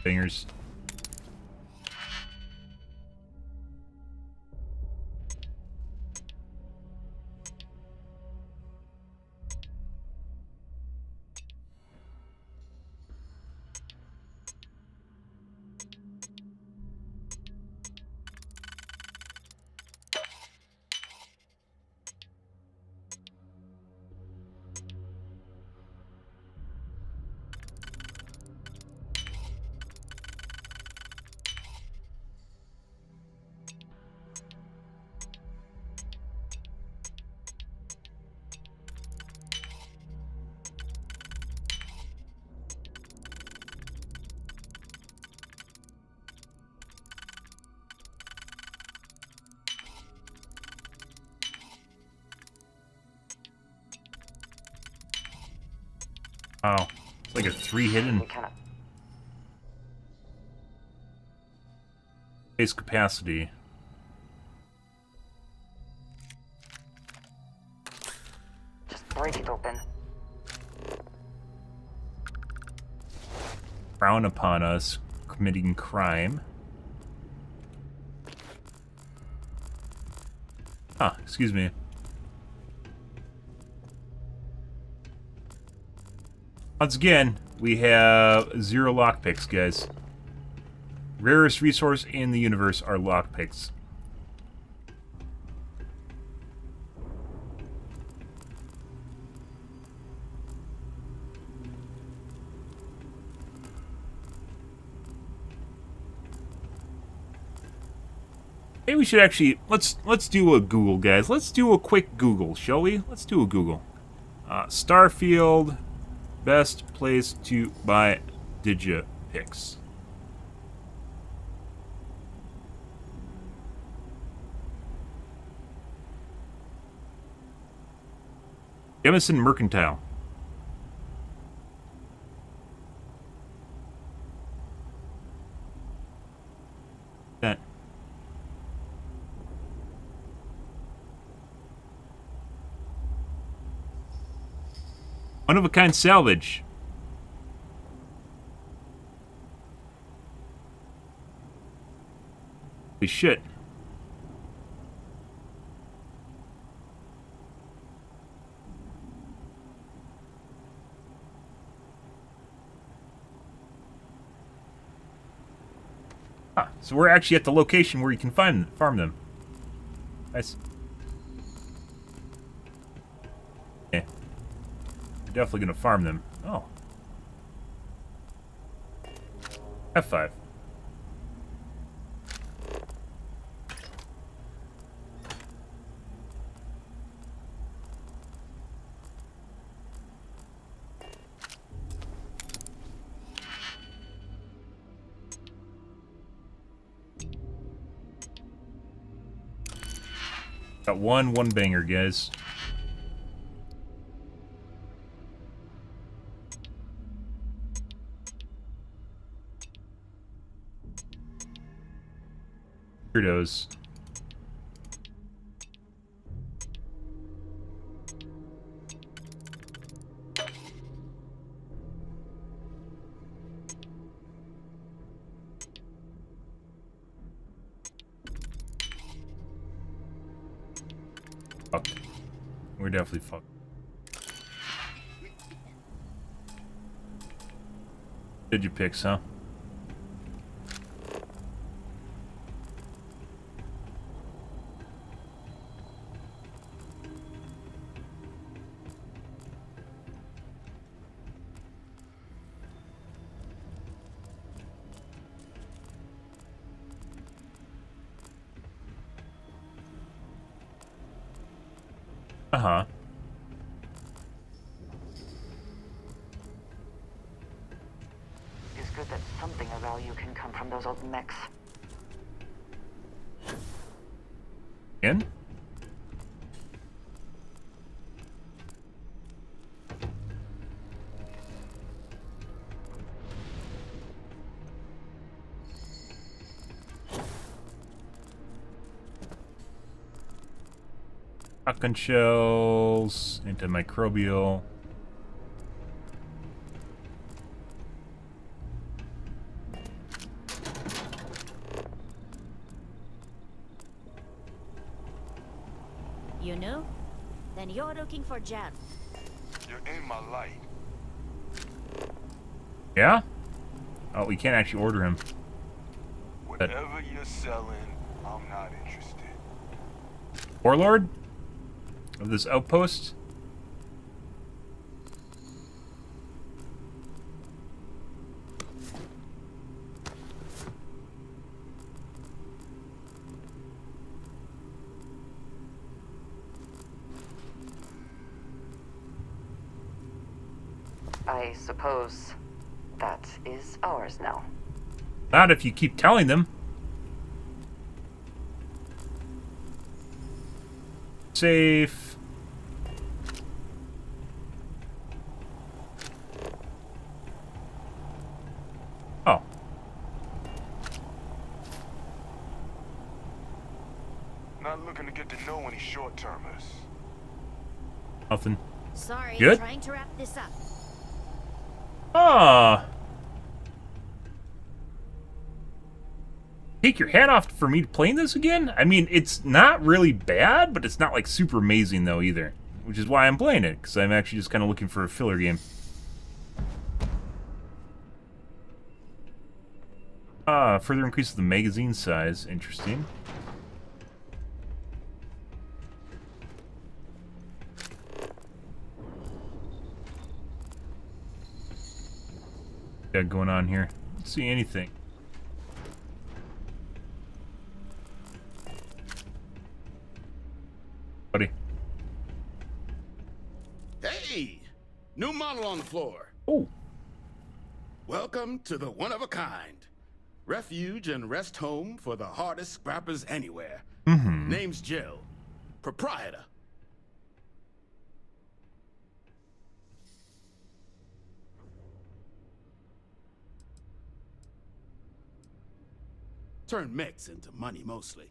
Fingers. Oh, it's like a 3 hidden. Space capacity. Just break it open. Frown upon us committing crime. Ah, excuse me. Once again, we have 0 lockpicks, guys. Rarest resource in the universe are lockpicks. Maybe we should actually let's do a Google, guys. Let's do a quick Google, shall we? Let's do a Google. Starfield, best place to buy digipicks. Emerson Mercantile. That. One of a kind salvage. Holy shit. So we're actually at the location where you can farm them. Nice. Yeah. We're definitely gonna farm them. Oh. F5. Got one banger, guys. Weirdos. Fucked. We're definitely fucked. Digipicks, huh? Uh-huh. It's good that something of value can come from those old mechs. In? Shotgun shells, antimicrobial. You know? Then you're looking for Jan. You're in my light. Yeah? Oh, we can't actually order him. Whatever you're selling, I'm not interested. Warlord? Of this outpost? I suppose that is ours now. Not if you keep telling them. Safe. Oh. Not looking to get to know any short-termers. Nothing. Sorry, Good? trying to wrap this up. Ah. Take your hat off for me playing this again? I mean, it's not really bad, but it's not like super amazing though either. Which is why I'm playing it, because I'm actually just kind of looking for a filler game. Further increases the magazine size. Interesting. Got going on here? Let's see anything. Buddy. Hey! New model on the floor. Oh. Welcome to the one-of-a-kind. Refuge and rest home for the hardest scrappers anywhere. Mm-hmm. Name's Jill. Proprietor. Turn mechs into money mostly.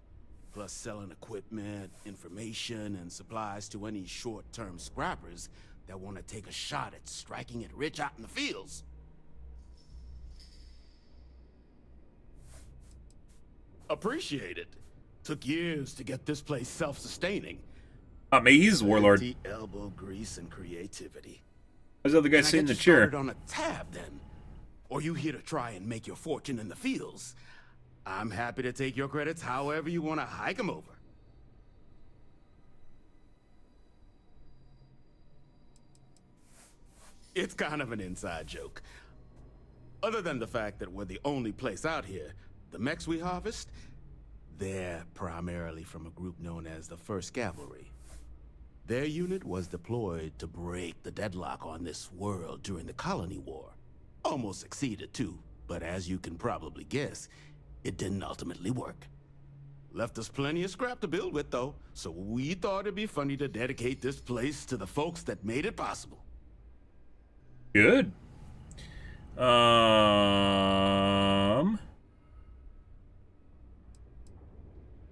Plus selling equipment, information, and supplies to any short-term scrappers that want to take a shot at striking it rich out in the fields. Appreciate it. Took years to get this place self-sustaining. Maybe he's a warlord. Plenty elbow grease and creativity. How's the other guy Can I sitting in get the you chair? started on a tab then? Or you here to try and make your fortune in the fields? I'm happy to take your credits however you want to hike them over. It's kind of an inside joke. Other than the fact that we're the only place out here, the mechs we harvest, they're primarily from a group known as the 1st Cavalry. Their unit was deployed to break the deadlock on this world during the Colony War. Almost succeeded too, but as you can probably guess, it didn't ultimately work. Left us plenty of scrap to build with though, so we thought it'd be funny to dedicate this place to the folks that made it possible. Good.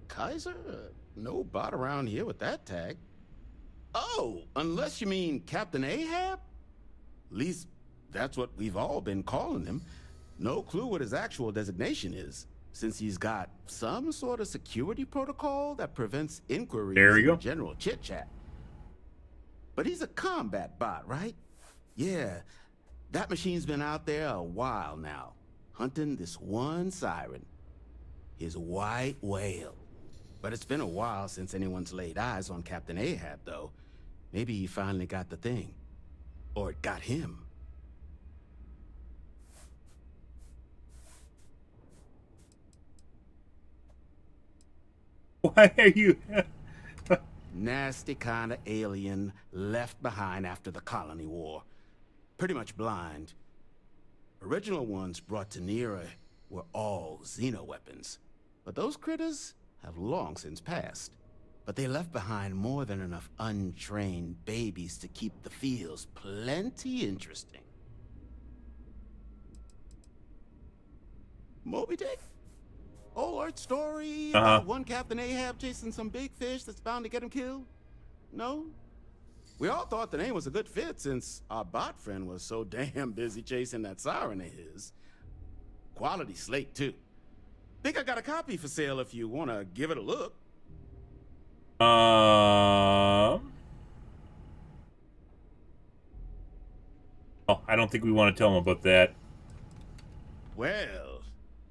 Kaiser? No bot around here with that tag. Oh, unless you mean Captain Ahab? At least, that's what we've all been calling him. No clue what his actual designation is, since he's got some sort of security protocol that prevents inquiries There we go. and general chit-chat. But he's a combat bot, right? Yeah, that machine's been out there a while now, hunting this one siren, his white whale. But it's been a while since anyone's laid eyes on Captain Ahab, though. Maybe he finally got the thing. Or it got him. Why are you... Nasty kind of alien left behind after the colony war. Pretty much blind. Original ones brought to Nera were all xeno-weapons. But those critters have long since passed. But they left behind more than enough untrained babies to keep the fields plenty interesting. Moby Dick? Old art story about one Captain Ahab chasing some big fish that's bound to get him killed? No? We all thought the name was a good fit since our bot friend was so damn busy chasing that siren of his. Quality slate, too. Think I got a copy for sale if you want to give it a look. Oh, I don't think we want to tell him about that. Well,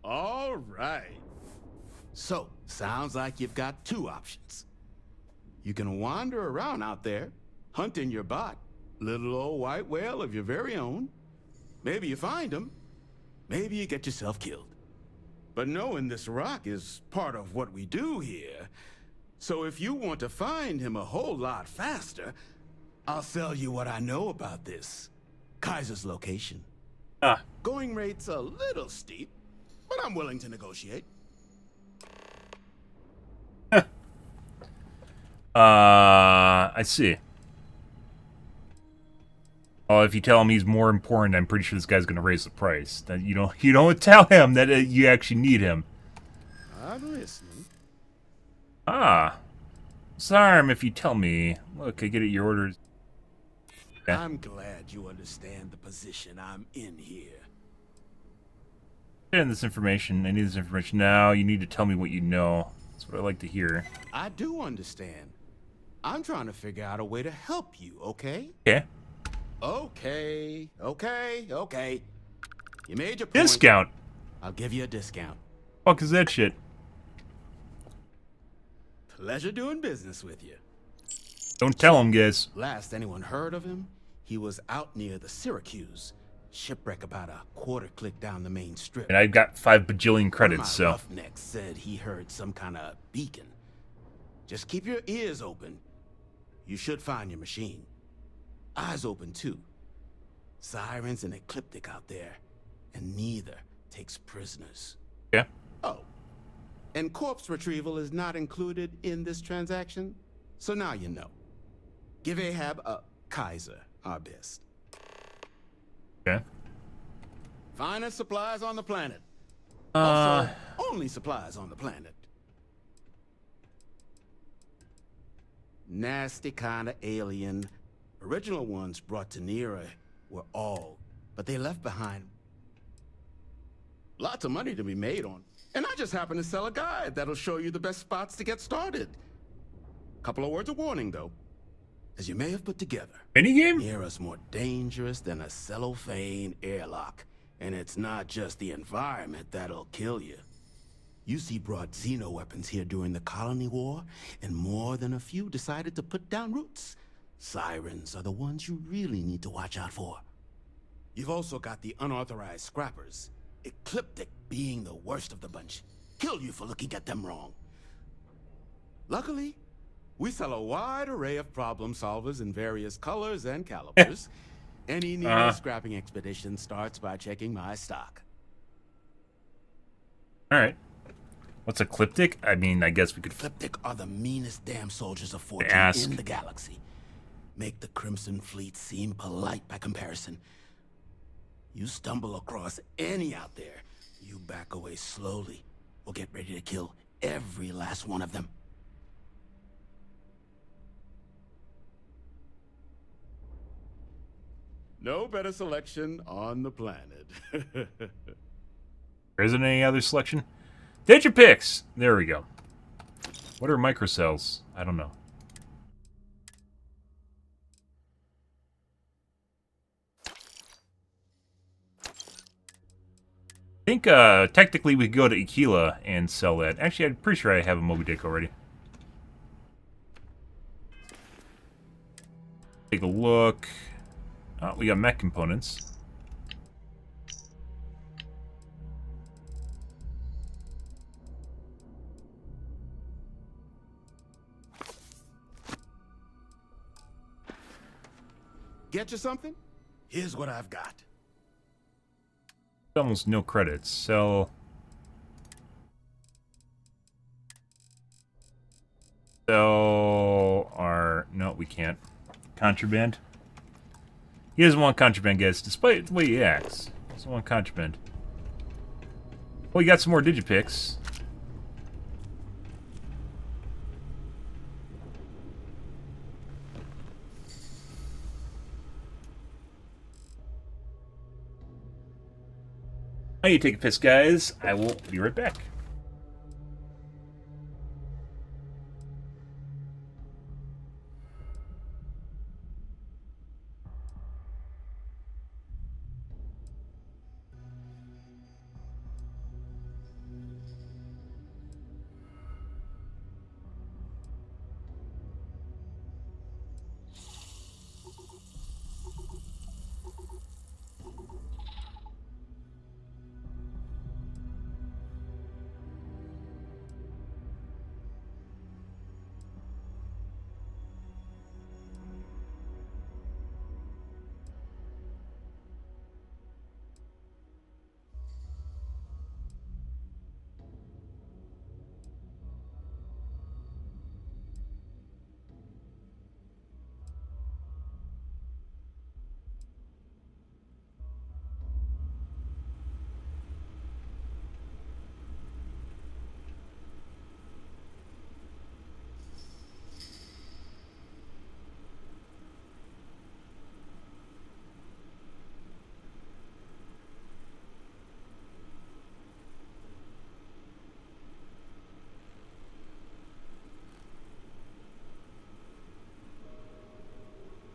all right. So, sounds like you've got two options. You can wander around out there, hunting your bot, little old white whale of your very own. Maybe you find him. Maybe you get yourself killed. But knowing this rock is part of what we do here. So if you want to find him a whole lot faster, I'll sell you what I know about this. Kaiser's location. Going rate's a little steep, but I'm willing to negotiate. I see. Oh, if you tell him he's more important, I'm pretty sure this guy's gonna raise the price. That you don't tell him that you actually need him. I'm listening. Sorry if you tell me. Look, I get it. Your orders. Yeah. I'm glad you understand the position I'm in here. I need this information now. You need to tell me what you know. That's what I like to hear. I do understand. I'm trying to figure out a way to help you, okay? Yeah. Okay. You made your point. Discount. I'll give you a discount. Fuck is that shit? Pleasure doing business with you. Don't tell him, guys. Last anyone heard of him, he was out near the Syracuse. Shipwreck about a quarter click down the main strip. And I've got 5 bajillion credits, so. Roughneck said he heard some kind of beacon. Just keep your ears open. You should find your machine. Eyes open, too. Sirens and eclectic out there, and neither takes prisoners. Yeah. Oh. And corpse retrieval is not included in this transaction, so now you know. Give Ahab a Kaiser our best. Okay. Finest supplies on the planet. Also, only supplies on the planet. Nasty kind of alien. Original ones brought to Nera were all, but they left behind lots of money to be made on. And I just happen to sell a guide that'll show you the best spots to get started. Couple of words of warning, though. As you may have put together, minigame? Nera's more dangerous than a cellophane airlock. And it's not just the environment that'll kill you. UC brought xeno-weapons here during the colony war, and more than a few decided to put down roots. Sirens are the ones you really need to watch out for. You've also got the unauthorized scrappers, eclectic being the worst of the bunch. Kill you for looking at them wrong. Luckily, we sell a wide array of problem solvers in various colors and calibers. Any Nero scrapping expedition starts by checking my stock. Alright. What's eclectic? I mean, I guess we could... Eclectic are the meanest damn soldiers of fortune in the galaxy. Make the Crimson Fleet seem polite by comparison. You stumble across any out there, you back away slowly, or get ready to kill every last one of them. No better selection on the planet. There isn't any other selection? Did your picks! There we go. What are microcells? I don't know. I think, technically we could go to Aquila and sell that. Actually, I'm pretty sure I have a Moby Dick already. Take a look. Oh, we got mech components. Get you something? Here's what I've got. Almost no credits. Sell our... No, we can't. Contraband? He doesn't want contraband, guys, despite the way he acts. He doesn't want contraband. Well, we got some more digipicks. I need to take a piss, guys. I will be right back.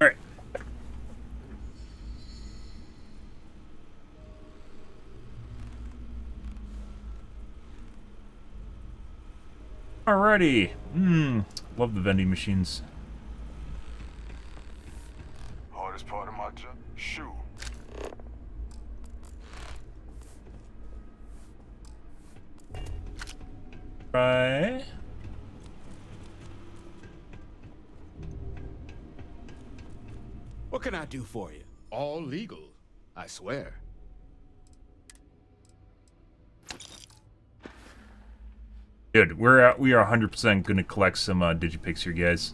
Alright. Alrighty. Love the vending machines. Hardest part of my job? Shoot. Right. What can I do for you? All legal, I swear. Dude, we are 100% gonna collect some digipicks here, guys.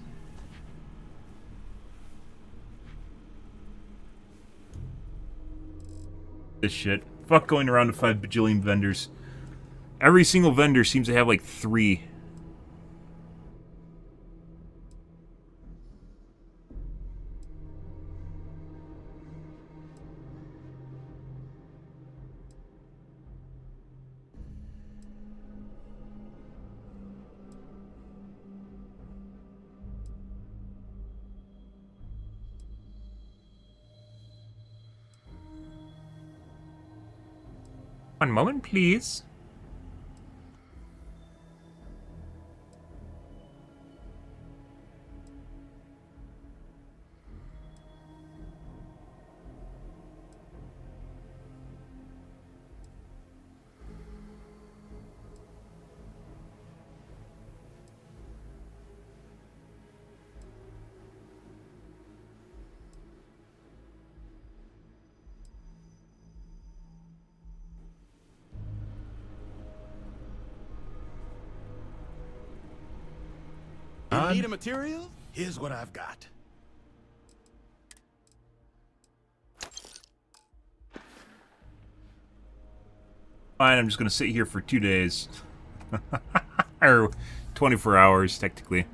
This shit. Fuck going around to 5 bajillion vendors. Every single vendor seems to have like 3. One moment, please. You need a material? Here's what I've got. Fine, I'm just gonna sit here for 2 days. Or 24 hours, technically.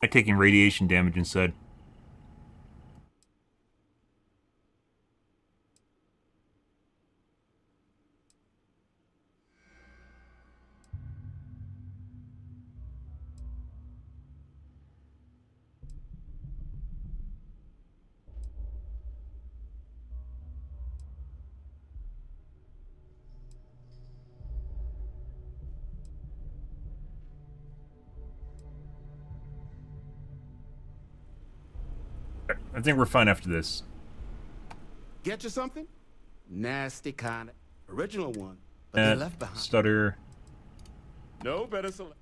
I'm taking radiation damage instead. Alright, I think we're fine after this. Get you something? Nasty kind of original one, but they left behind. Stutter. No better select.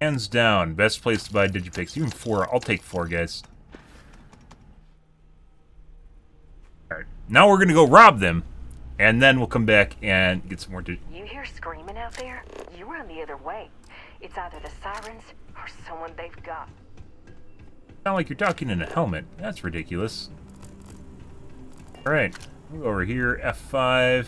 Hands down, best place to buy Digipix. Even 4. I'll take 4, guys. Alright, now we're gonna go rob them, and then we'll come back and get some more You hear screaming out there? You run the other way. It's either the sirens or someone they've got. Sound like you're talking in a helmet. That's ridiculous. Alright, we'll go over here, F5.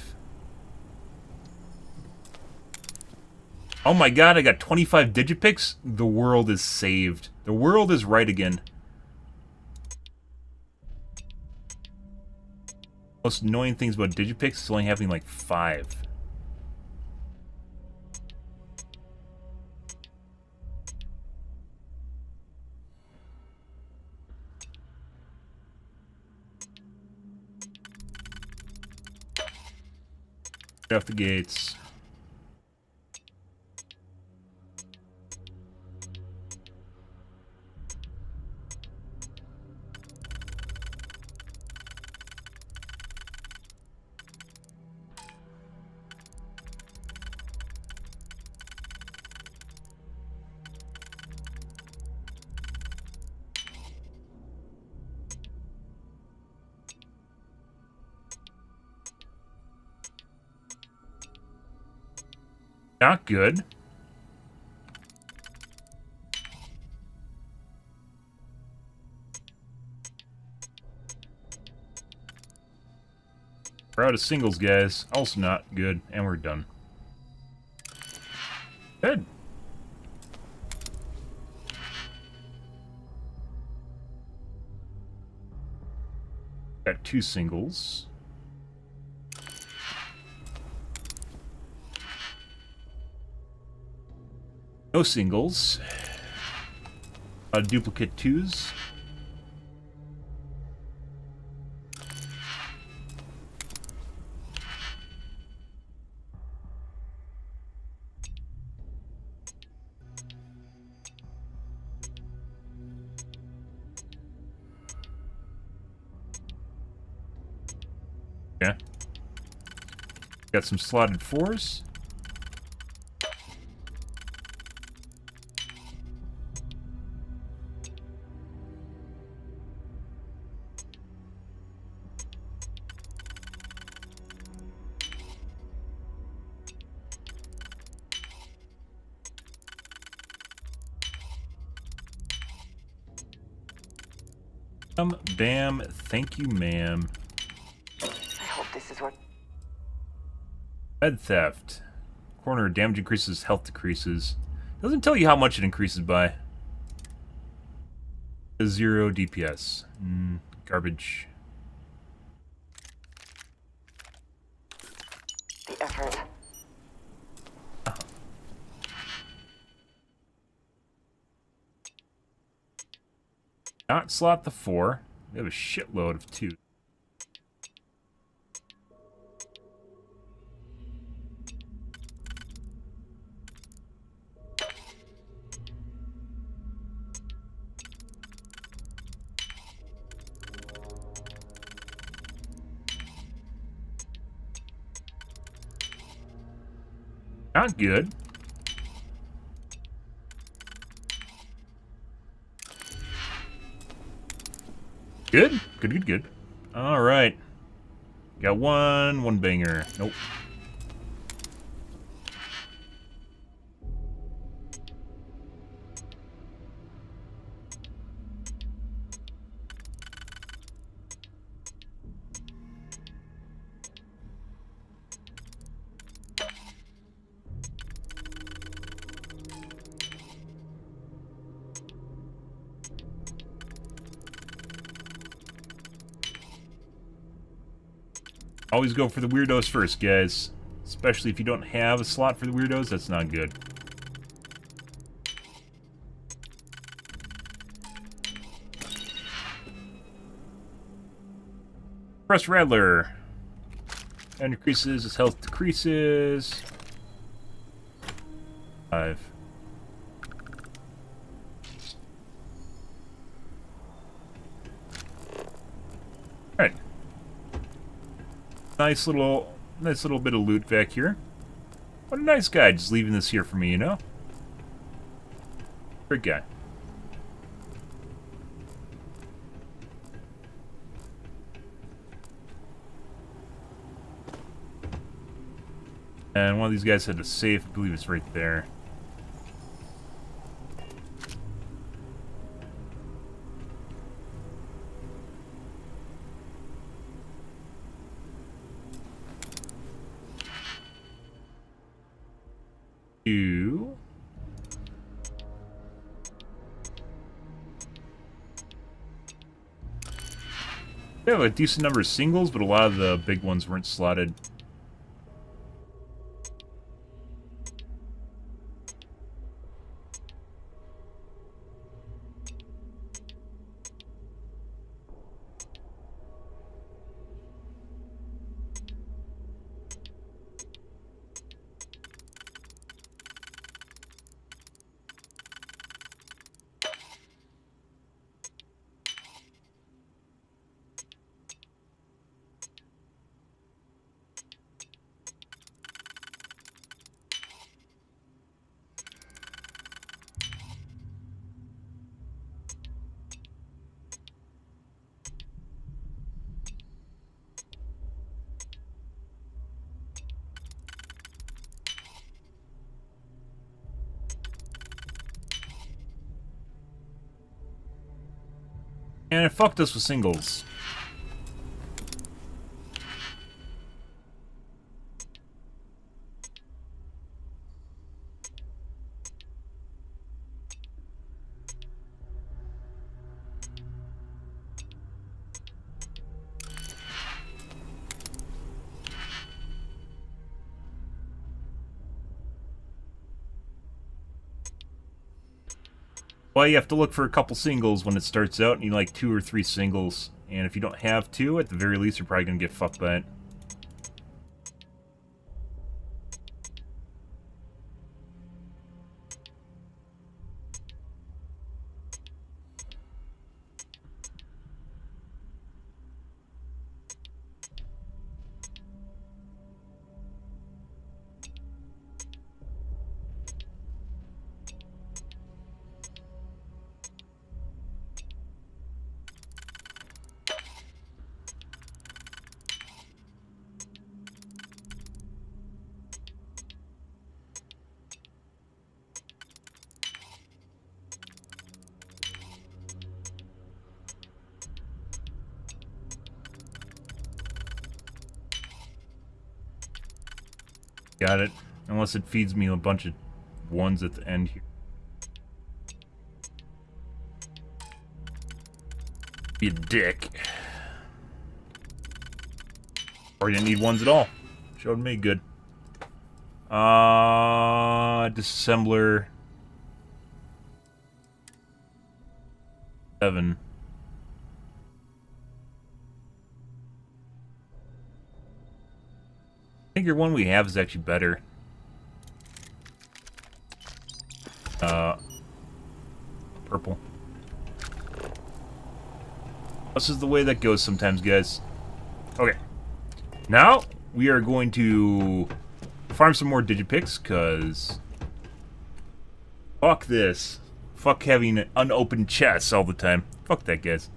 Oh my god, I got 25 Digipix? The world is saved. The world is right again. Most annoying things about Digipix is only having like 5. Get off the gates. Not good. We're out of singles, guys. Also not good. And we're done. Good. Got 2 singles. No singles. Duplicate 2s. Yeah. Got some slotted 4s. Bam, thank you, ma'am. I hope this is what... Bed theft. Corner damage increases, health decreases. Doesn't tell you how much it increases by. 0 DPS. Garbage. The effort. Not slot the 4. We have a shitload of 2. Not good. Good? Good. Alright. Got one banger. Nope. Always go for the weirdos first, guys. Especially if you don't have a slot for the weirdos, that's not good. Press Rattler. And increases, his health decreases. 5. Nice little bit of loot back here. What a nice guy, just leaving this here for me, you know? Great guy. And one of these guys had a safe, I believe it's right there. You. We have a decent number of singles, but a lot of the big ones weren't slotted. And it fucked us with singles. Well, you have to look for a couple singles when it starts out, and you like 2 or 3 singles. And if you don't have 2, at the very least, you're probably gonna get fucked by it. Got it. Unless it feeds me a bunch of ones at the end here. Be a dick. Or you didn't need ones at all. Showed me good. Disassembler 7. I think your one we have is actually better. Purple. This is the way that goes sometimes, guys. Okay. Now, we are going to farm some more digipicks, because fuck this. Fuck having unopened chests all the time. Fuck that, guys.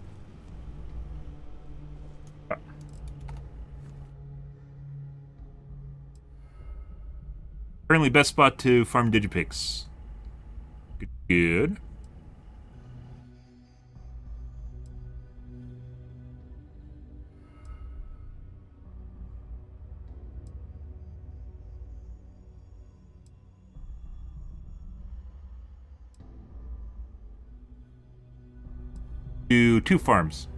Currently best spot to farm digipicks. Good. Do 2 farms.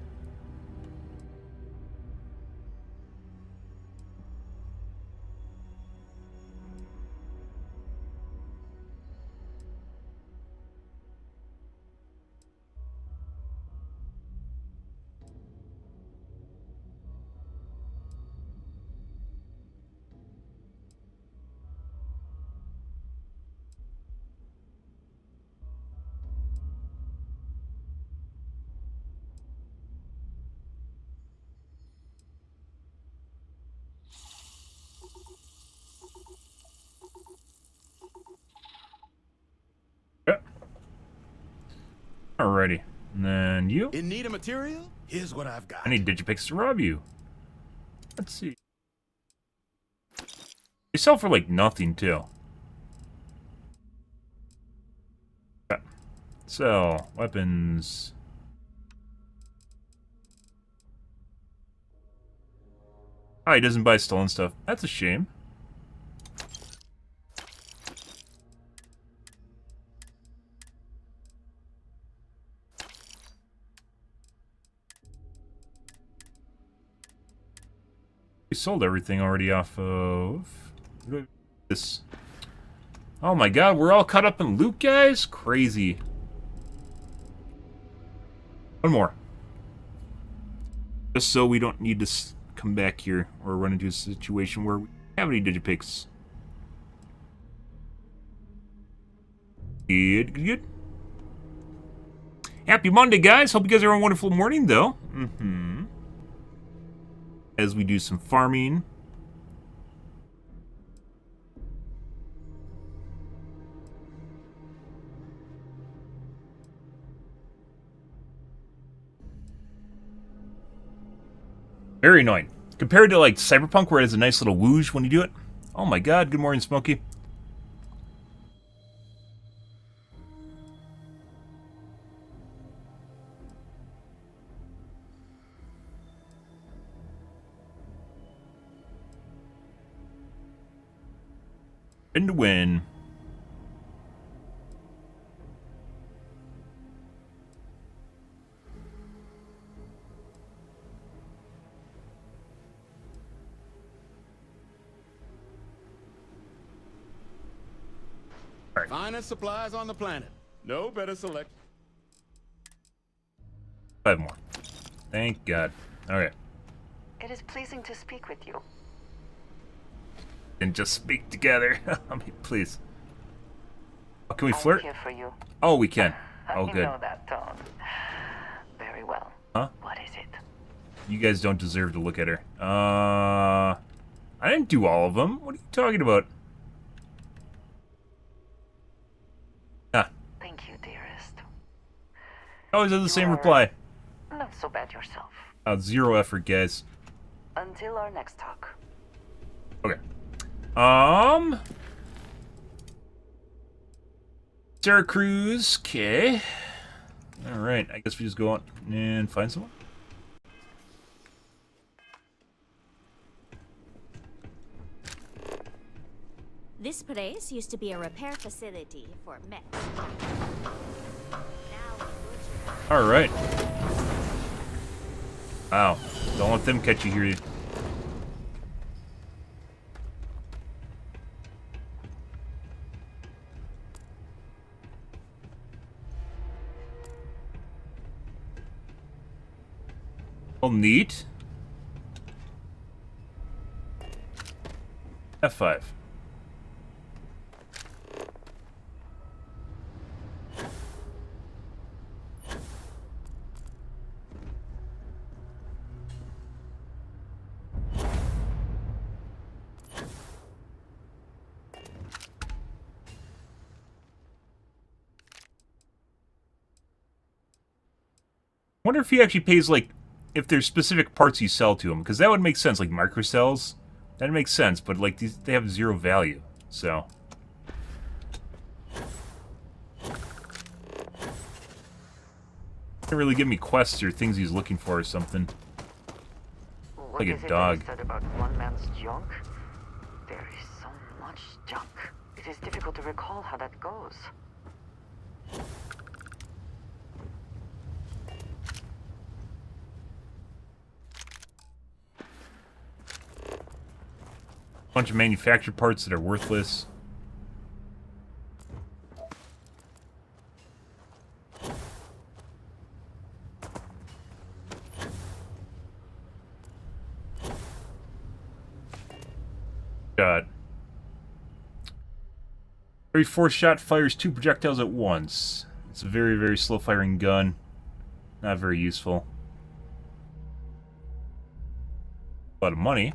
Alrighty. And then you? In need of material? Here's what I've got. I need Digipix to rob you. Let's see. They sell for like nothing too. Okay. Sell weapons. Oh, he doesn't buy stolen stuff. That's a shame. We sold everything already off of this. Oh my god, we're all caught up in loot, guys? Crazy. One more. Just so we don't need to come back here or run into a situation where we have any Digipix. Good, good, good. Happy Monday, guys. Hope you guys are having a wonderful morning, though. As we do some farming. Very annoying. Compared to, like, Cyberpunk, where it has a nice little whoosh when you do it. Oh my god, good morning, Smokey. And to win. Right. Finest supplies on the planet. No better select. 5 more. Thank God. Okay. It is pleasing to speak with you. And just speak together. I mean, please. Oh, can we flirt? I'm here for you. Oh, we can. Oh, good. I know that tone. Very well. Huh? What is it? You guys don't deserve to look at her. I didn't do all of them. What are you talking about? Ah. Thank you, dearest. Always have the same reply. Not so bad yourself. Zero effort, guys. Until our next talk. Okay. Sarah Cruz, okay. Alright, I guess we just go out and find someone. This place used to be a repair facility for mechs. Alright. Wow. Don't let them catch you here. Well, neat. F5. Wonder if he actually pays, like, if there's specific parts you sell to him, because that would make sense, like microcells. That makes sense, but like these, they have 0 value, so. Can't really give me quests or things he's looking for or something. What like is a it dog. that you said about one man's junk? There is so much junk. It is difficult to recall how that goes. Bunch of manufactured parts that are worthless. God. Every 4 shot fires 2 projectiles at once. It's a very, very slow firing gun. Not very useful. A lot of money.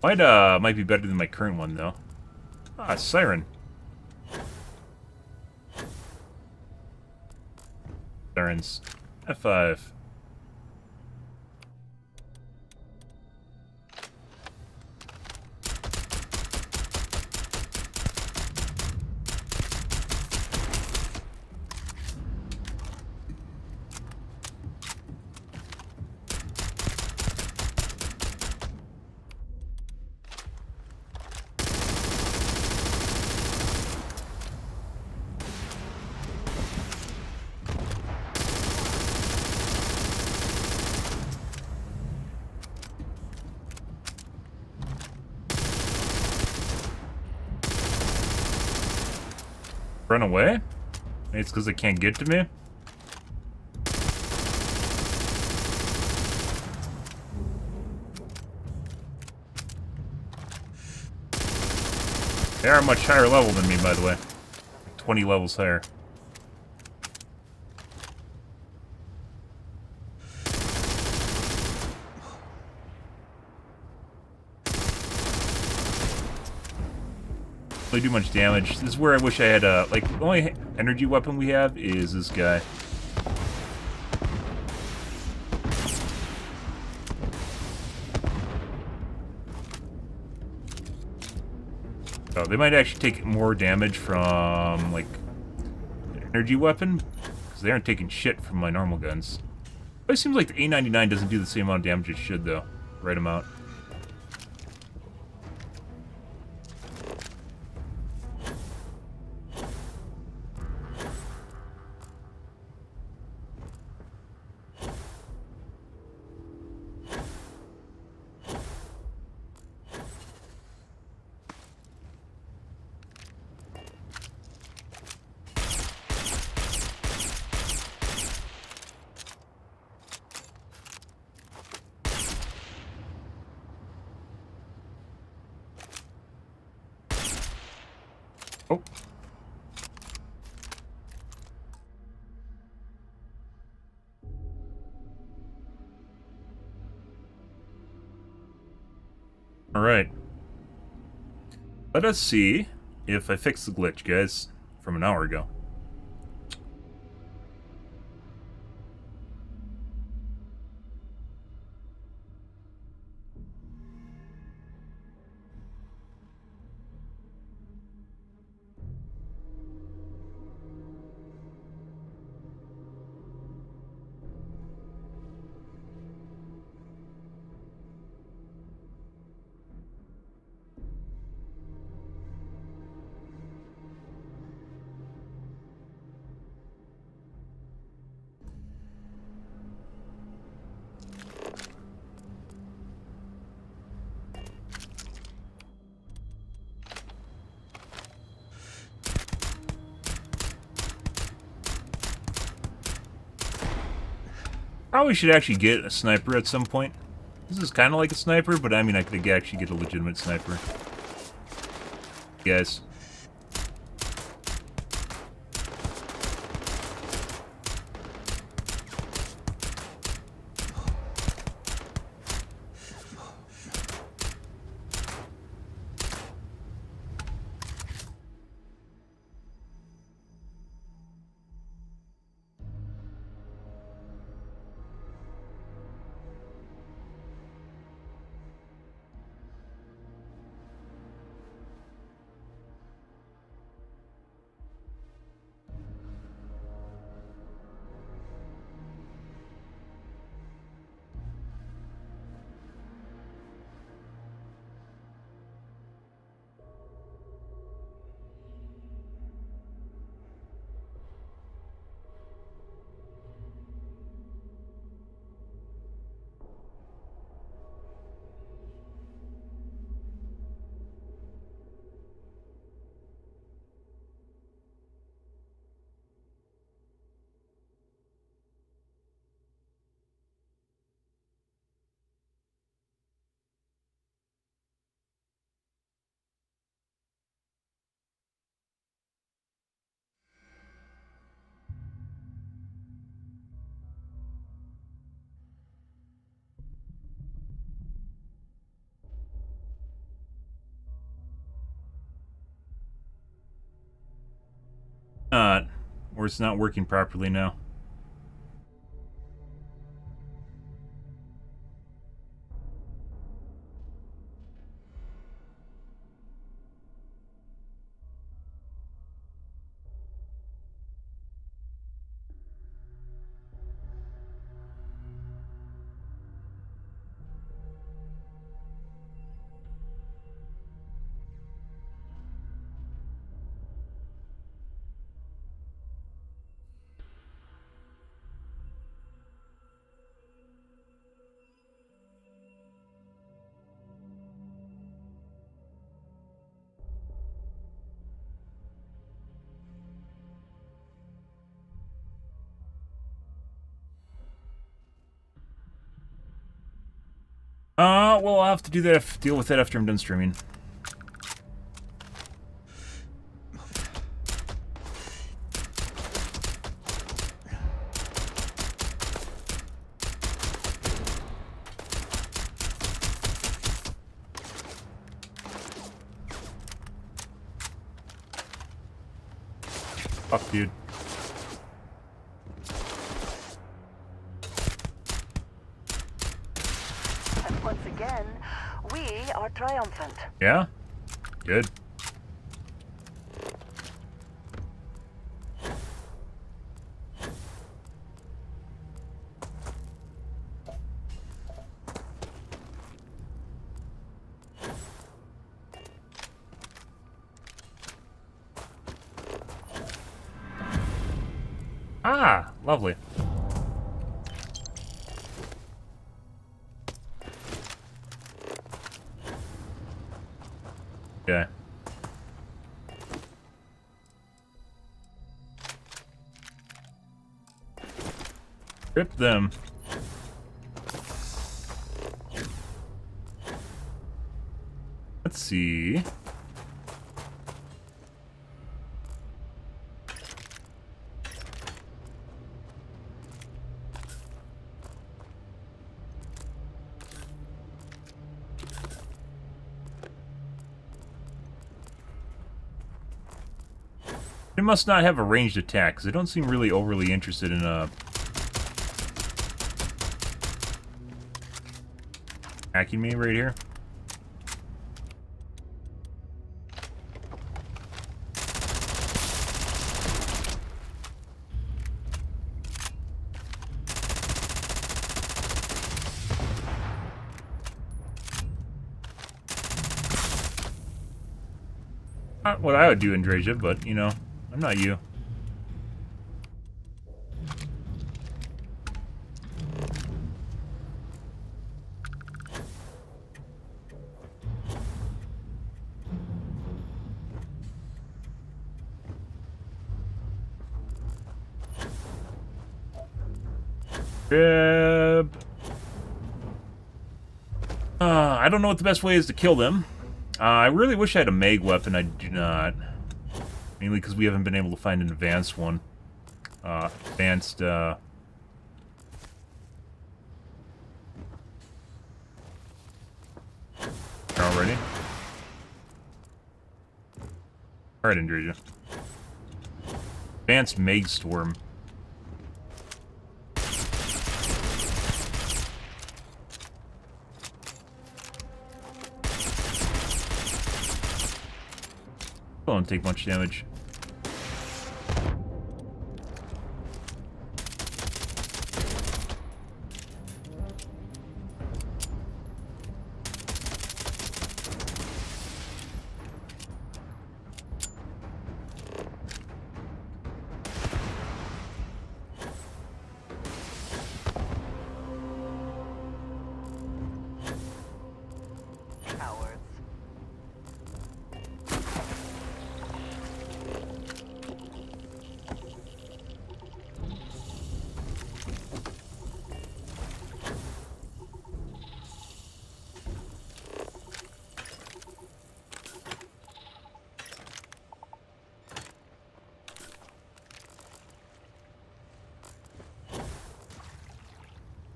Might be better than my current one, though. Ah, siren. friends. F5. Run away? Maybe it's because they can't get to me? They are much higher level than me, by the way. 20 levels higher. Really do much damage. This is where I wish I had a like the only energy weapon we have is this guy. Oh, they might actually take more damage from like an energy weapon because they aren't taking shit from my normal guns. But it seems like the A99 doesn't do the same amount of damage it should though. Right amount. Oh. Alright. Let us see if I fix the glitch, guys, from an hour ago. Probably should actually get a sniper at some point. This is kind of like a sniper, but I mean I could actually get a legitimate sniper. Guys. Or it's not working properly now. Well, I'll have to do that. Deal with that after I'm done streaming. Fuck, dude. And once again, we are triumphant. Yeah? Good. Ah, lovely. Okay. Rip them. Let's see. They must not have a ranged attack, because they don't seem really overly interested in attacking me right here. Not what I would do in Drasia, but, you know, I'm not you. Grab. I don't know what the best way is to kill them. I really wish I had a mag weapon. I do not. Mainly because we haven't been able to find an advanced one. Already? Alright, Andreja. Advanced Mag Storm. Don't take much damage.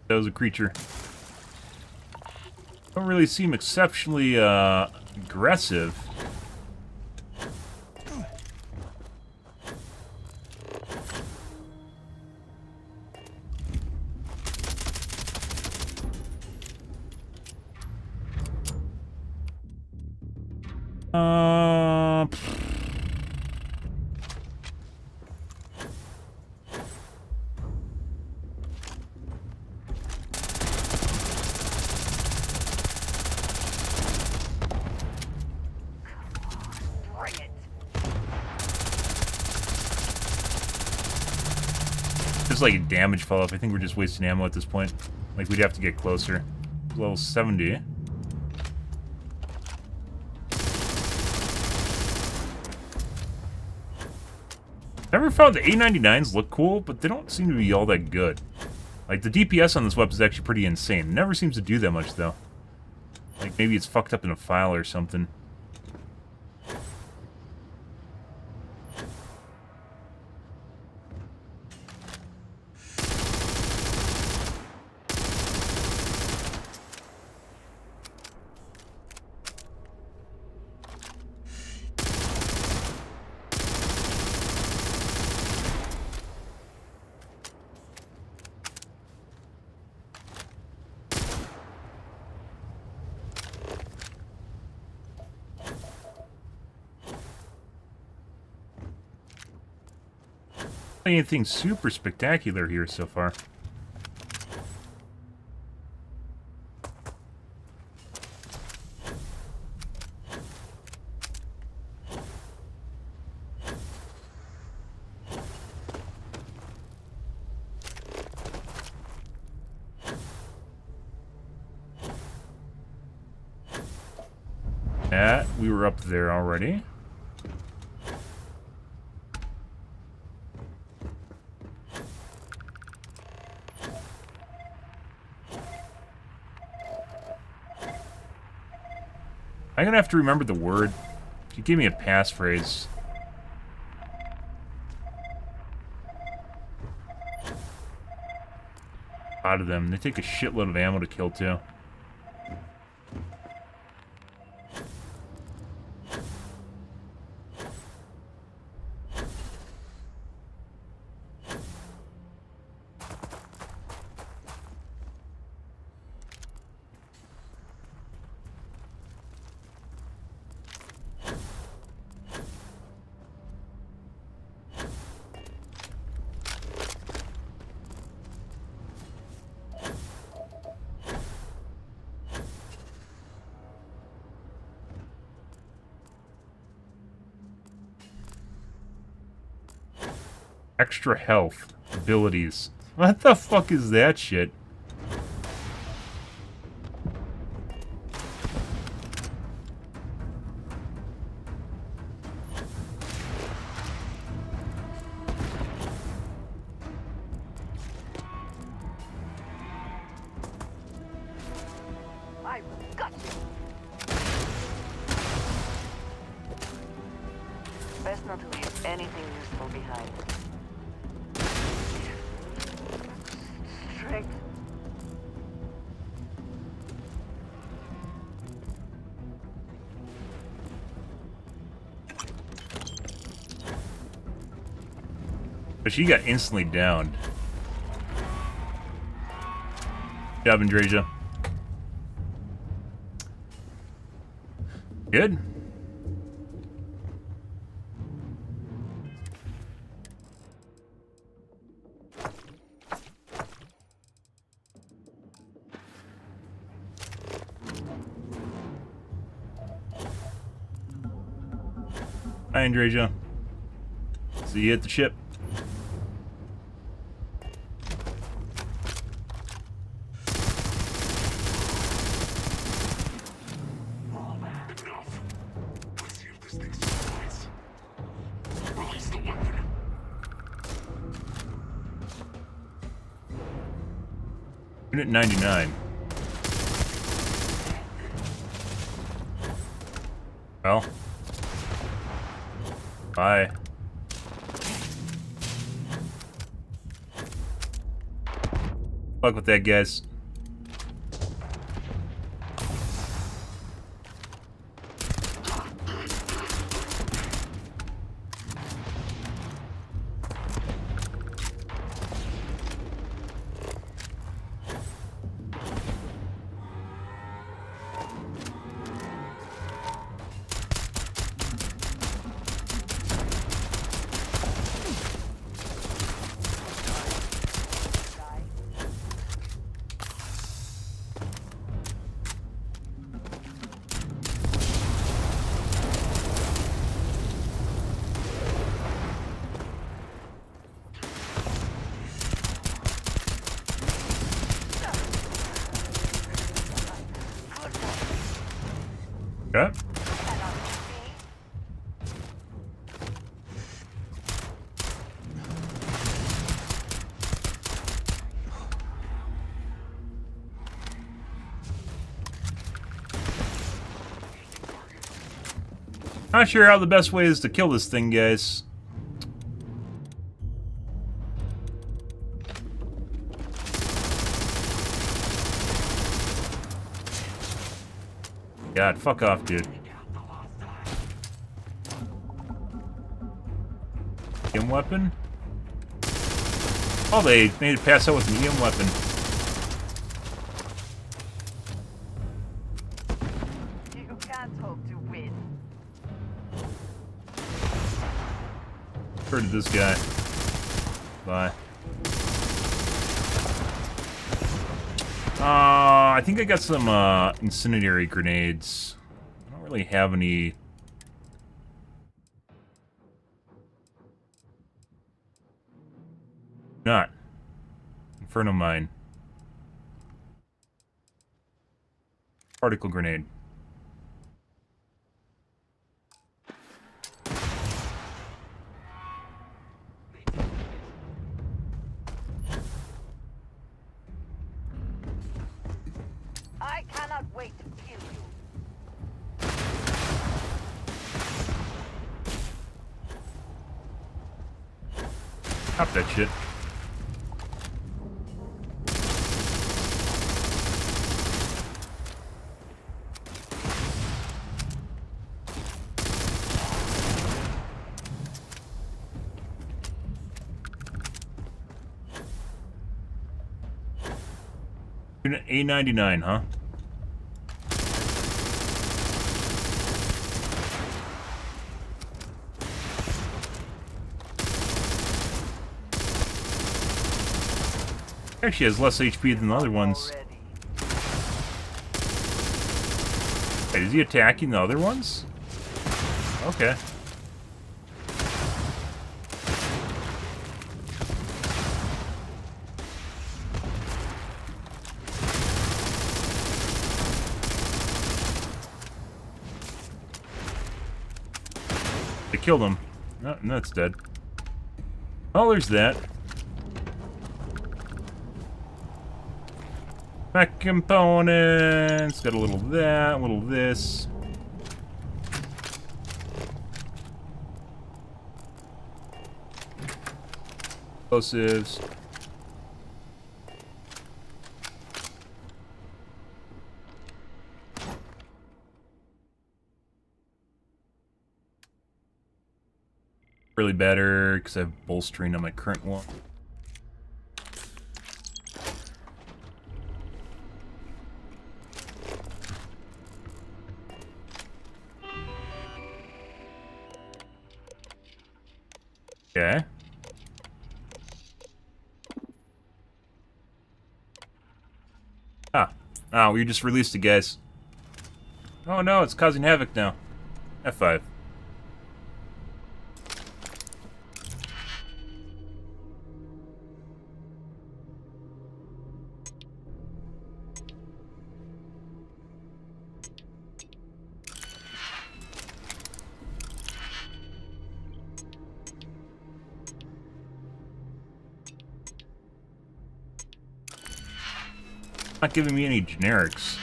That was a creature. Don't really seem exceptionally aggressive. Just like a damage fall-off. I think we're just wasting ammo at this point. Like, we'd have to get closer. Level 70. Never found the A99s look cool, but they don't seem to be all that good. Like, the DPS on this weapon is actually pretty insane. It never seems to do that much, though. Like maybe it's fucked up in a file or something. Anything super spectacular here so far. Yeah, we were up there already. I'm gonna have to remember the word. You give me a passphrase. Out of them. They take a shitload of ammo to kill too. Extra health. Abilities. What the fuck is that shit? I got you. Best not to leave anything useful behind. Strength. But she got instantly downed. Good job, Andreja. Good. Hi, Andreja. See you at the ship. Unit 99. Well. Bye. Fuck with that, guys. Okay. Not sure how the best way is to kill this thing, guys. God, fuck off, dude. EM weapon? Oh, they made it pass out with an EM weapon. You can't hope to win. Heard of this guy. Bye. I think I got some incendiary grenades. I don't really have any. Not. Inferno mine. Particle grenade. I cannot wait to kill you. Stop that shit. A99, huh? Actually has less HP than the other ones. Wait, is he attacking the other ones? Okay. They killed him. No, that's dead. Oh, there's that. Back components. Got a little of that, a little of this. Explosives. Really better because I have bolstering on my current one. Okay. Ah, we just released it, guys. Oh no, it's causing havoc now. F5. Not giving me any generics.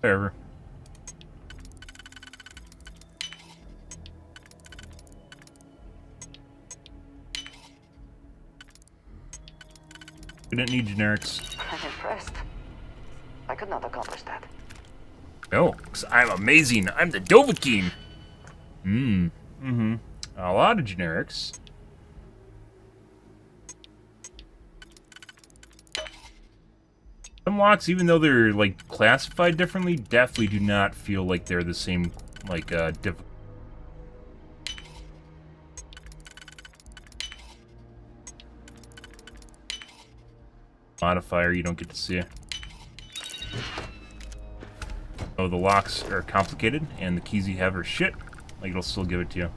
Whatever. We didn't need generics. I'm impressed. I could not accomplish that. No, because I'm amazing. I'm the Dovahkiin. A lot of generics. Some locks, even though they're like classified differently, definitely do not feel like they're the same, like modifier you don't get to see. Oh, the locks are complicated, and the keys you have are shit. Like, it'll still give it to you.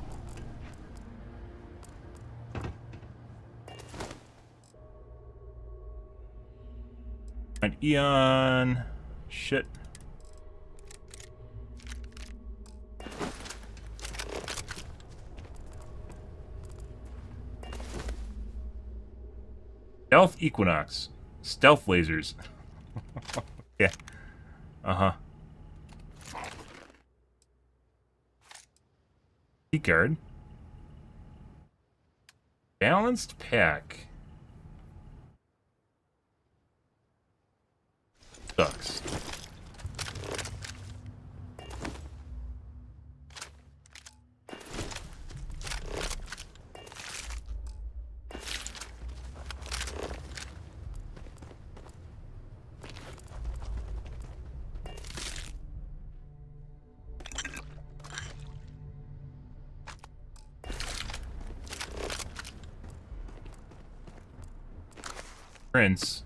And Eon. Shit. Stealth Equinox. Stealth lasers. Yeah. Uh-huh. Key card. Balanced pack. Sucks. Prince.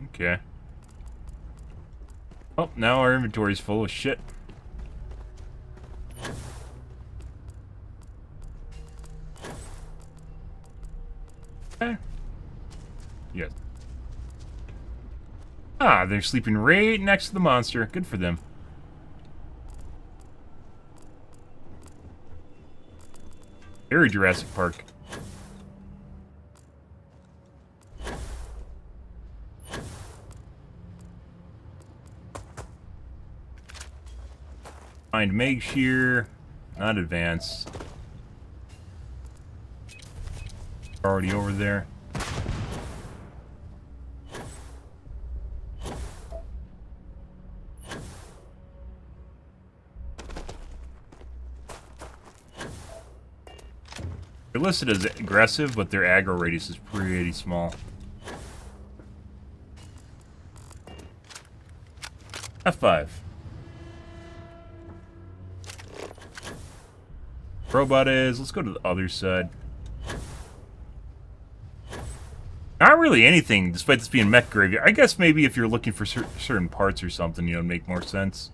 Okay. Oh, now our inventory's full of shit. Okay. Yes. Ah, they're sleeping right next to the monster. Good for them. Very Jurassic Park. Find Meg Shear. Not advance. Already over there. They're listed as aggressive, but their aggro radius is pretty small. F5. Robot is. Let's go to the other side. Not really anything, despite this being mech graveyard. I guess maybe if you're looking for certain parts or something, you know, it'd make more sense.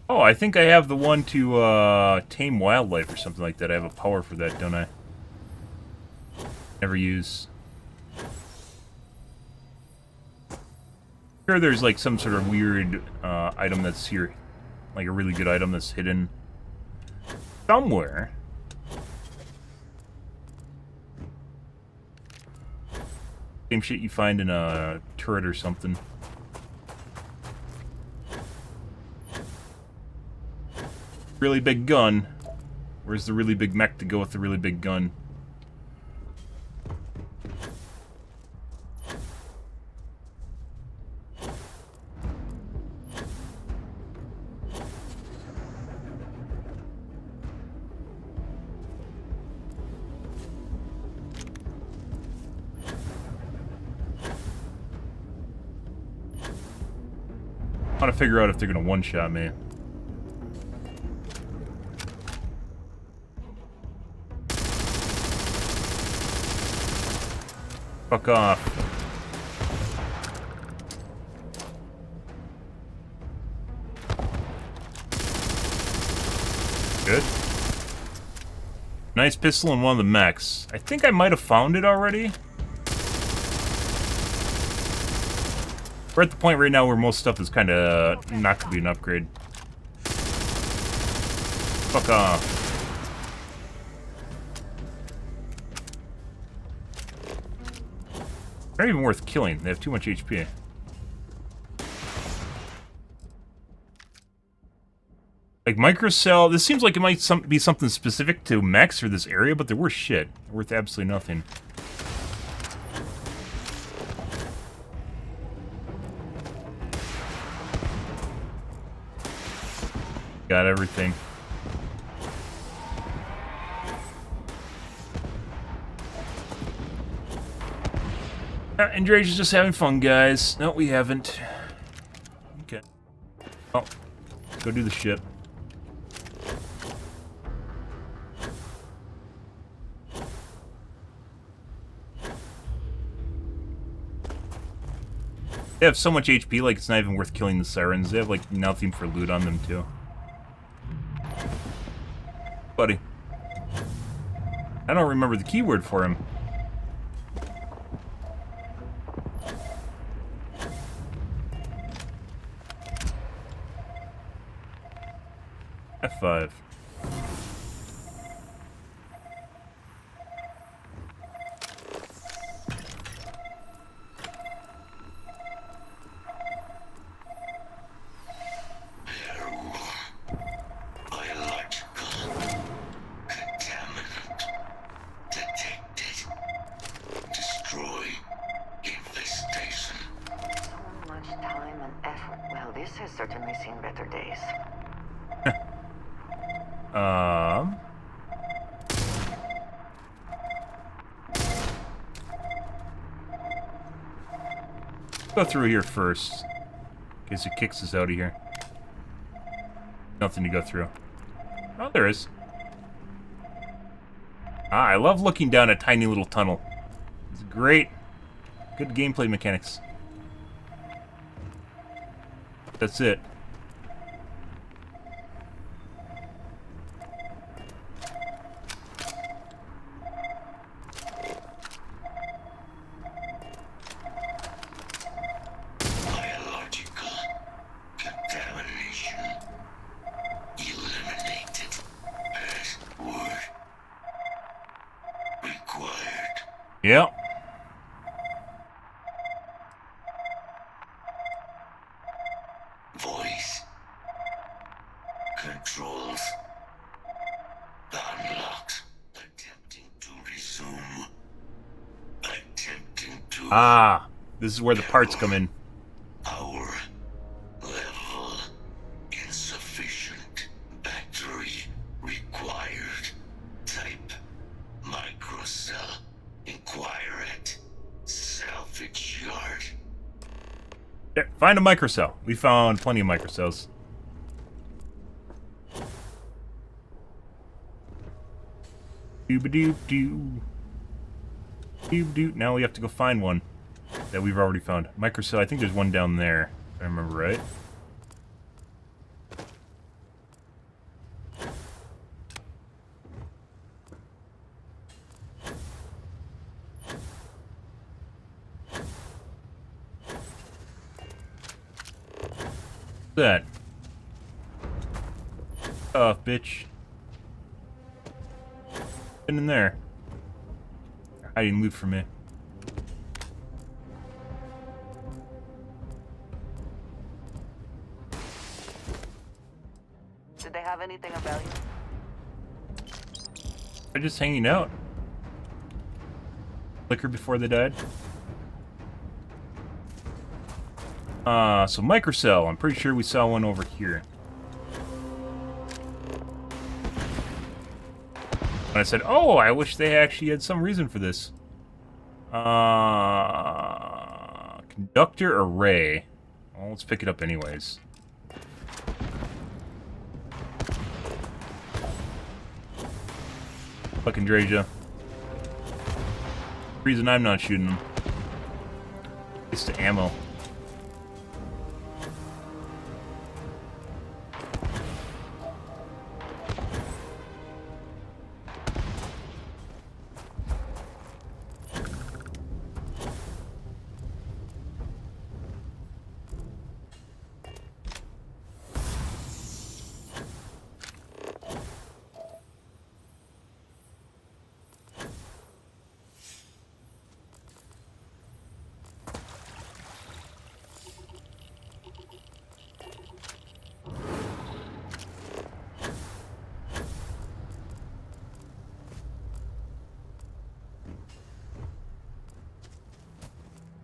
Oh, I think I have the one to tame wildlife or something like that. I have a power for that, don't I? Never use. Sure, there's like some sort of weird item that's here, like a really good item that's hidden somewhere. Same shit you find in a turret or something. Really big gun. Where's the really big mech to go with the really big gun? I want to figure out if they're gonna one-shot me. Fuck off. Good. Nice pistol in one of the mechs. I think I might have found it already. We're at the point right now where most stuff is kind of not going to be an upgrade. Fuck off. They're not even worth killing. They have too much HP. Like microcell, this seems like it might be something specific to mechs for this area, but they're worth shit. They're worth absolutely nothing. Got everything. And Drage is just having fun, guys. No, we haven't. Okay. Oh, go do the shit. They have so much HP, like it's not even worth killing the sirens. They have like nothing for loot on them too. Buddy. I don't remember the keyword for him. F5. Certainly seen better days. Go through here first, in case it kicks us out of here. Nothing to go through. Oh, there is. Ah, I love looking down a tiny little tunnel. It's great. Good gameplay mechanics. That's it. Biological contamination eliminated. Password required. Yep. Voice controls unlocked. Attempting to resume. Attempting to. Ah, this is where the parts come in. Power level insufficient. Battery required. Type microcell. Inquire at salvage yard. There, find a microcell. We found plenty of microcells. Doo-ba-doo-doo. Doo-ba-doo. Now we have to go find one that we've already found. Microcell, I think there's one down there, if I remember right. That. Oh, bitch. Been in there. Hiding loot from me. Did they have anything of value? They're just hanging out. Liquor before they died. So microcell. I'm pretty sure we saw one over here. And I said, oh, I wish they actually had some reason for this. Conductor array. Well, let's pick it up anyways. Fucking Drasia. Reason I'm not shooting them. It's the ammo.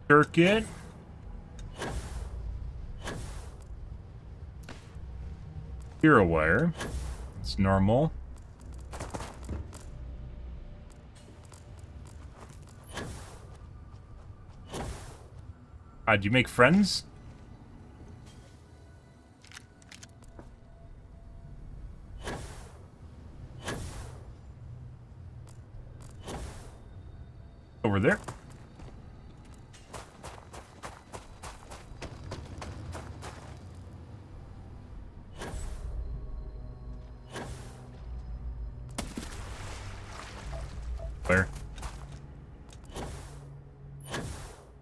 Circuit. Hero wire. It's normal. Do you make friends? Over there.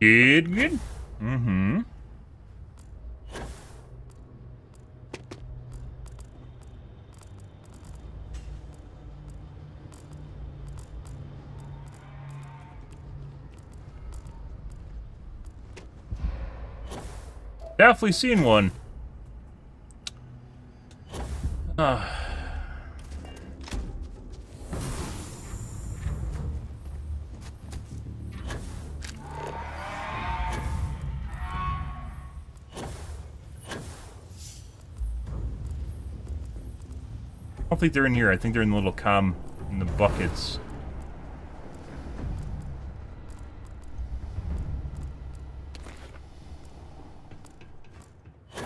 Good. Mm-hmm. Definitely seen one. I don't think they're in here. I think they're in the little in the buckets.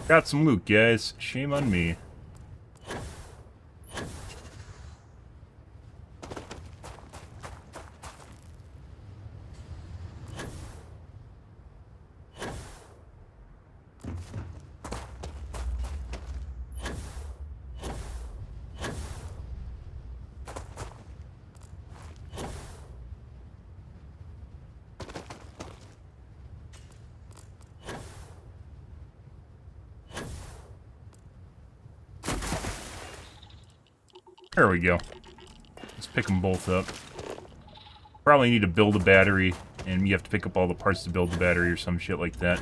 Got some loot, guys. Shame on me. There we go. Let's pick them both up. Probably need to build a battery, and you have to pick up all the parts to build the battery or some shit like that.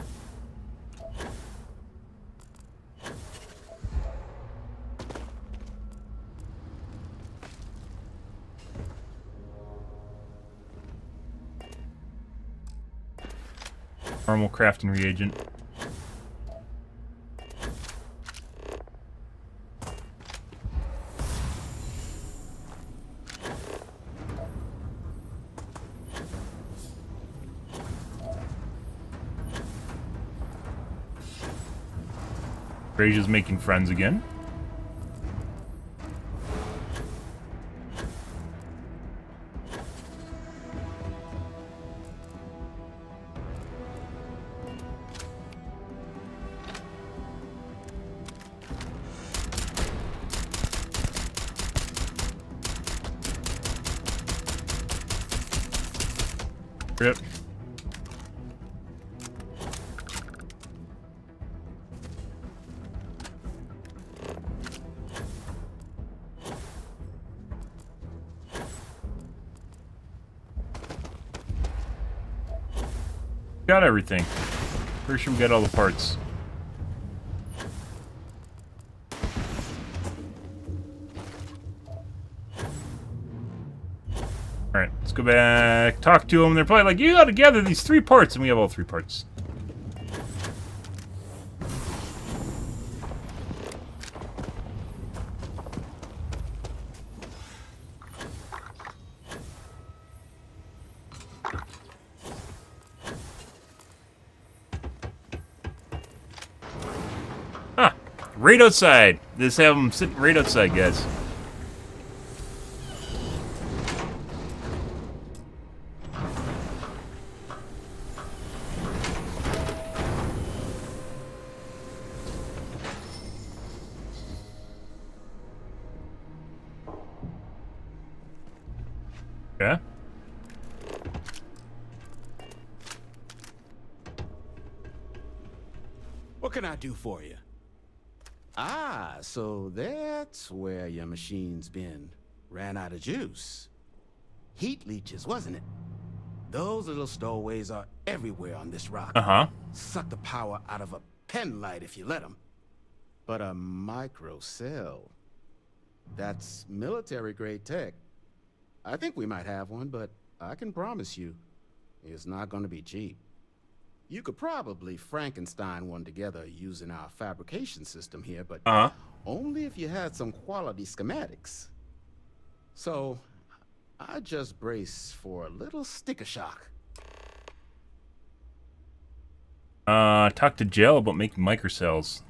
Normal crafting reagent. Rasia's making friends again. Rip. Got everything. Pretty sure we got all the parts. Alright, let's go back, talk to them. They're probably like, you gotta gather these 3 parts, and we have all 3 parts. Right outside. Just have them sitting right outside, guys. Yeah. What can I do for you? Ah, so that's where your machine's been. Ran out of juice. Heat leeches, wasn't it? Those little stowaways are everywhere on this rock. Uh-huh. Suck the power out of a pen light if you let them. But a micro cell, that's military-grade tech. I think we might have one, but I can promise you, it's not going to be cheap. You could probably Frankenstein one together using our fabrication system here, but only if you had some quality schematics. So, I just brace for a little sticker shock. Talk to Jill about making microcells.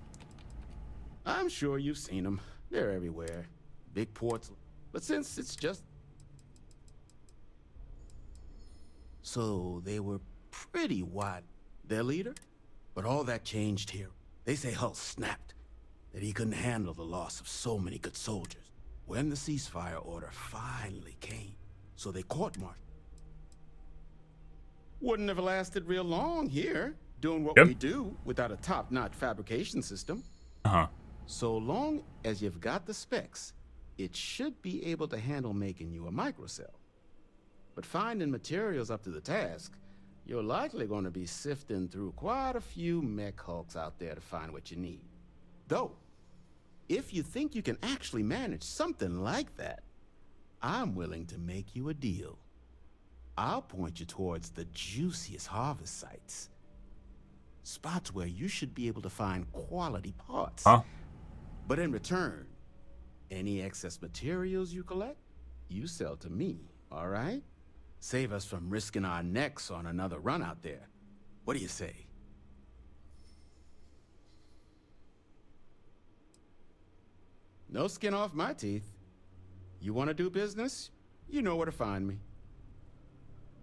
I'm sure you've seen them. They're everywhere. Big ports. But since it's just... So, they were pretty wide. Their leader? But all that changed here. They say Hull snapped, that he couldn't handle the loss of so many good soldiers. When the ceasefire order finally came, so they court-martialed. Wouldn't have lasted real long here, doing what Yep. we do without a top-notch fabrication system. Uh-huh. So long as you've got the specs, it should be able to handle making you a microcell. But finding materials up to the task, you're likely going to be sifting through quite a few mech hulks out there to find what you need. Though, if you think you can actually manage something like that, I'm willing to make you a deal. I'll point you towards the juiciest harvest sites. Spots where you should be able to find quality parts. Huh? But in return, any excess materials you collect, you sell to me, all right? Save us from risking our necks on another run out there. What do you say? No skin off my teeth. You want to do business? You know where to find me.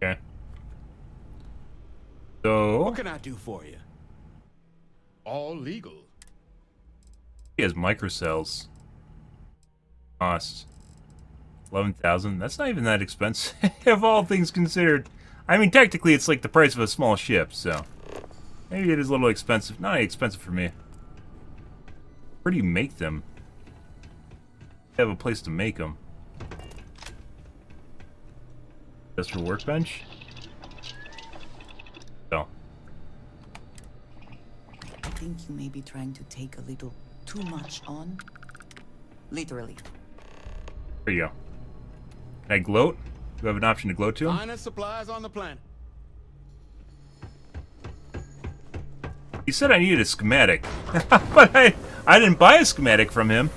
Okay. So what can I do for you? All legal. He has microcells. Cost 11,000. That's not even that expensive, of all things considered. I mean, technically, it's like the price of a small ship, so maybe it is a little expensive. Not expensive for me. Where do you make them? You have a place to make them. Just for workbench. So. I think you may be trying to take a little too much on. Literally. There you go. Can I gloat? Do you have an option to gloat to him? Finest supplies on the planet. He said I needed a schematic, but I didn't buy a schematic from him.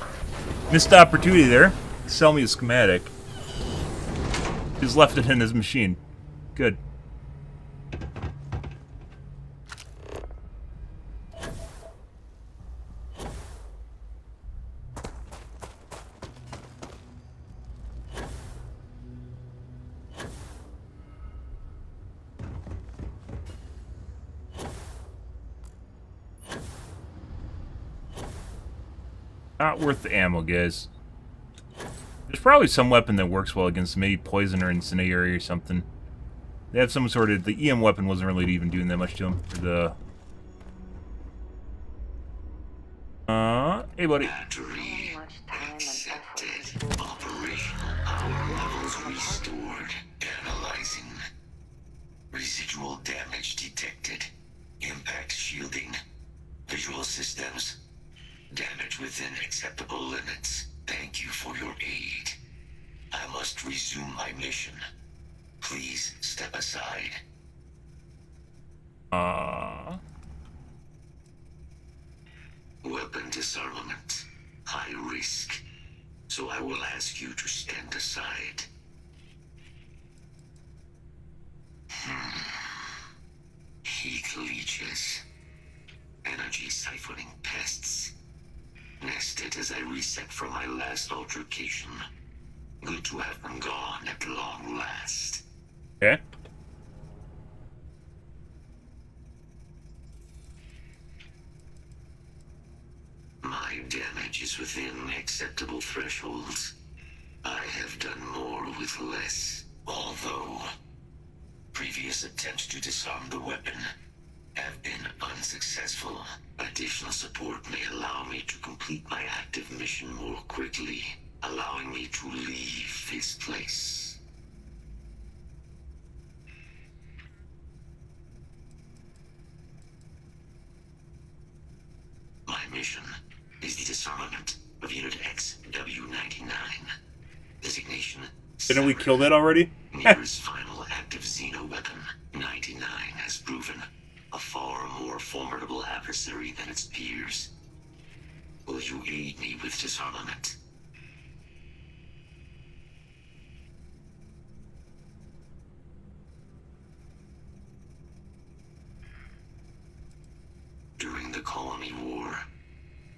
Missed opportunity there. Sell me a schematic. He's left it in his machine. Good. Not worth the ammo, guys. There's probably some weapon that works well against maybe poison or incendiary or something. They have some sort of... The EM weapon wasn't really even doing that much to him. Or the... Hey, buddy. Battery accepted. Operational power levels restored. Analyzing. Residual damage detected. Impact shielding. Visual systems. Damage within acceptable limits. Thank you for your aid. I must resume my mission. Please step aside. Weapon disarmament. High risk. So I will ask you to stand aside. Heat leeches. Energy siphoning pests. Nested as I reset from my last altercation. Good to have them gone at long last. Okay. My damage is within acceptable thresholds. I have done more with less, although previous attempts to disarm the weapon have been unsuccessful. Additional support may allow me to complete my active mission more quickly, allowing me to leave this place. My mission is the disarmament of Unit XW-99. Designation... Didn't we kill that already? Nearest final active Xeno weapon, 99, has proven a far more formidable adversary than its peers. Will you aid me with disarmament? During the Colony War,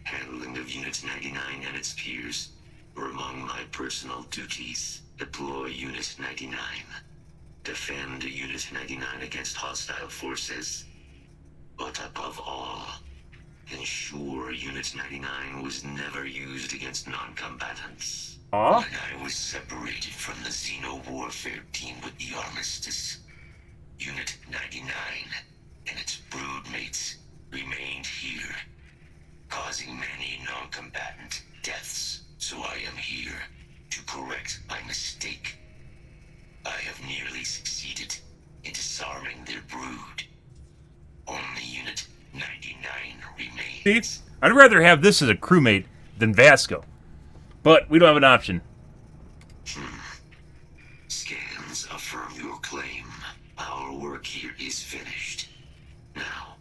handling of Unit 99 and its peers were among my personal duties. Deploy Unit 99. Defend Unit 99 against hostile forces. But above all, ensure Unit 99 was never used against non-combatants. When I was separated from the Xeno warfare team with the Armistice, Unit 99 and its broodmates remained here, causing many non-combatant deaths. So I am here to correct my mistake. I have nearly succeeded in disarming their brood. Only Unit 99 remains. See? I'd rather have this as a crewmate than Vasco. But we don't have an option. Scans affirm your claim. Our work here is finished. Now,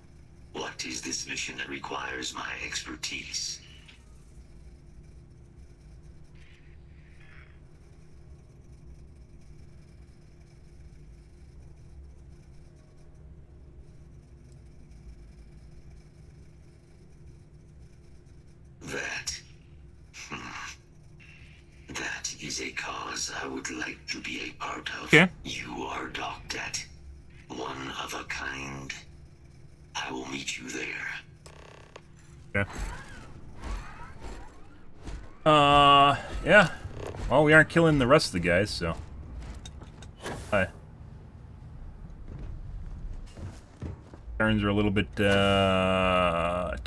what is this mission that requires my expertise? That is a cause I would like to be a part of. Okay. You are docked at one of a kind. I will meet you there. Okay. Yeah. Well, we aren't killing the rest of the guys, so. Hi. Turns are a little bit, too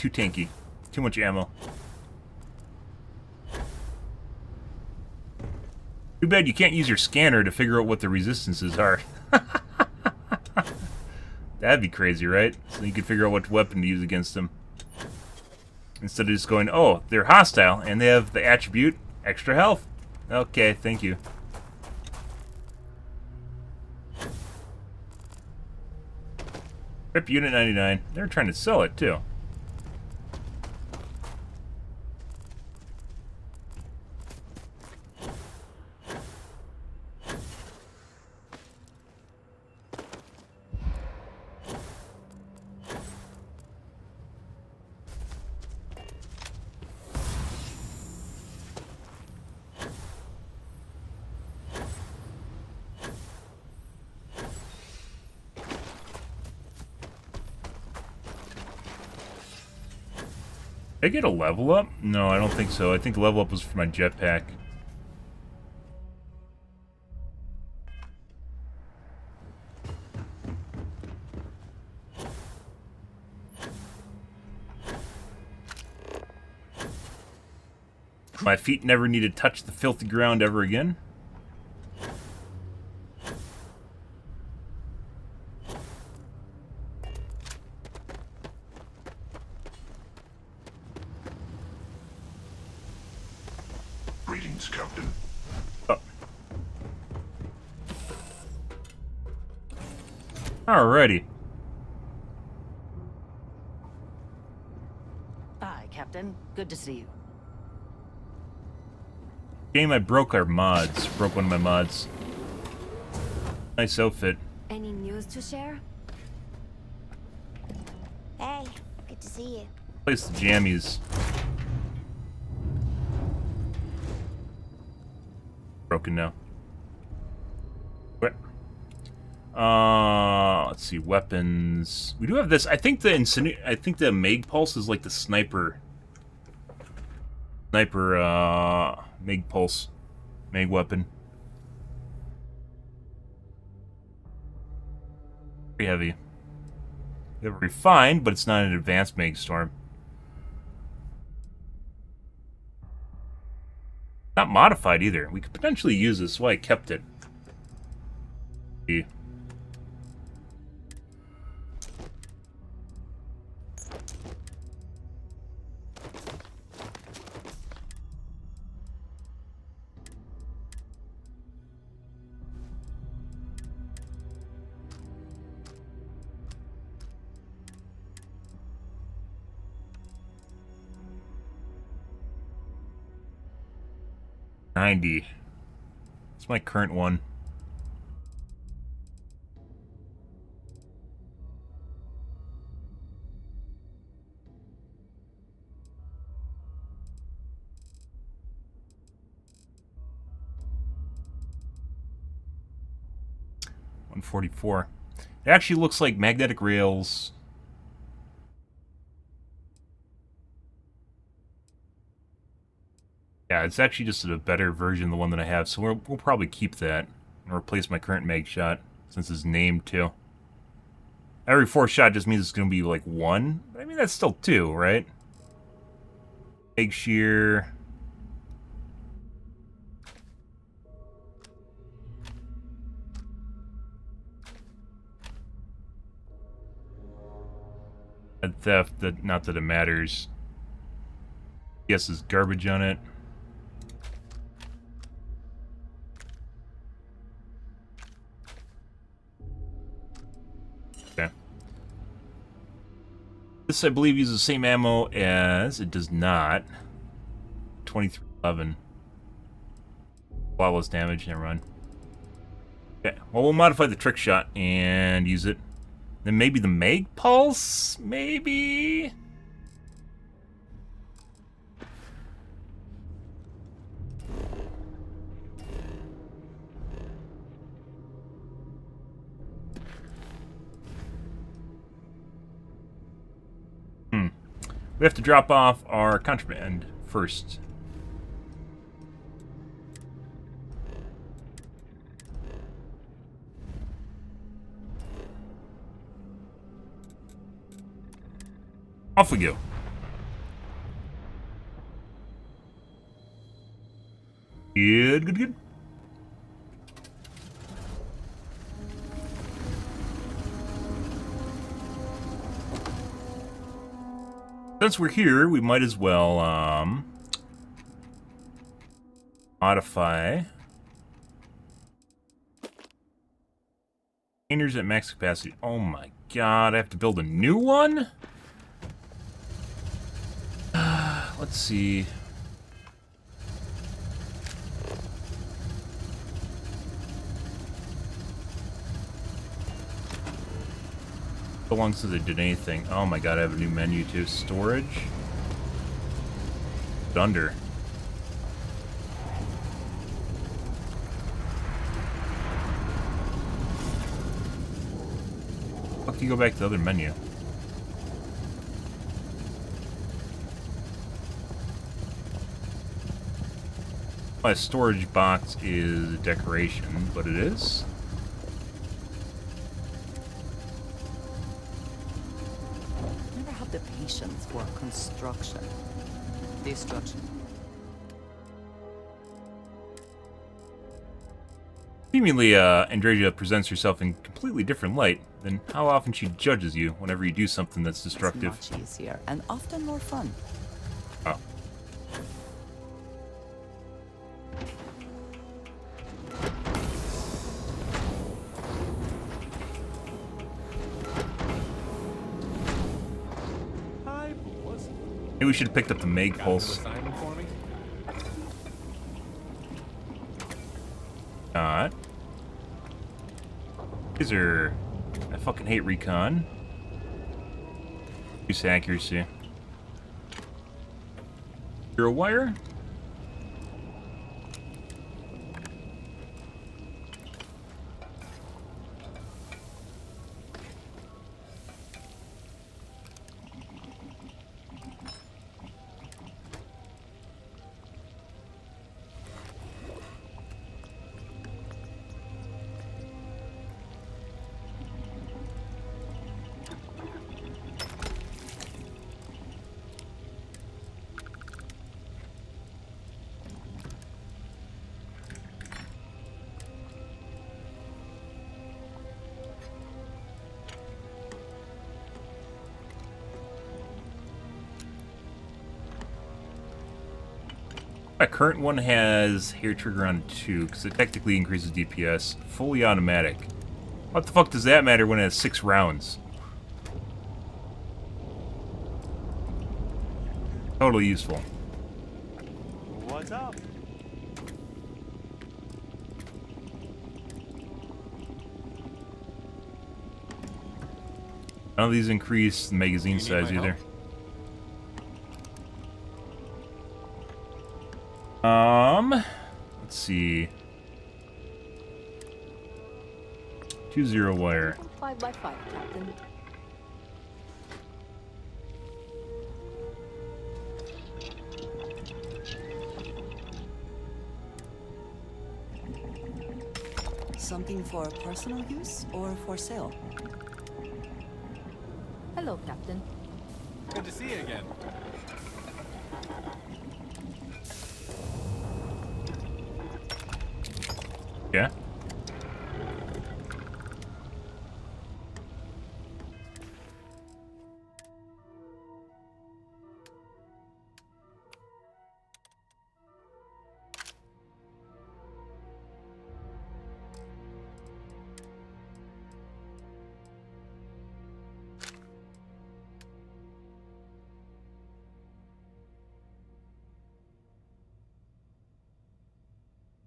tanky. Too much ammo. Too bad you can't use your scanner to figure out what the resistances are. That'd be crazy, right? So you could figure out what weapon to use against them. Instead of just going, oh, they're hostile, and they have the attribute extra health. Okay, thank you. Rip Unit 99. They're trying to sell it, too. Did I get a level up? No, I don't think so. I think the level up was for my jetpack. My feet never need to touch the filthy ground ever again. Greetings, Captain. Oh. Alrighty. Hi, Captain. Good to see you. Game I broke our mods. Broke one of my mods. Nice outfit. Any news to share? Hey, good to see you. Place the jammies. Broken now. What? Let's see, weapons. We do have this. I think the Meg Pulse is like the sniper. Meg Pulse. Meg weapon. Pretty heavy. They're refined, but it's not an advanced Meg Storm. Not modified either. We could potentially use this, so I kept it. $90. It's my current one. $144. It actually looks like magnetic rails. Yeah, it's actually just a better version of the one that I have, so we'll probably keep that and replace my current mag shot since it's named too. Every 4th shot just means it's going to be like 1. I mean, that's still 2, right? Egg shear. And theft, not that it matters. Yes, there's garbage on it. Okay. This, I believe, uses the same ammo as... It does not. 2311. Flawless damage, never mind. Okay, well, we'll modify the trick shot and use it. Then maybe the Mag Pulse? Maybe? We have to drop off our contraband first. Off we go. Good. Since we're here, we might as well, modify containers at max capacity. Oh my god, I have to build a new one? Let's see. How long since I did anything? Oh my god, I have a new menu too. Storage. Under. How do you go back to the other menu? My storage box is a decoration, but it is. Never have the patience for construction. Destruction. Seemingly, Andrea presents herself in completely different light than how often she judges you whenever you do something that's destructive. It's much easier and often more fun. Oh. Maybe we should have picked up the Mag Pulse. Not. These are... I fucking hate recon. Reduce accuracy. Zero wire? My current one has hair trigger on 2 because it technically increases DPS. Fully automatic. What the fuck does that matter when it has 6 rounds? Totally useful. What's up? None of these increase the magazine size either. Let's see. 2-0 wire. 5x5, Captain. Something for personal use or for sale? Hello, Captain. Good to see you again. Yeah.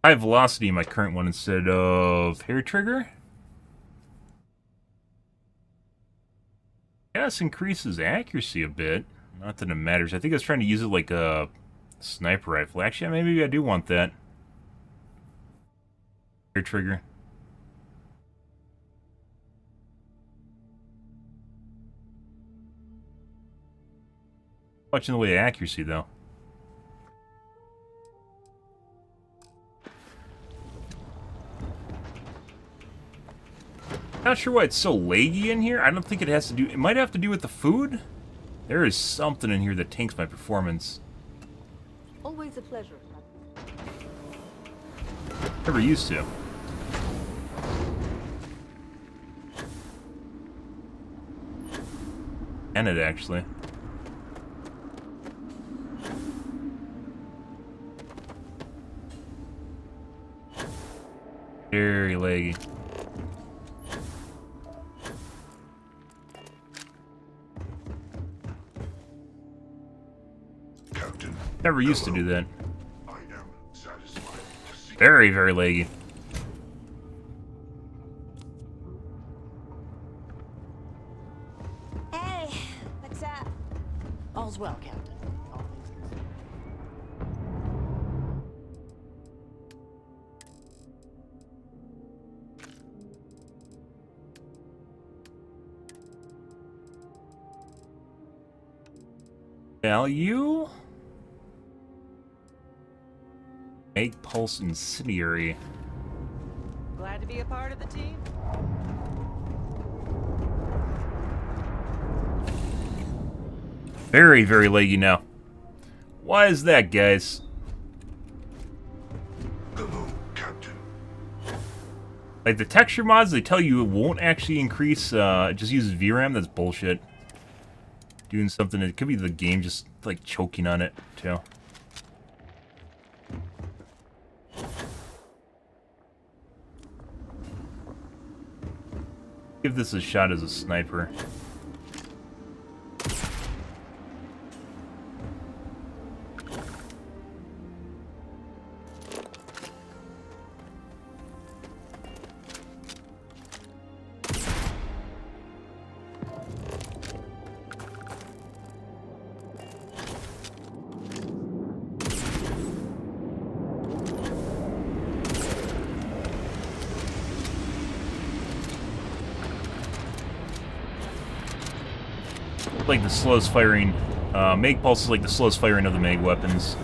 High velocity in my current one instead of hair trigger. Yes, increases accuracy a bit. Not that it matters. I think I was trying to use it like a sniper rifle. Actually, maybe I do want that. Hair trigger. Much in the way of accuracy, though. Not sure why it's so laggy in here. I don't think it has to do... It might have to do with the food? There is something in here that tanks my performance. Always a pleasure. Never used to. And it actually. Very laggy. Never used to do that. Very, very laggy. Hey, what's up? All's well, Captain. All things considered. Value? Make pulse incendiary. Glad to be a part of the team. Very, very laggy now. Why is that, guys? Hello, Captain. Like, the texture mods, they tell you it won't actually increase, it just uses VRAM. That's bullshit. Doing something, it could be the game just, like, choking on it, too. Give this a shot as a sniper. Like the slowest firing, Mag Pulse is like the slowest firing of the Mag weapons.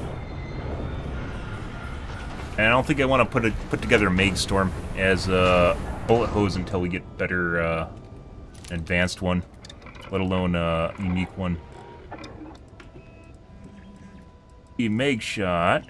And I don't think I want to put together a Mag Storm as a bullet hose until we get better, advanced one, let alone a unique one. The Mag Shot.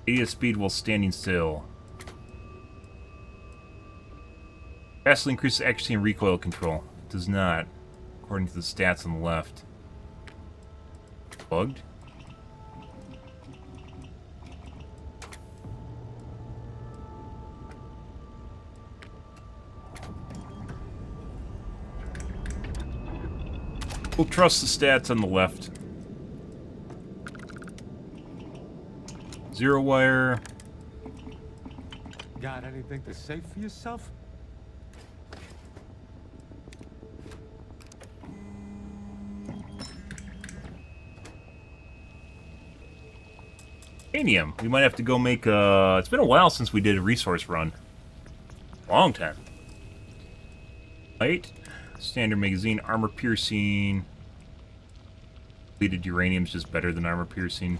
AS speed while standing still. Vastly increases accuracy and recoil control. It does not, according to the stats on the left. Bugged? We'll trust the stats on the left. Zero wire. Got anything to say for yourself? Titanium. We might have to go make a... It's been a while since we did a resource run. Long time. Light. Standard magazine. Armor piercing. Depleted uranium's just better than armor piercing.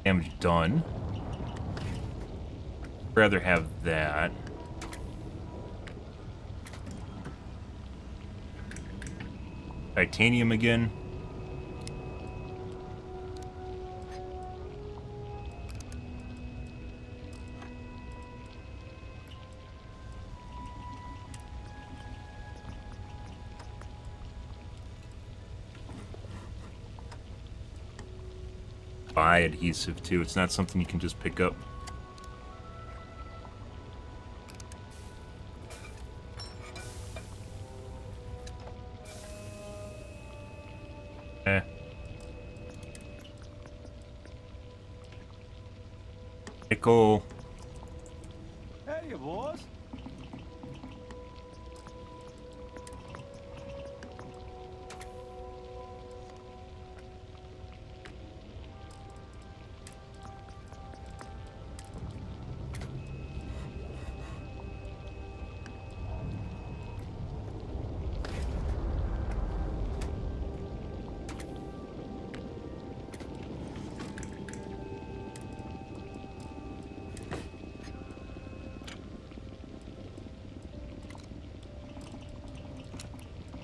Damage done. Rather have that. Titanium again. Buy adhesive too. It's not something you can just pick up. Nickel. Hey, boss.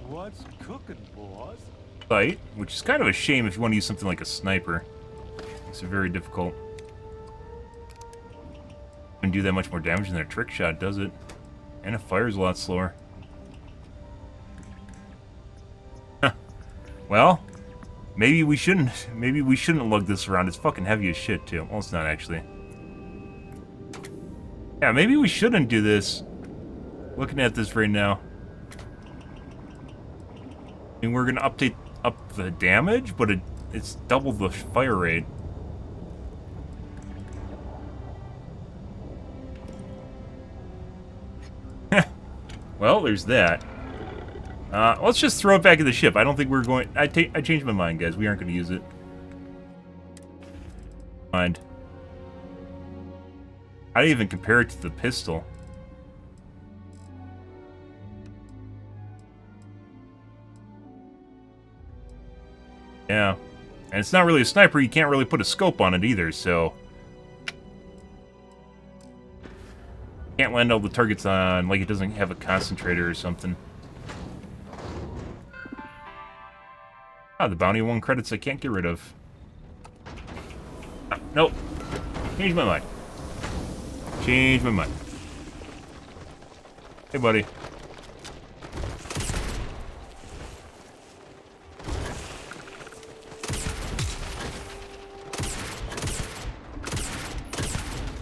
What's cooking, boss? Sight, which is kind of a shame if you want to use something like a sniper. Makes it very difficult. Doesn't do that much more damage than a trick shot, does it? And it fires a lot slower. Huh. Well, maybe we shouldn't lug this around. It's fucking heavy as shit too. Well, it's not actually. Yeah, maybe we shouldn't do this. Looking at this right now. I mean, we're gonna update up the damage, but it's double the fire rate. Well, there's that. Let's just throw it back in the ship. I don't think we're going... I changed my mind, guys. We aren't going to use it. Mind. I didn't even compare it to the pistol. Yeah. And it's not really a sniper. You can't really put a scope on it either, so... Can't land all the targets on, like it doesn't have a concentrator or something. Ah, the bounty 1 credits I can't get rid of. Ah, nope. Change my mind. Change my mind. Hey, buddy.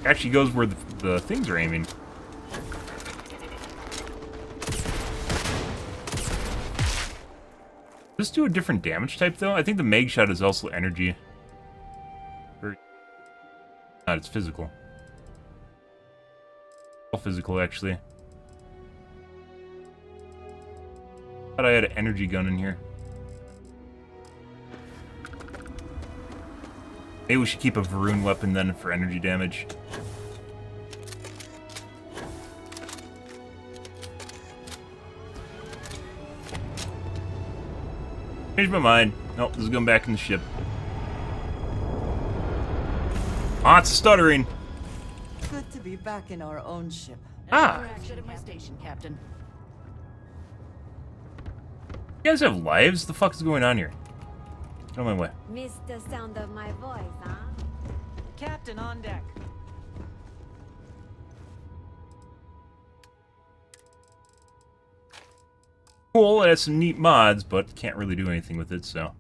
Actually goes where the things are aiming. Does this do a different damage type, though? I think the mag shot is also energy. Or... not, it's physical. All physical, actually. Thought I had an energy gun in here. Maybe we should keep a Varun weapon then for energy damage. Changed my mind. Nope, this is going back in the ship. Ah, it's stuttering. Good to be back in our own ship. Ah. Action at my station, Captain. You guys have lives? The fuck is going on here? Get on my way. Missed the sound of my voice, huh? Captain on deck. Cool, it has some neat mods, but can't really do anything with it, so.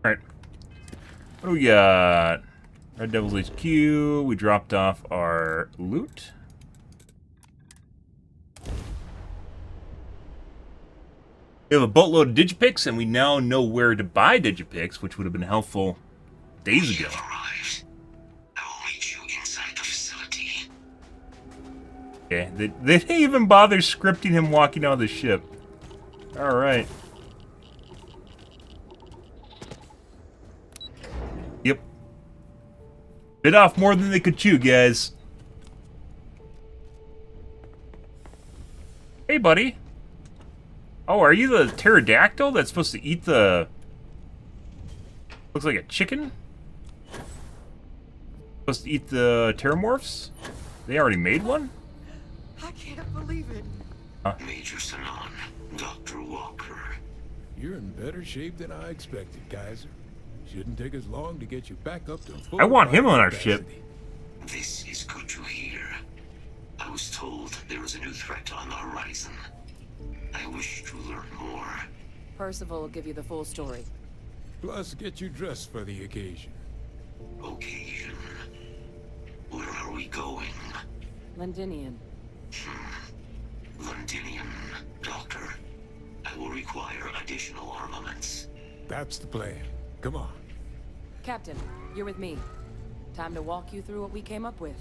Alright. What do we got? Red Devil's HQ. We dropped off our loot. We have a boatload of Digipix, and we now know where to buy Digipix, which would have been helpful days ago. Okay, they didn't even bother scripting him walking out of the ship. Alright. Yep. Bit off more than they could chew, guys. Hey, buddy. Oh, are you the pterodactyl that's supposed to eat the... Looks like a chicken? Supposed to eat the pteramorphs? They already made one? I can't believe it. Major Sanon, Dr. Walker. You're in better shape than I expected, Kaiser. Shouldn't take us long to get you back up to full. I want him on our ship. This is good to hear. I was told there was a new threat on the horizon. I wish to learn more. Percival will give you the full story. Plus, get you dressed for the occasion. Occasion? Where are we going? Londinian. Londinian, Doctor. I will require additional armaments. That's the plan. Come on. Captain, you're with me. Time to walk you through what we came up with.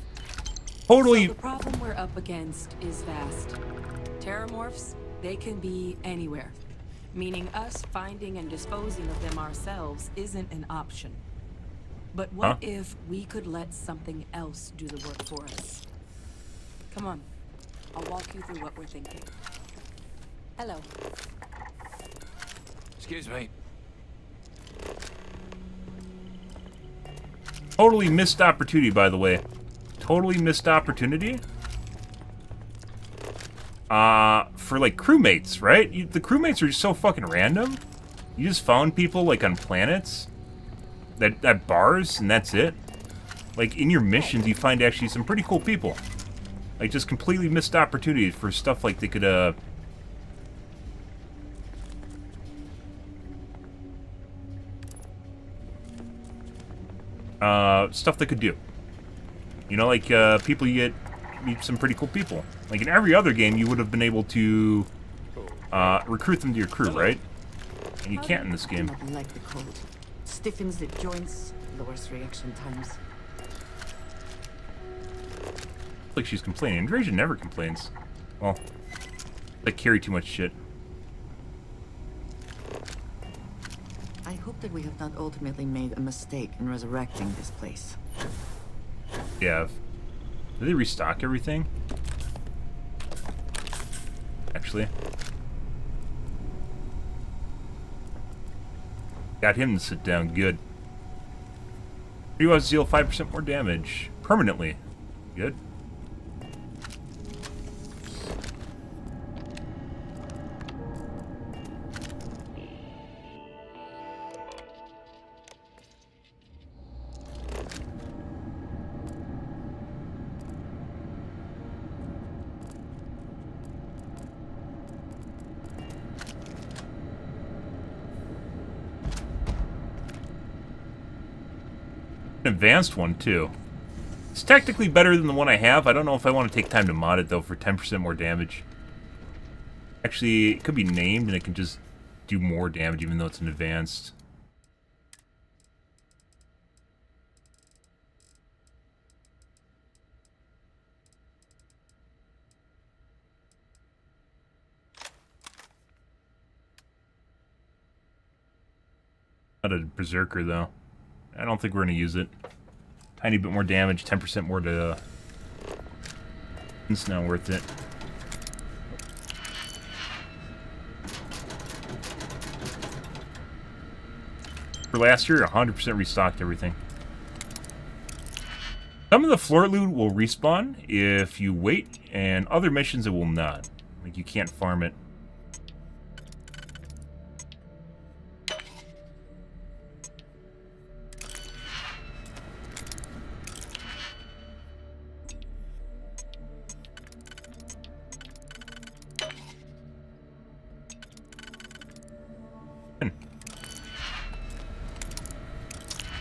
Totally. So the problem we're up against is vast. Terramorphs, they can be anywhere. Meaning us finding and disposing of them ourselves isn't an option. But what if we could let something else do the work for us? Come on. I'll walk you through what we're thinking. Hello. Excuse me. Totally missed opportunity, by the way. Totally missed opportunity. For like crewmates, right? The crewmates are just so fucking random. You just found people like on planets, at bars, and that's it. Like in your missions, you find actually some pretty cool people. Like just completely missed opportunities for stuff like they could stuff they could do. You know, like people you meet some pretty cool people. Like in every other game, you would have been able to recruit them to your crew, right? And you can't in this game. I like the cold. Stiffens the joints, lowers reaction times. Like she's complaining. Andreja never complains. Well, they carry too much shit. I hope that we have not ultimately made a mistake in resurrecting this place. Yeah. Did they restock everything? Actually. Got him to sit down. Good. You want to deal 5% more damage. Permanently. Good. Advanced one too. It's technically better than the one I have. I don't know if I want to take time to mod it though for 10% more damage. Actually, it could be named and it can just do more damage even though it's an advanced. Not a berserker though. I don't think we're going to use it. Tiny bit more damage, 10% more to... It's not worth it. For last year, 100% restocked everything. Some of the floor loot will respawn if you wait, and other missions it will not. Like, you can't farm it.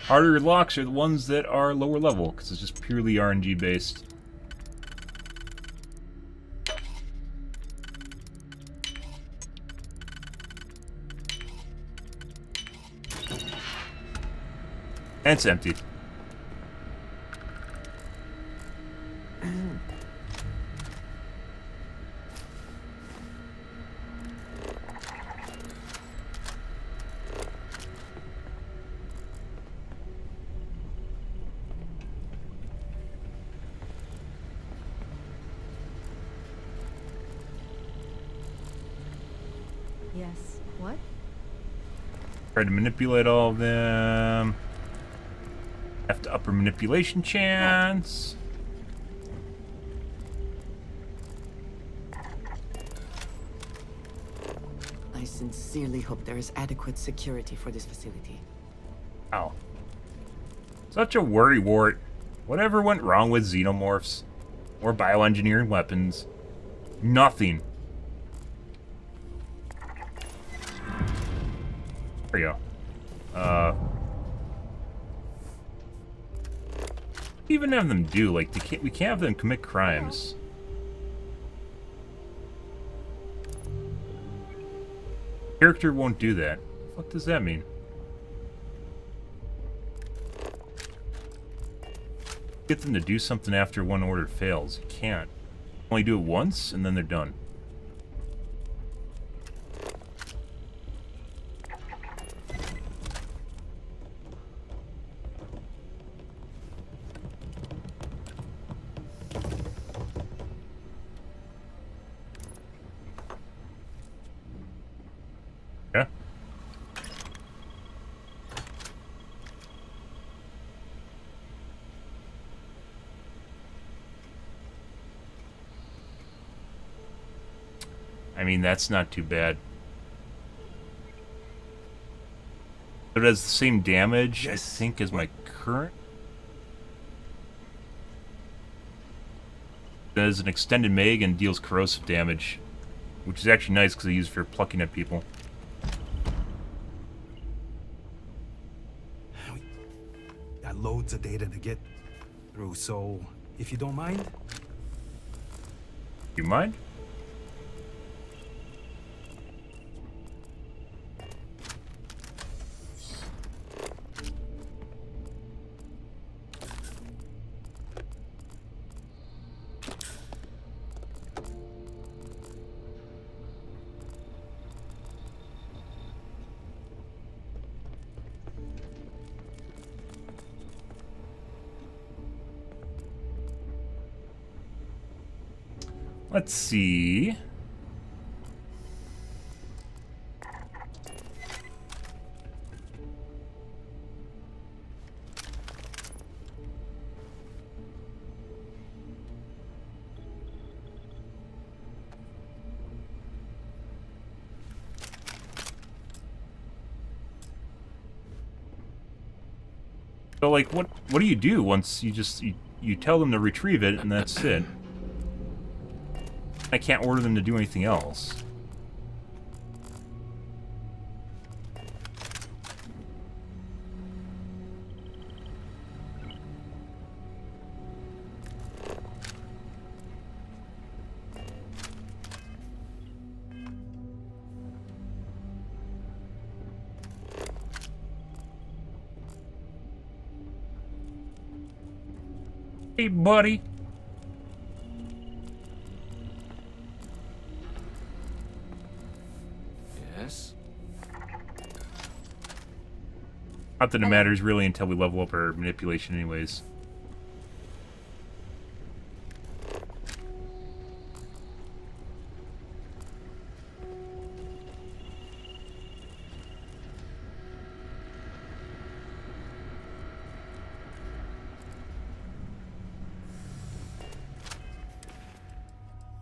Harder locks are the ones that are lower level, because it's just purely RNG based. And it's empty. Yes. What? Try to manipulate all of them. Have to upper manipulation chance. I sincerely hope there is adequate security for this facility. Ow. Such a worrywart. Whatever went wrong with xenomorphs? Or bioengineering weapons? Nothing. There you go. Even have them do, like, we can't have them commit crimes. Character won't do that. What does that mean? Get them to do something after one order fails. You can't. Only do it once, and then they're done. Yeah. I mean, that's not too bad. It has the same damage, I think, as my current. It has an extended mag and deals corrosive damage, which is actually nice because I use it for plucking at people. Got loads of data to get through, so if you don't mind. You mind? Let's see. So, like, what do you do once you tell them to retrieve it and that's it? I can't order them to do anything else. Hey, buddy. Yes? Not that it matters really until we level up our manipulation anyways.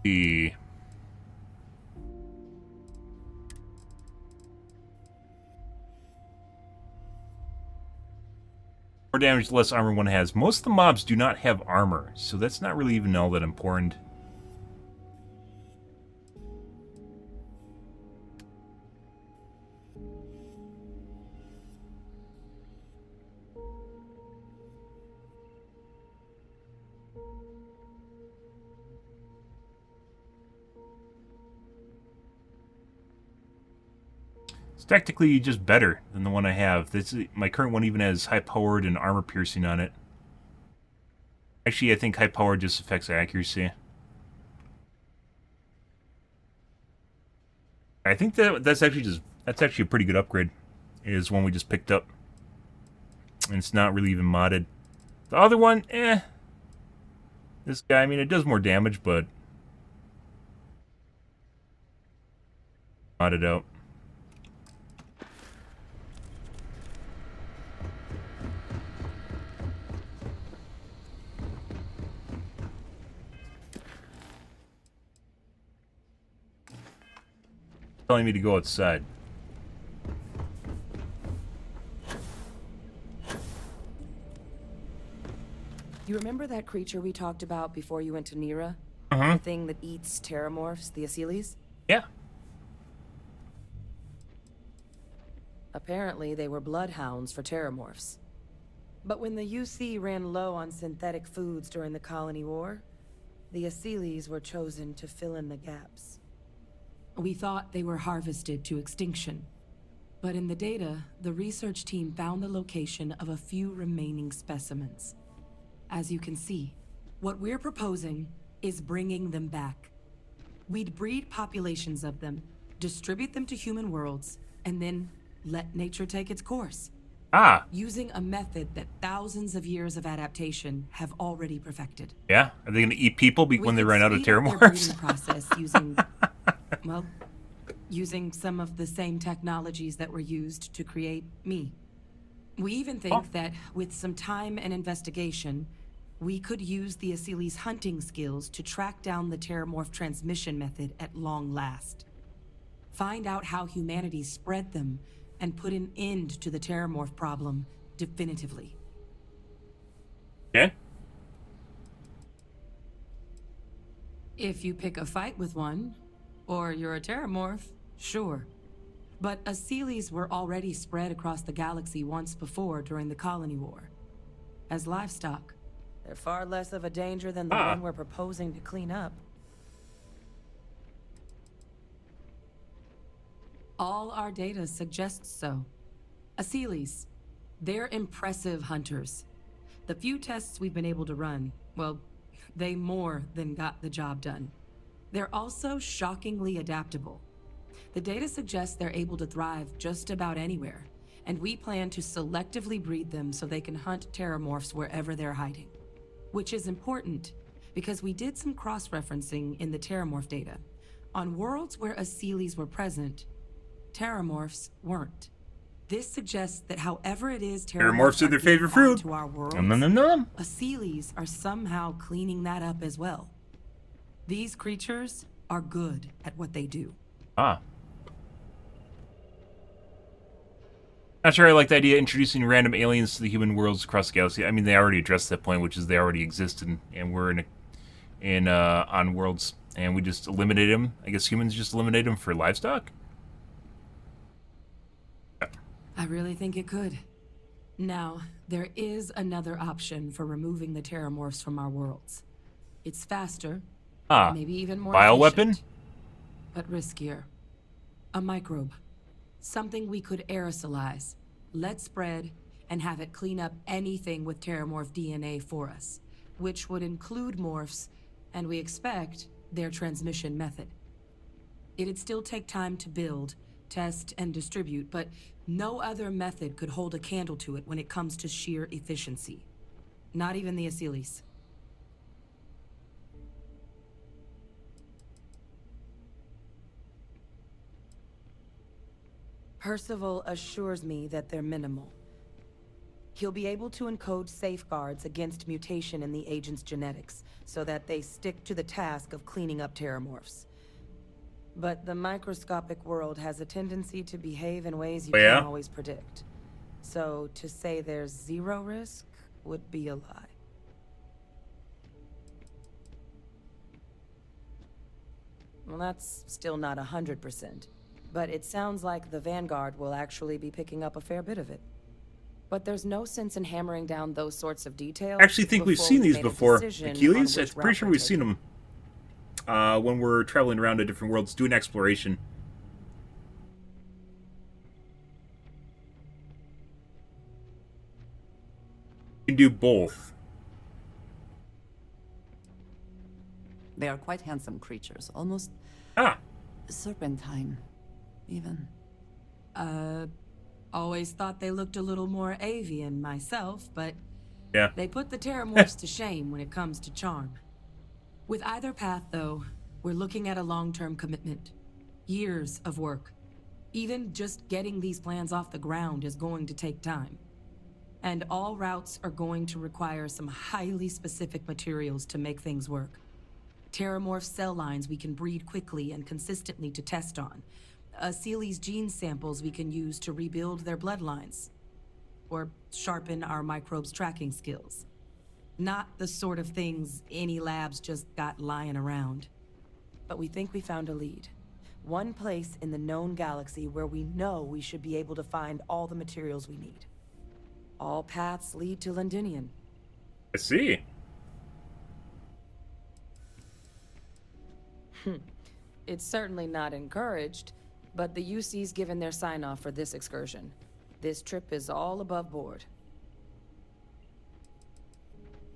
The more damage, less armor one has. Most of the mobs do not have armor, so that's not really even all that important. It's technically just better than the one I have. My current one even has high-powered and armor piercing on it. Actually, I think high-powered just affects accuracy. I think that's actually a pretty good upgrade. It is one we just picked up. And it's not really even modded. The other one, This guy, I mean, it does more damage, but modded out. Telling me to go outside. You remember that creature we talked about before you went to Nira? Uh-huh. The thing that eats terramorphs, the Asylees? Yeah. Apparently, they were bloodhounds for terramorphs. But when the UC ran low on synthetic foods during the Colony War, the Asylees were chosen to fill in the gaps. We thought they were harvested to extinction. But in the data, the research team found the location of a few remaining specimens. As you can see, what we're proposing is bringing them back. We'd breed populations of them, distribute them to human worlds, and then let nature take its course. Ah. Using a method that thousands of years of adaptation have already perfected. Yeah? Are they going to eat people when they run out of Their breeding terramorphs? process using, well, using some of the same technologies that were used to create me. We even think that with some time and investigation, we could use the Asylees' hunting skills to track down the terramorph transmission method at long last. Find out how humanity spread them and put an end to the terramorph problem definitively. Okay. If you pick a fight with one, or you're a terramorph, sure. But Asylees were already spread across the galaxy once before during the Colony War. As livestock. They're far less of a danger than the one we're proposing to clean up. All our data suggests so. Asylees, they're impressive hunters. The few tests we've been able to run, well, they more than got the job done. They're also shockingly adaptable. The data suggests they're able to thrive just about anywhere, and we plan to selectively breed them so they can hunt terramorphs wherever they're hiding. Which is important, because we did some cross-referencing in the terramorph data. On worlds where Asylees were present, terramorphs weren't. This suggests that however it is Terramorphs are their favorite fruit. To our worlds, Asylees are somehow cleaning that up as well. These creatures are good at what they do. Ah. Not sure I like the idea of introducing random aliens to the human worlds across the galaxy. I mean, they already addressed that point, which is they already exist, and we're on worlds, and we just eliminate them. I guess humans just eliminate them for livestock? I really think it could. Now, there is another option for removing the terramorphs from our worlds. It's faster, maybe even more bioweapon? efficient, but riskier. A microbe. Something we could aerosolize, let spread, and have it clean up anything with terramorph DNA for us, which would include morphs, and we expect their transmission method. It'd still take time to build, test, and distribute, but no other method could hold a candle to it when it comes to sheer efficiency. Not even the Asylees. Percival assures me that they're minimal. He'll be able to encode safeguards against mutation in the agent's genetics, so that they stick to the task of cleaning up terramorphs. But the microscopic world has a tendency to behave in ways you can't always predict. So to say there's zero risk would be a lie. Well, that's still not 100%. But it sounds like the Vanguard will actually be picking up a fair bit of it. But there's no sense in hammering down those sorts of details. I actually think we've seen these before. Achilles? I'm pretty sure we've seen them when we're traveling around to different worlds, doing exploration. You can do both. They are quite handsome creatures, almost serpentine, even. Always thought they looked a little more avian myself, but yeah, they put the terramorphs to shame when it comes to charm. With either path, though, we're looking at a long-term commitment. Years of work. Even just getting these plans off the ground is going to take time. And all routes are going to require some highly specific materials to make things work. Terramorph cell lines we can breed quickly and consistently to test on. Sealy's gene samples we can use to rebuild their bloodlines. Or sharpen our microbes' tracking skills. Not the sort of things any labs just got lying around. But we think we found a lead. One place in the known galaxy where we know we should be able to find all the materials we need. All paths lead to Londinian. I see. It's certainly not encouraged, but the UC's given their sign-off for this excursion. This trip is all above board.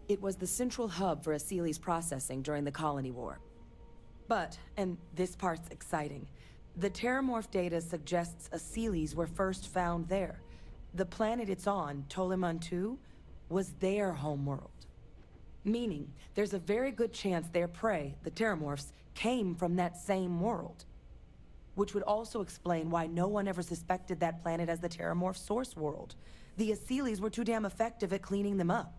It was the central hub for Sealy's processing during the Colony War. But, and this part's exciting, the Terramorph data suggests Sealy's were first found there. The planet it's on, Toliman 2, was their homeworld. Meaning, there's a very good chance their prey, the Terramorphs, came from that same world. Which would also explain why no one ever suspected that planet as the Terramorph source world. The Sealy's were too damn effective at cleaning them up.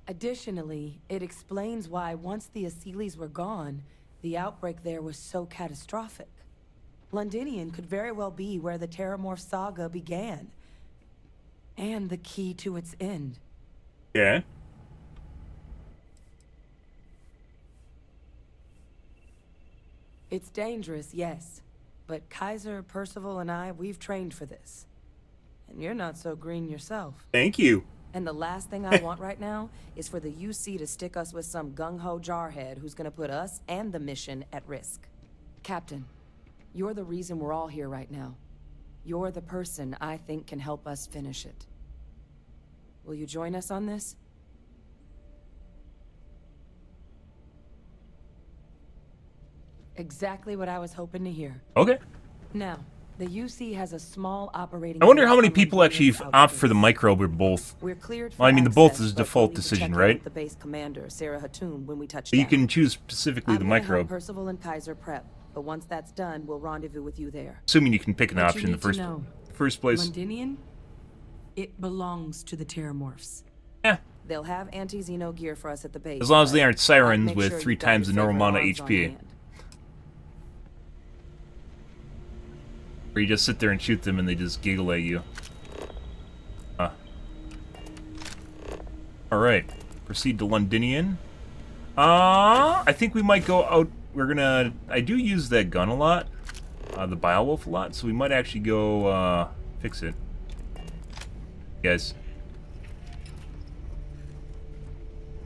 Additionally, it explains why once the Sealy's were gone, the outbreak there was so catastrophic. Londinian could very well be where the Terramorph saga began. And the key to its end. Yeah. It's dangerous, yes. But Kaiser, Percival, and I, we've trained for this. And you're not so green yourself. Thank you. And the last thing I want right now is for the UC to stick us with some gung-ho jarhead who's gonna put us and the mission at risk. Captain, you're the reason we're all here right now. You're the person I think can help us finish it. Will you join us on this? Exactly what I was hoping to hear. Okay. Now, the UC has a small operating... I wonder how many people actually opt for the microbe or both. We're cleared Well, I mean, the both is a but default we'll need to decision, check in right? with the base commander, Sarah Hatoum, when we touch But you down. can choose specifically the I'm gonna help microbe. Percival and Kaiser prep, but once that's done, we'll rendezvous with you there. Assuming you can pick an What option you in the need to know. first place. Londinian? It belongs to the Terramorphs. They'll have anti-Xeno gear for us at the base. As long as but they aren't sirens make with sure 3 you've got times the your normal amount of favorite arms on HP. hand. Or you just sit there and shoot them and they just giggle at you. Alright. Proceed to Londinian. I think we might go out. We're gonna... I do use that gun a lot. The Biowolf a lot. So we might actually go, fix it. Guys.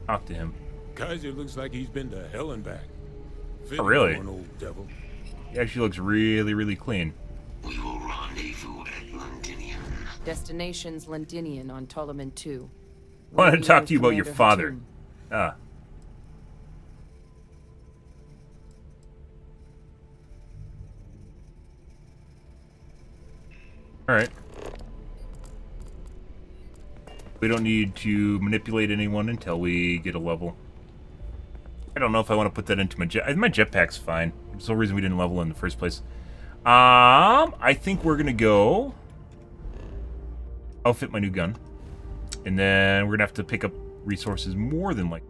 Talk to him. Kaiser looks like he's been to hell and back. Oh, really? An old devil. He actually looks really, really clean. We will rendezvous at Londinian. Destination's Londinian on Toliman 2. I want to Working talk with to you about your Commander father. Hatoum. Ah. Alright. We don't need to manipulate anyone until we get a level. I don't know if I want to put that into my jet. My jetpack's fine. There's no reason we didn't level in the first place. I think we're gonna go outfit my new gun. And then we're gonna have to pick up resources more than like...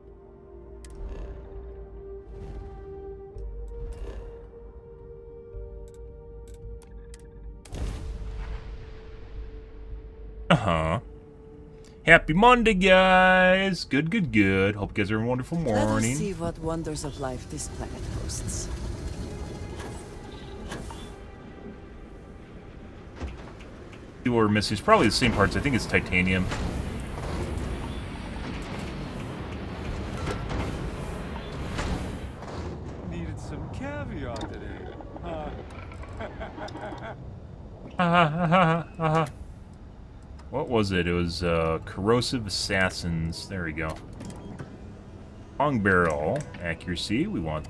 Uh-huh. Happy Monday, guys! Good, good, good. Hope you guys are having a wonderful Let us morning. see what wonders of life this planet hosts. See what we're missing. It's probably the same parts. I think it's titanium. Needed some caviar today. What was it? It was corrosive assassins. There we go. Long barrel accuracy. We want.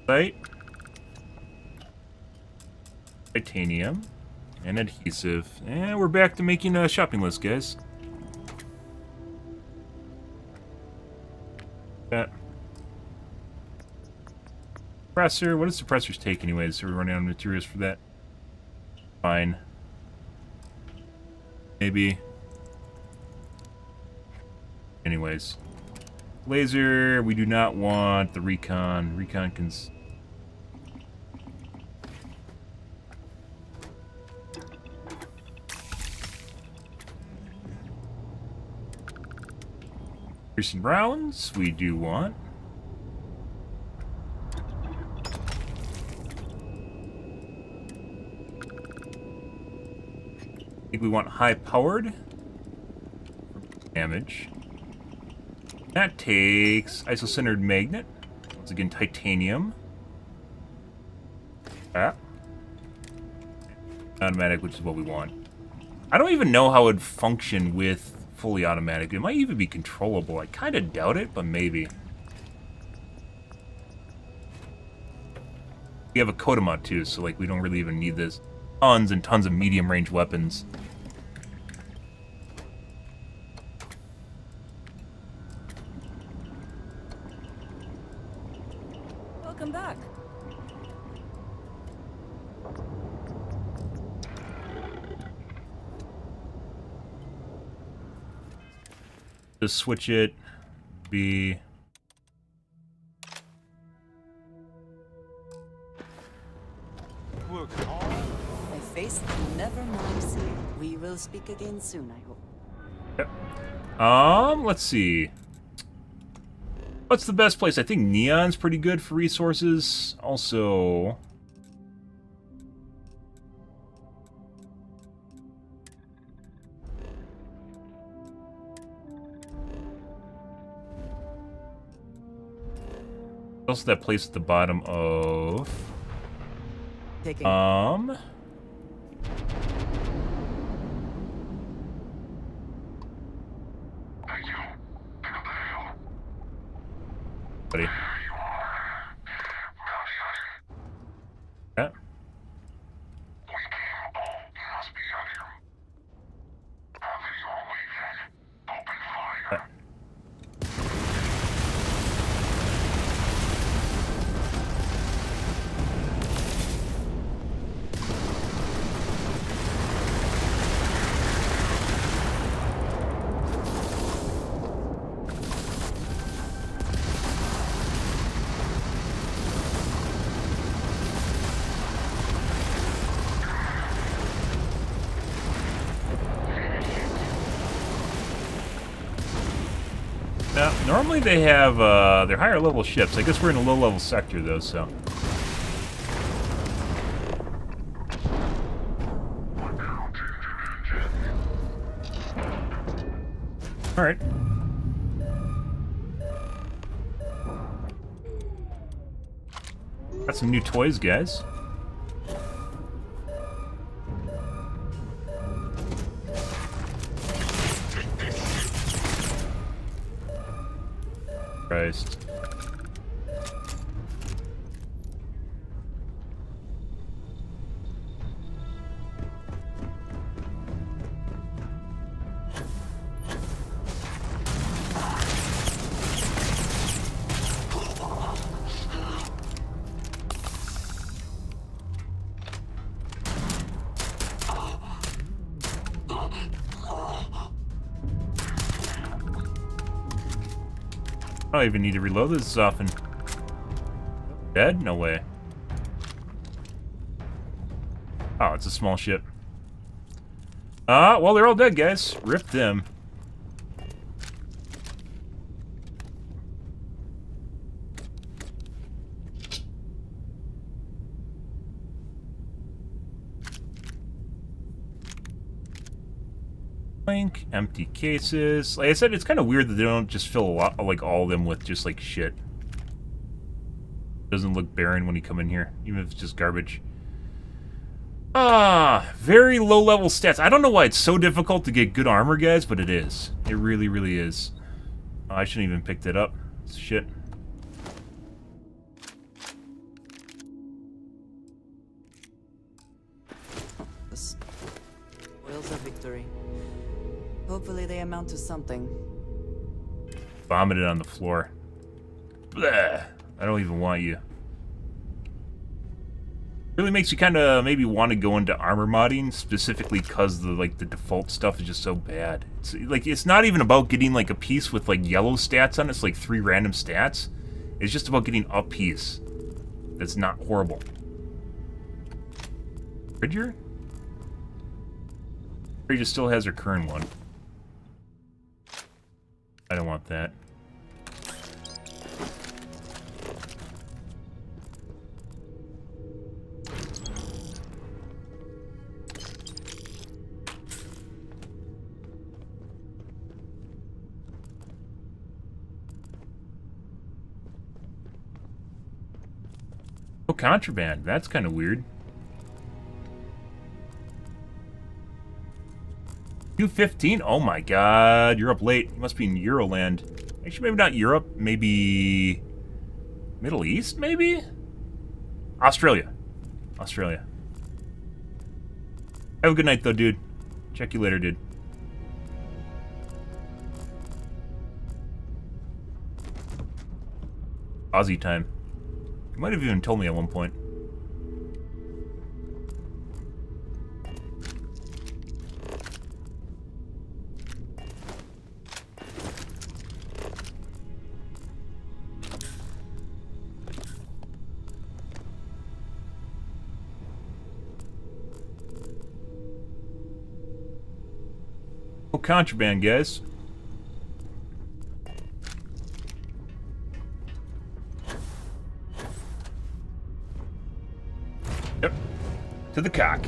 Sight. Titanium. And adhesive. And we're back to making a shopping list, guys. That. Suppressor. What does suppressors take anyways? So we're running out of materials for that. Fine. Maybe. Anyways. Laser, we do not want the recon. Recon can... Piercing rounds, we do want. I think we want high-powered damage. That takes isocentered magnet. Once again, titanium. Ah. Automatic, which is what we want. I don't even know how it would function with fully automatic. It might even be controllable. I kind of doubt it, but maybe. We have a Kodama too, so like we don't really even need this. Tons and tons of medium-range weapons. Welcome back. Just switch it. Be... My face never mind see. We will speak again soon, I hope. Yep. Let's see. What's the best place? I think Neon's pretty good for resources. Also... also that place at the bottom of... Buddy. Yeah. Now, normally they have, they're higher level ships. I guess we're in a low level sector though, so. Alright. Got some new toys, guys. Christ. I don't even need to reload this often. Dead? No way. Oh, it's a small ship. Well, they're all dead, guys. Rip them. Empty cases. Like I said, it's kind of weird that they don't just fill a lot, like all of them with just like shit. Doesn't look barren when you come in here, even if it's just garbage. Very low level stats. I don't know why it's so difficult to get good armor, guys, but it is. It really, really is. Oh, I shouldn't even pick that up. It's shit. The spoils of victory. Hopefully they amount to something. Vomited on the floor. Bleh. I don't even want you. Really makes you kind of maybe want to go into armor modding, specifically because the default stuff is just so bad. It's like it's not even about getting like a piece with like yellow stats on it. It's like 3 random stats. It's just about getting a piece that's not horrible. Bridger? Bridger still has her current one. I don't want that. Oh, contraband. That's kind of weird. $2.15? Oh my god, you're up late. You must be in Euroland. Actually, maybe not Europe. Maybe... Middle East, maybe? Australia. Australia. Have a good night, though, dude. Check you later, dude. Aussie time. You might have even told me at one point. Oh, contraband, guys. Yep. To the cock.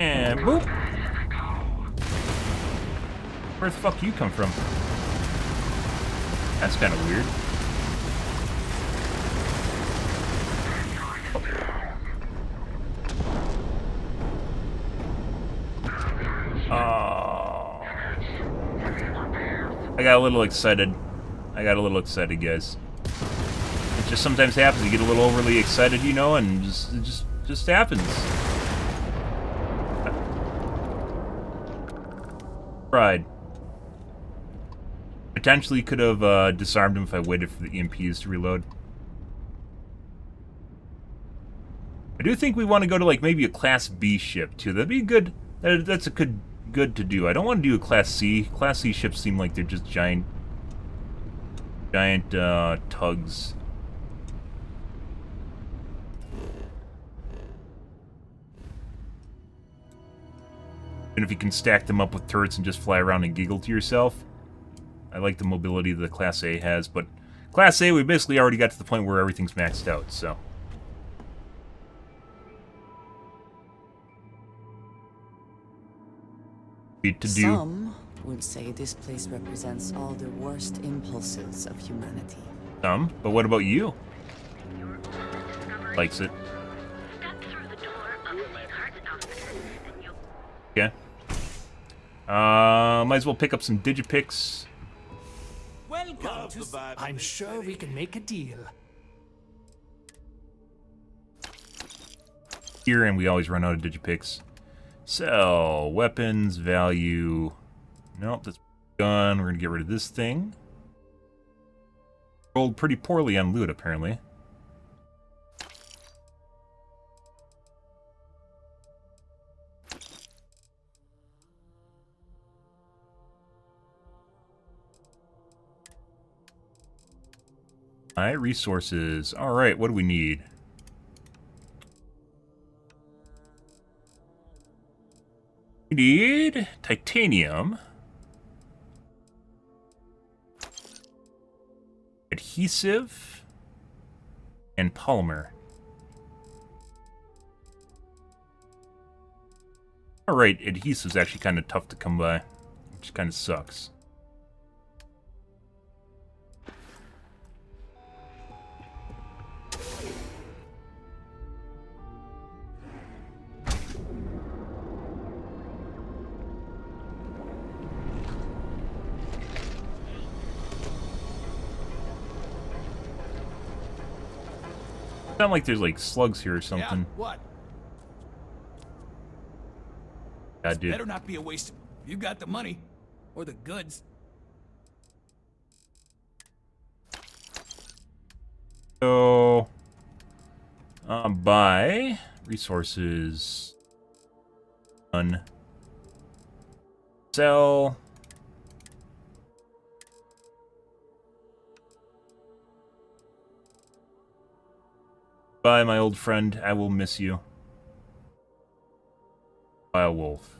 And boop. Where the fuck you come from? That's kind of weird. Oh. I got a little excited. Guys. It just sometimes happens. You get a little overly excited, you know, and it just happens. Pride. Potentially could have disarmed him if I waited for the EMPs to reload. I do think we want to go to like maybe a Class B ship too. That'd be good. That's a good to do. I don't want to do a Class C. Class C ships seem like they're just giant tugs. And if you can stack them up with turrets and just fly around and giggle to yourself. I like the mobility that the Class A has, but Class A, we basically already got to the point where everything's maxed out, so. Some would say this place represents all the worst impulses of humanity. Some? But what about you? Likes it. Okay. Might as well pick up some digipicks. Welcome to... I'm sure we can make a deal. Here, and we always run out of digipicks. So, weapons, value... Nope, that's gun. We're gonna get rid of this thing. Rolled pretty poorly on loot, apparently. Alright, resources. Alright, what do we need? We need titanium. Adhesive. And polymer. Alright, adhesive's actually kind of tough to come by. Which kind of sucks. Sound like there's like slugs here or something. Yeah, what? Yeah, dude. Better not be a waste. You got the money. Or the goods. So... Buy resources. Sell. Bye, my old friend. I will miss you. Bye, wolf.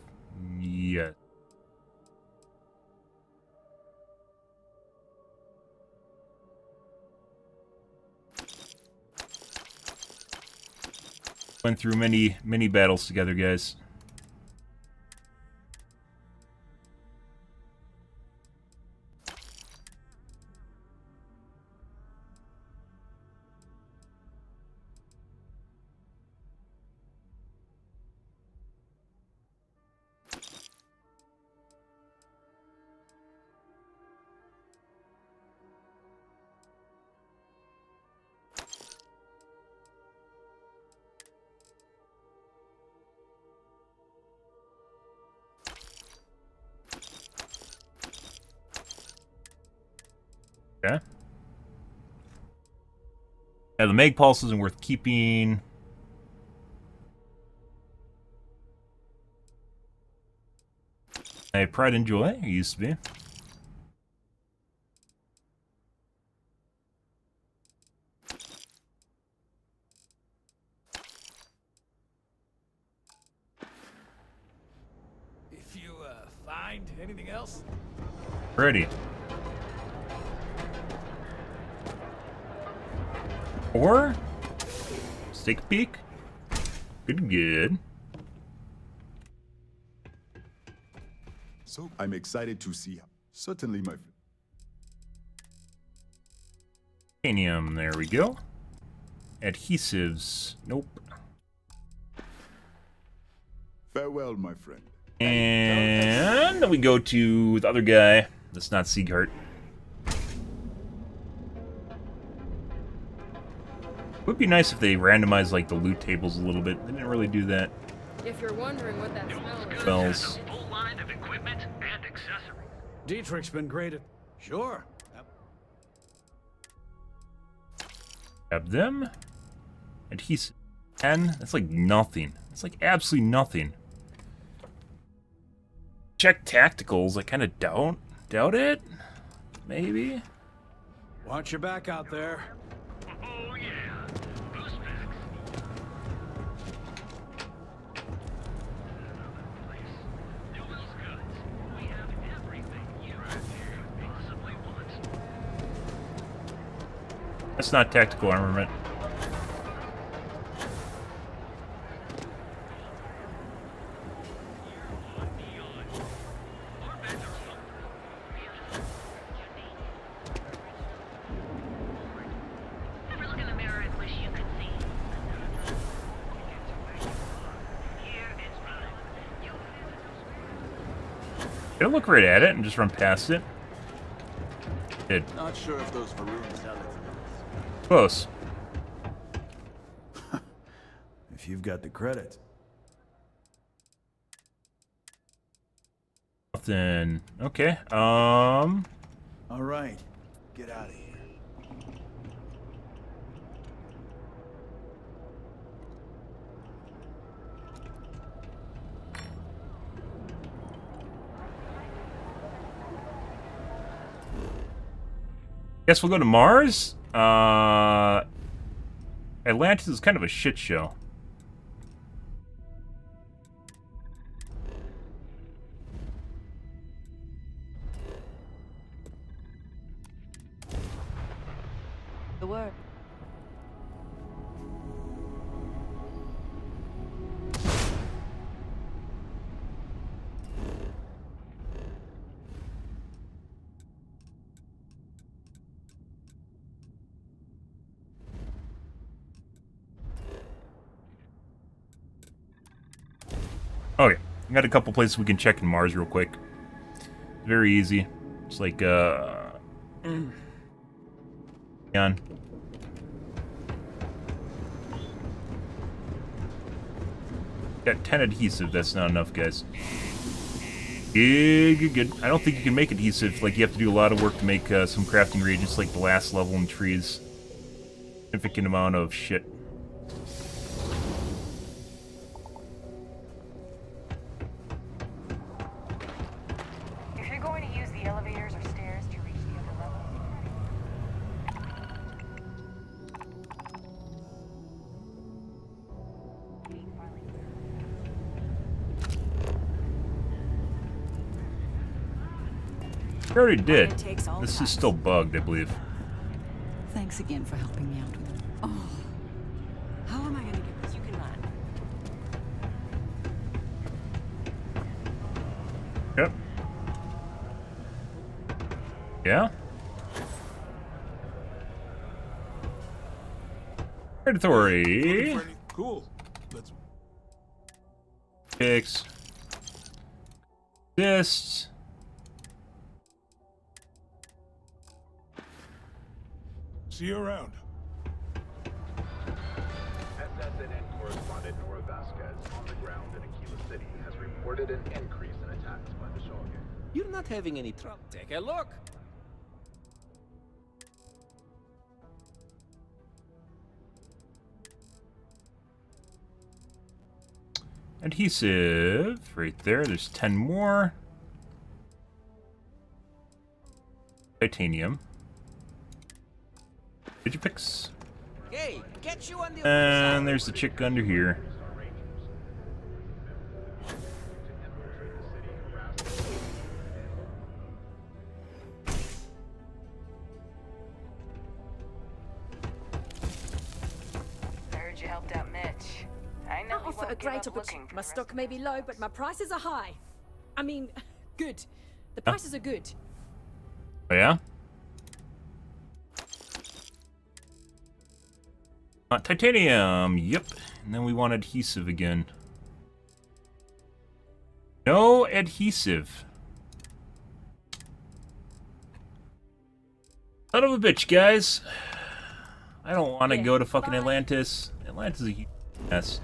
Yeah. Went through many battles together, guys. Okay. Yeah, the Meg Pulse isn't worth keeping. Pride and Joy, it used to be. If you find anything else, Ready. Or let's take a peek. Good. So I'm excited to see. Certainly, my friend. Titanium, there we go. Adhesives, nope. Farewell, my friend. And then we go to the other guy. That's not Sieghart. Would be nice if they randomized like the loot tables a little bit. They didn't really do that. If you're wondering what that smell is. Spells. Full line of equipment and accessories. Dietrich's been great at... Sure. Grab them. Adhesive. 10. That's like nothing. It's like absolutely nothing. Check tacticals. I kind of doubt it. Maybe. Watch your back out there. Oh yeah. Boost packs. Newell's goods. We have everything you could possibly want. That's not tactical armament. Did I look right at it and just run past it? Did. Not sure if those Varoons sell it. Close. If you've got the credit. Nothing. Okay. All right. Get out of here. Guess we'll go to Mars. Atlantis is kind of a shit show. The word. Okay, I got a couple places we can check in Mars real quick. Very easy. It's like, on. Got 10 adhesive, that's not enough, guys. Good. I don't think you can make adhesive. Like, you have to do a lot of work to make some crafting reagents, like the last level in trees. Significant amount of shit. If you're going to use the elevators or stairs to reach the upper level, We already did. This is still bugged, I believe. Thanks again for helping me out with it. Oh, how am I gonna get this? You can land. Yep. Yeah? Predatory. Cool. Let's. Fix. This. See you around. SSNN correspondent Nora Vasquez on the ground in Aquila City has reported an increase in attacks by the Shogun. You're not having any trouble. Take a look. Adhesive. Right there. There's 10 more. Titanium. Digipix. Hey, get you on the And there's the chick under here. I heard you helped out Mitch. I know I offer a great opportunity. My stock may be low, but my prices are high. I mean, good. The prices are good. Oh, yeah? Titanium. Yep. And then we want adhesive again. No adhesive. Son of a bitch, guys. I don't want to go to fucking Atlantis. Atlantis is a huge mess.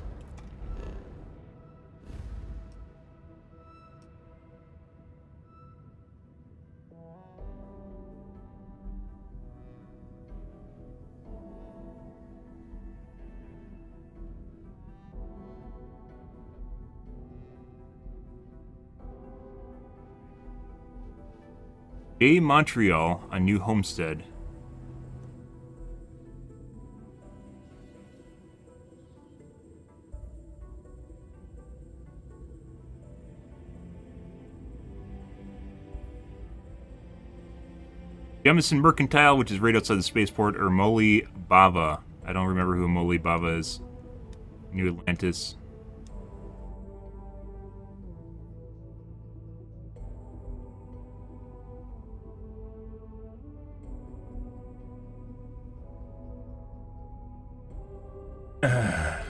A Montreal, a new homestead. Jemison Mercantile, which is right outside the spaceport, or Moli Bava. I don't remember who Moli Bava is. New Atlantis.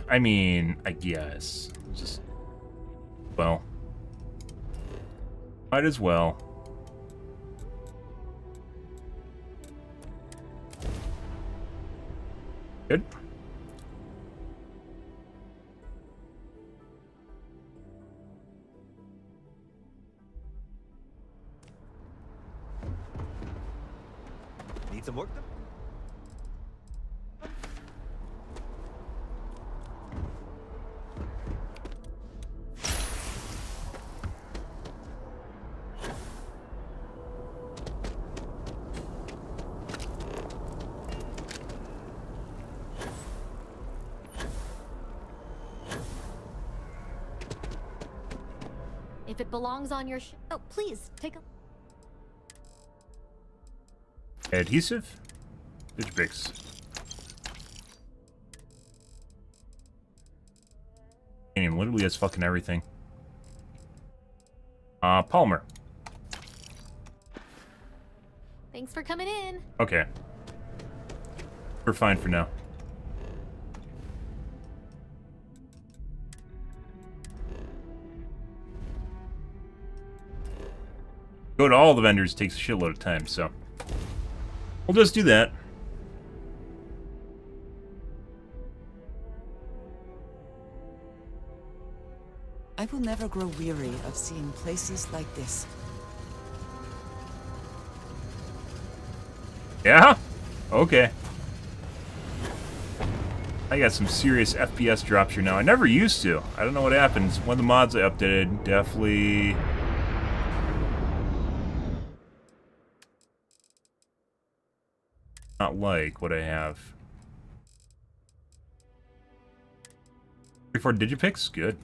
I mean, I guess. Just, well, might as well. Good. Need some work done? If it belongs on your oh, please, take a... Adhesive? Digipix. And literally has fucking everything. Polymer. Thanks for coming in. Okay. We're fine for now. Go to all the vendors takes a shitload of time, so we'll just do that. I will never grow weary of seeing places like this. Yeah? Okay. I got some serious FPS drops here now. I never used to. I don't know what happens. One of the mods I updated definitely... not like what I have. 34 digipix? Good.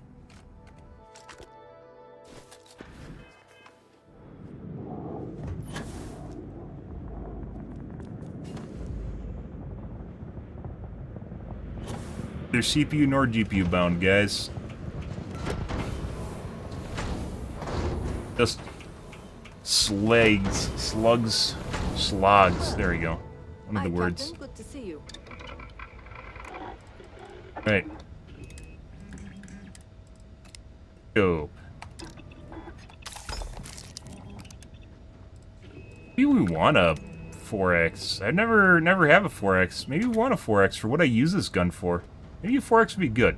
They're CPU nor GPU bound, guys. Just slugs. There we go. One of the words. Good to see you. Right. Dope. Maybe we want a 4X. I never have a 4X. Maybe we want a 4X for what I use this gun for. Maybe a 4X would be good.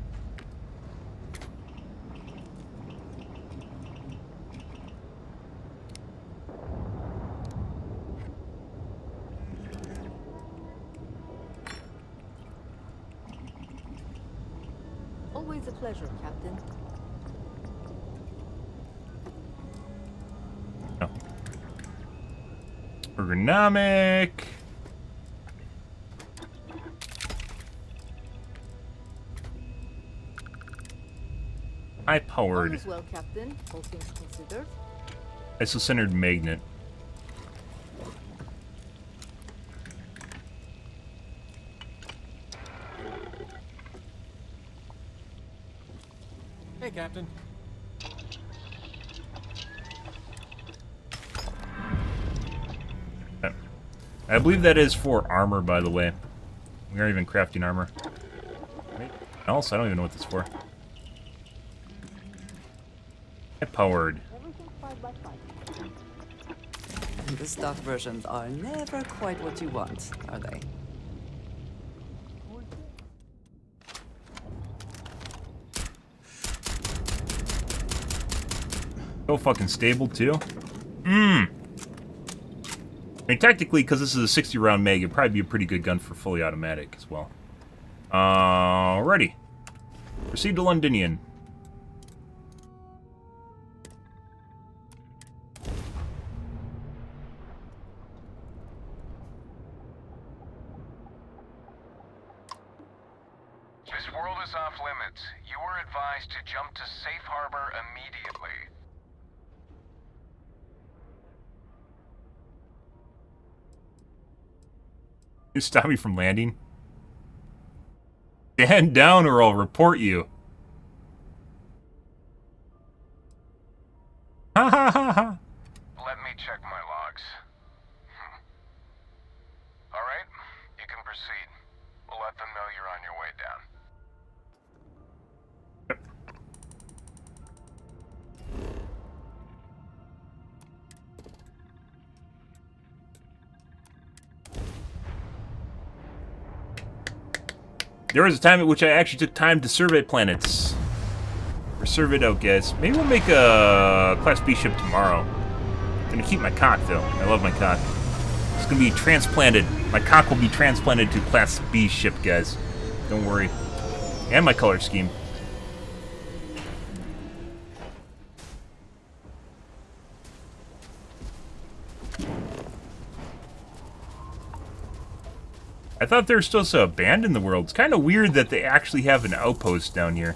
Always a pleasure, Captain. Oh. Ergonomic. High-powered. As well, Captain. All things considered. Isocentered magnet. Hey, Captain. I believe that is for armor, by the way. We aren't even crafting armor. Anything else? I don't even know what this is for. Powered. The stock versions are never quite what you want, are they? So fucking stable, too. I mean, technically, because this is a 60-round mag, it'd probably be a pretty good gun for fully automatic as well. Alrighty. Proceed to Londinian. This world is off limits. You were advised to jump to safe harbor immediately. You stop me from landing? Stand down or I'll report you. Ha ha ha ha. Let me check my logs. Alright, you can proceed. We'll let them know you're on your way down. There was a time at which I actually took time to survey planets. Or survey it out, guys. Maybe we'll make a Class B ship tomorrow. I'm gonna keep my cock, though. I love my cock. It's gonna be transplanted. My cock will be transplanted to Class B ship, guys. Don't worry. And my color scheme. I thought they were supposed to abandon the world. It's kind of weird that they actually have an outpost down here.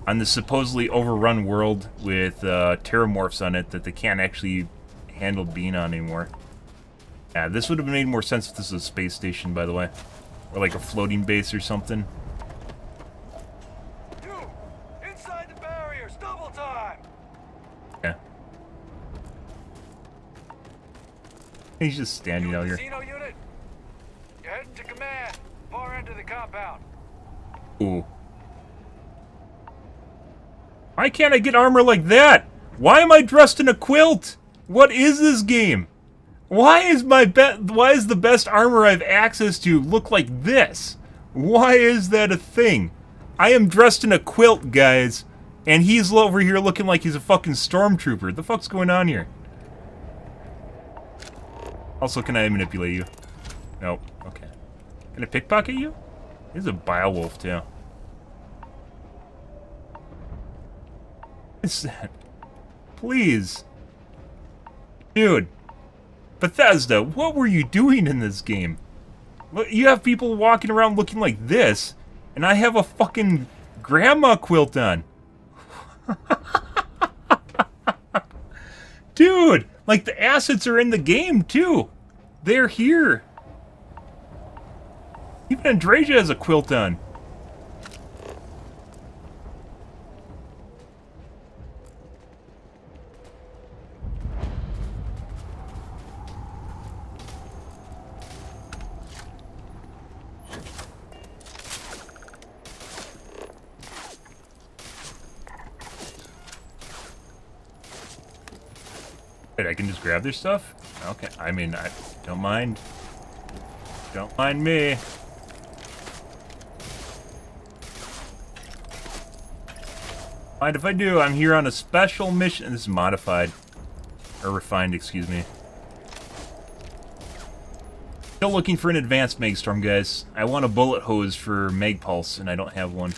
On this supposedly overrun world with terramorphs on it that they can't actually handle being on anymore. Yeah, this would have made more sense if this was a space station, by the way. Or like a floating base or something. You! Inside the barriers! Double time! Yeah. He's just standing out here. Casino unit? You're heading to command. Far end of the compound. Ooh. Why can't I get armor like that? Why am I dressed in a quilt? What is this game? Why is the best armor I have access to look like this? Why is that a thing? I am dressed in a quilt, guys, and he's over here looking like he's a fucking stormtrooper. The fuck's going on here? Also, can I manipulate you? Nope. Okay. Can I pickpocket you? He's a biowolf too. What's that? Please. Dude. Bethesda, what were you doing in this game? Look, you have people walking around looking like this, and I have a fucking grandma quilt on. Dude, like the assets are in the game too. They're here. Even Andrasia has a quilt on. Wait, I can just grab their stuff? Okay, I mean, I don't mind. Don't mind me. Mind if I do? I'm here on a special mission. This is modified. Or refined, excuse me. Still looking for an advanced Megstorm, guys. I want a bullet hose for Megpulse, and I don't have one.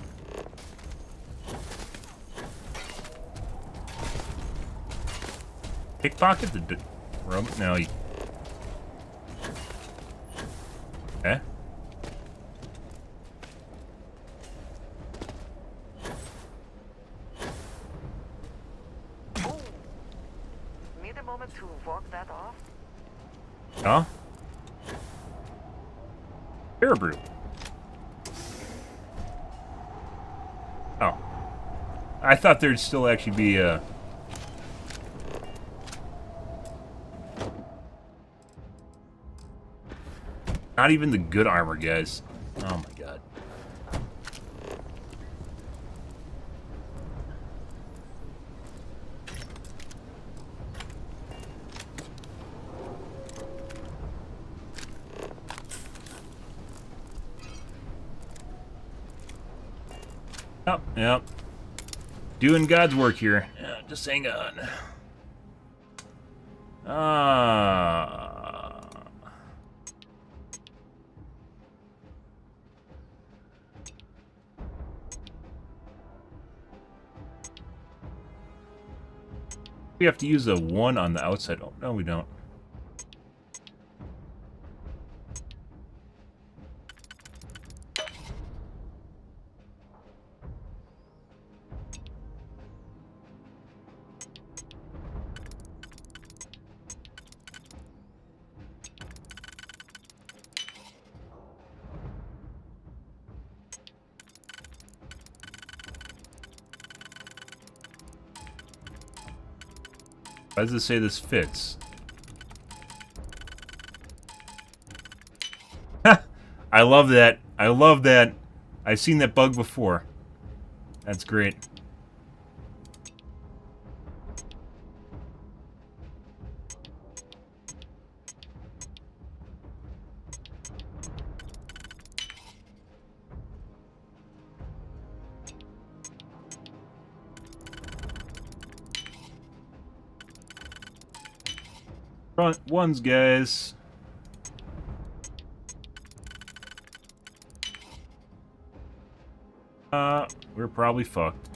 Pickpocket the room? No. Okay. Need a moment to walk that off? Huh? Caribou. Oh. I thought there'd still actually be a... Not even the good armor, guys. Oh my god. Oh, yep. Doing God's work here. Yeah, just hang on. We have to use a 1 on the outside. Oh, no, we don't. Why does it say this fits? I love that. I love that. I've seen that bug before. That's great. Front ones, guys. We're probably fucked.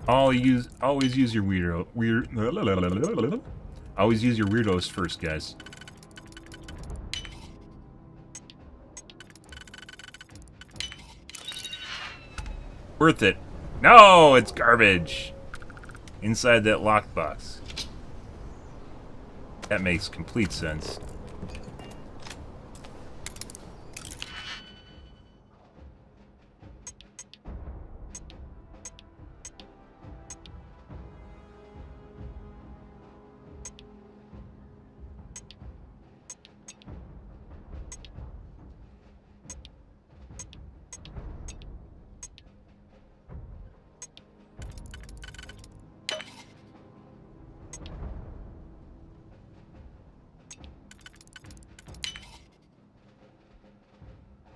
Always use your always use your weirdos first, guys. Worth it. No, it's garbage. Inside that lockbox. That makes complete sense.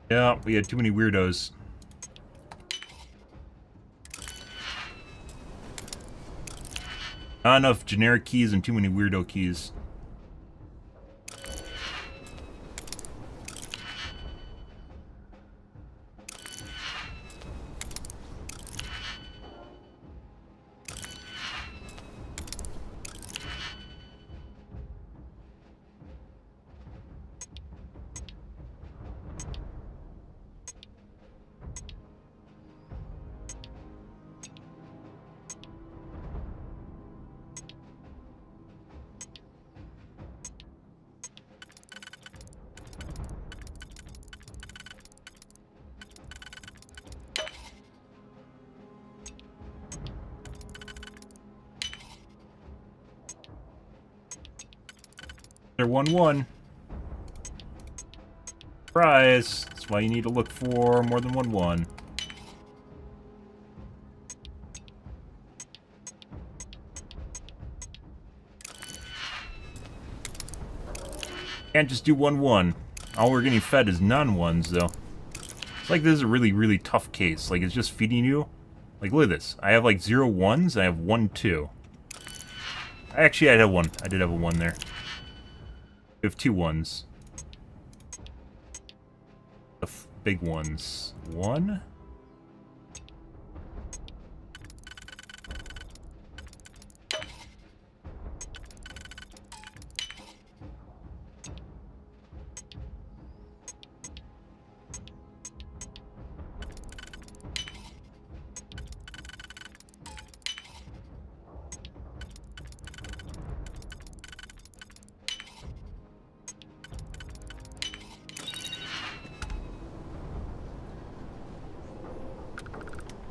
Yeah, we had too many weirdos. Not enough generic keys and too many weirdo keys. They're 1-1. Prize. That's why you need to look for more than 1-1. Can't just do 1-1. All we're getting fed is non-1s, though. It's like this is a really, really tough case. Like, it's just feeding you. Like, look at this. I have, like, 0 1s. I have 1 2. Actually, I had 1. I did have a 1 there. We have 2 1s. The big ones. 1?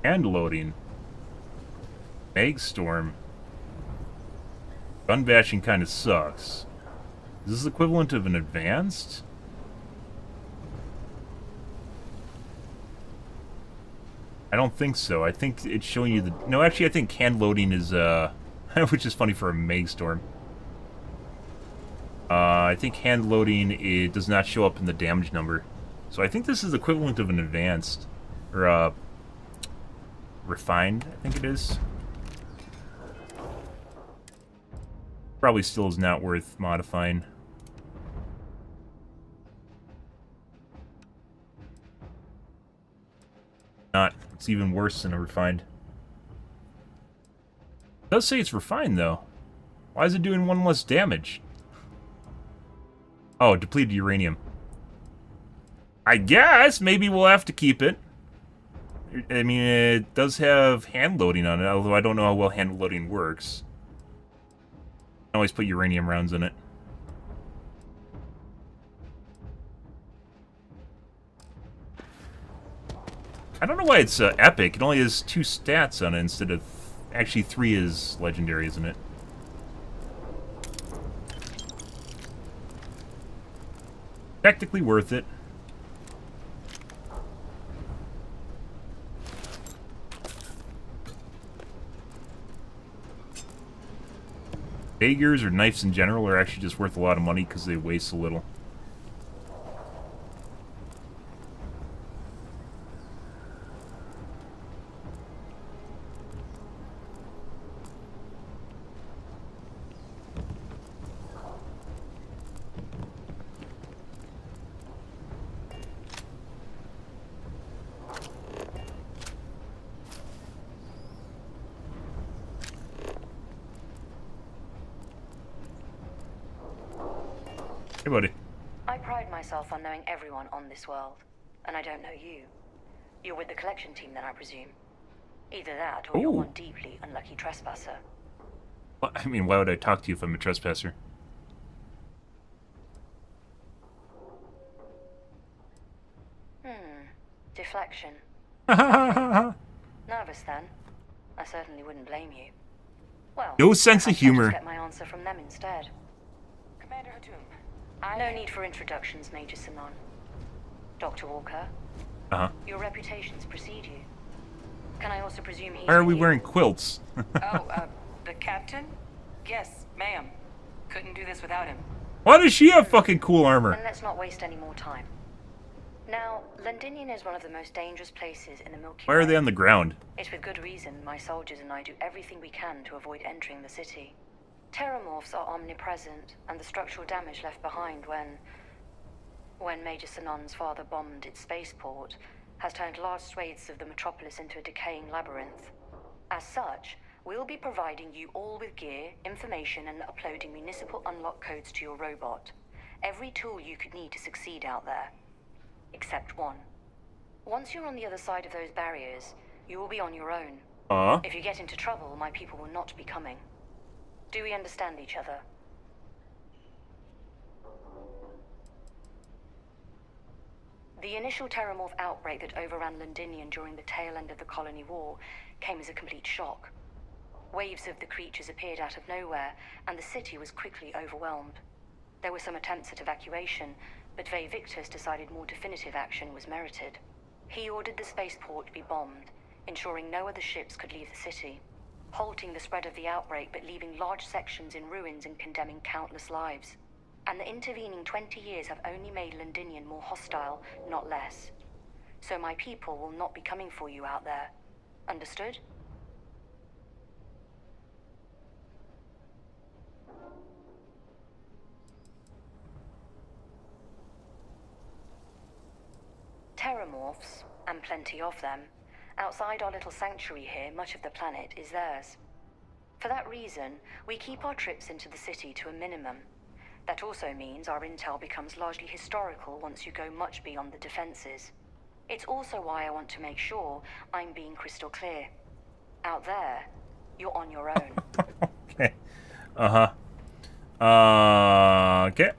And loading. Eggstorm. Gun bashing kind of sucks. Is this equivalent of an advanced? I don't think so. I think it's showing you the... No, actually, I think hand loading is, which is funny for a Megstorm. I think hand loading, it does not show up in the damage number. So I think this is equivalent of an advanced. Or, refined, I think it is. Probably still is not worth modifying. Not. It's even worse than a refined. It does say it's refined, though. Why is it doing 1 less damage? Oh, depleted uranium. I guess maybe we'll have to keep it. I mean, it does have hand loading on it, although I don't know how well hand loading works. I can always put uranium rounds in it. I don't know why it's epic. It only has 2 stats on it instead of... Actually, 3 is legendary, isn't it? Technically worth it. Daggers or knives in general are actually just worth a lot of money because they waste a little. Hey, buddy. I pride myself on knowing everyone on this world, and I don't know you. You're with the collection team, then, I presume? Either that, or you're one deeply unlucky trespasser. Well, I mean, why would I talk to you if I'm a trespasser? Deflection. Nervous then? I certainly wouldn't blame you. Well, no sense of I'll humor. get my answer from them instead. Commander Hatum, No need for introductions, Major Simon. Dr. Walker, your reputations precede you. Can I also presume he's... Why are we wearing quilts? The captain? Yes, ma'am. Couldn't do this without him. Why does she have fucking cool armor? Then let's not waste any more time. Now, Londinian is one of the most dangerous places in the Milky Way. Why are they on the ground? It's with good reason my soldiers and I do everything we can to avoid entering the city. Terramorphs are omnipresent, and the structural damage left behind when Major Sinan's father bombed its spaceport has turned large swathes of the metropolis into a decaying labyrinth. As such, we'll be providing you all with gear, information, and uploading municipal unlock codes to your robot. Every tool you could need to succeed out there. Except one. Once you're on the other side of those barriers, you will be on your own. If you get into trouble, my people will not be coming. Do we understand each other? The initial Terramorph outbreak that overran Londinian during the tail end of the Colony War came as a complete shock. Waves of the creatures appeared out of nowhere, and the city was quickly overwhelmed. There were some attempts at evacuation, but Ve Victus decided more definitive action was merited. He ordered the spaceport to be bombed, ensuring no other ships could leave the city, halting the spread of the outbreak but leaving large sections in ruins and condemning countless lives. And the intervening 20 years have only made Londinian more hostile, not less. So my people will not be coming for you out there. Understood? Terramorphs, and plenty of them, outside our little sanctuary here, much of the planet is theirs. For that reason, we keep our trips into the city to a minimum. That also means our intel becomes largely historical once you go much beyond the defenses. It's also why I want to make sure I'm being crystal clear. Out there, you're on your own. Okay. Okay.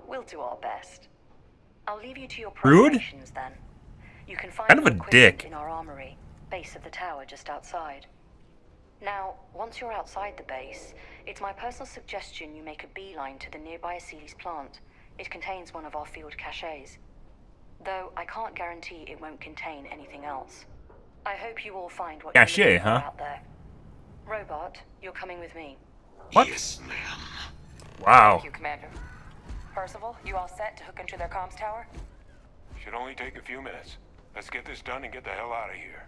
We'll do our best. I'll leave you to your Rude? preparations then. You can find Kind of your a equipment dick. in our armory, base of the tower just outside. Now, once you're outside the base, it's my personal suggestion you make a beeline to the nearby Aceles plant. It contains one of our field caches. Though I can't guarantee it won't contain anything else. I hope you all find what Cache, you're looking for huh? out there. Robot, you're coming with me. What? Yes, ma'am. Wow. Thank you, Commander. Percival, you all set to hook into their comms tower? Should only take a few minutes. Let's get this done and get the hell out of here.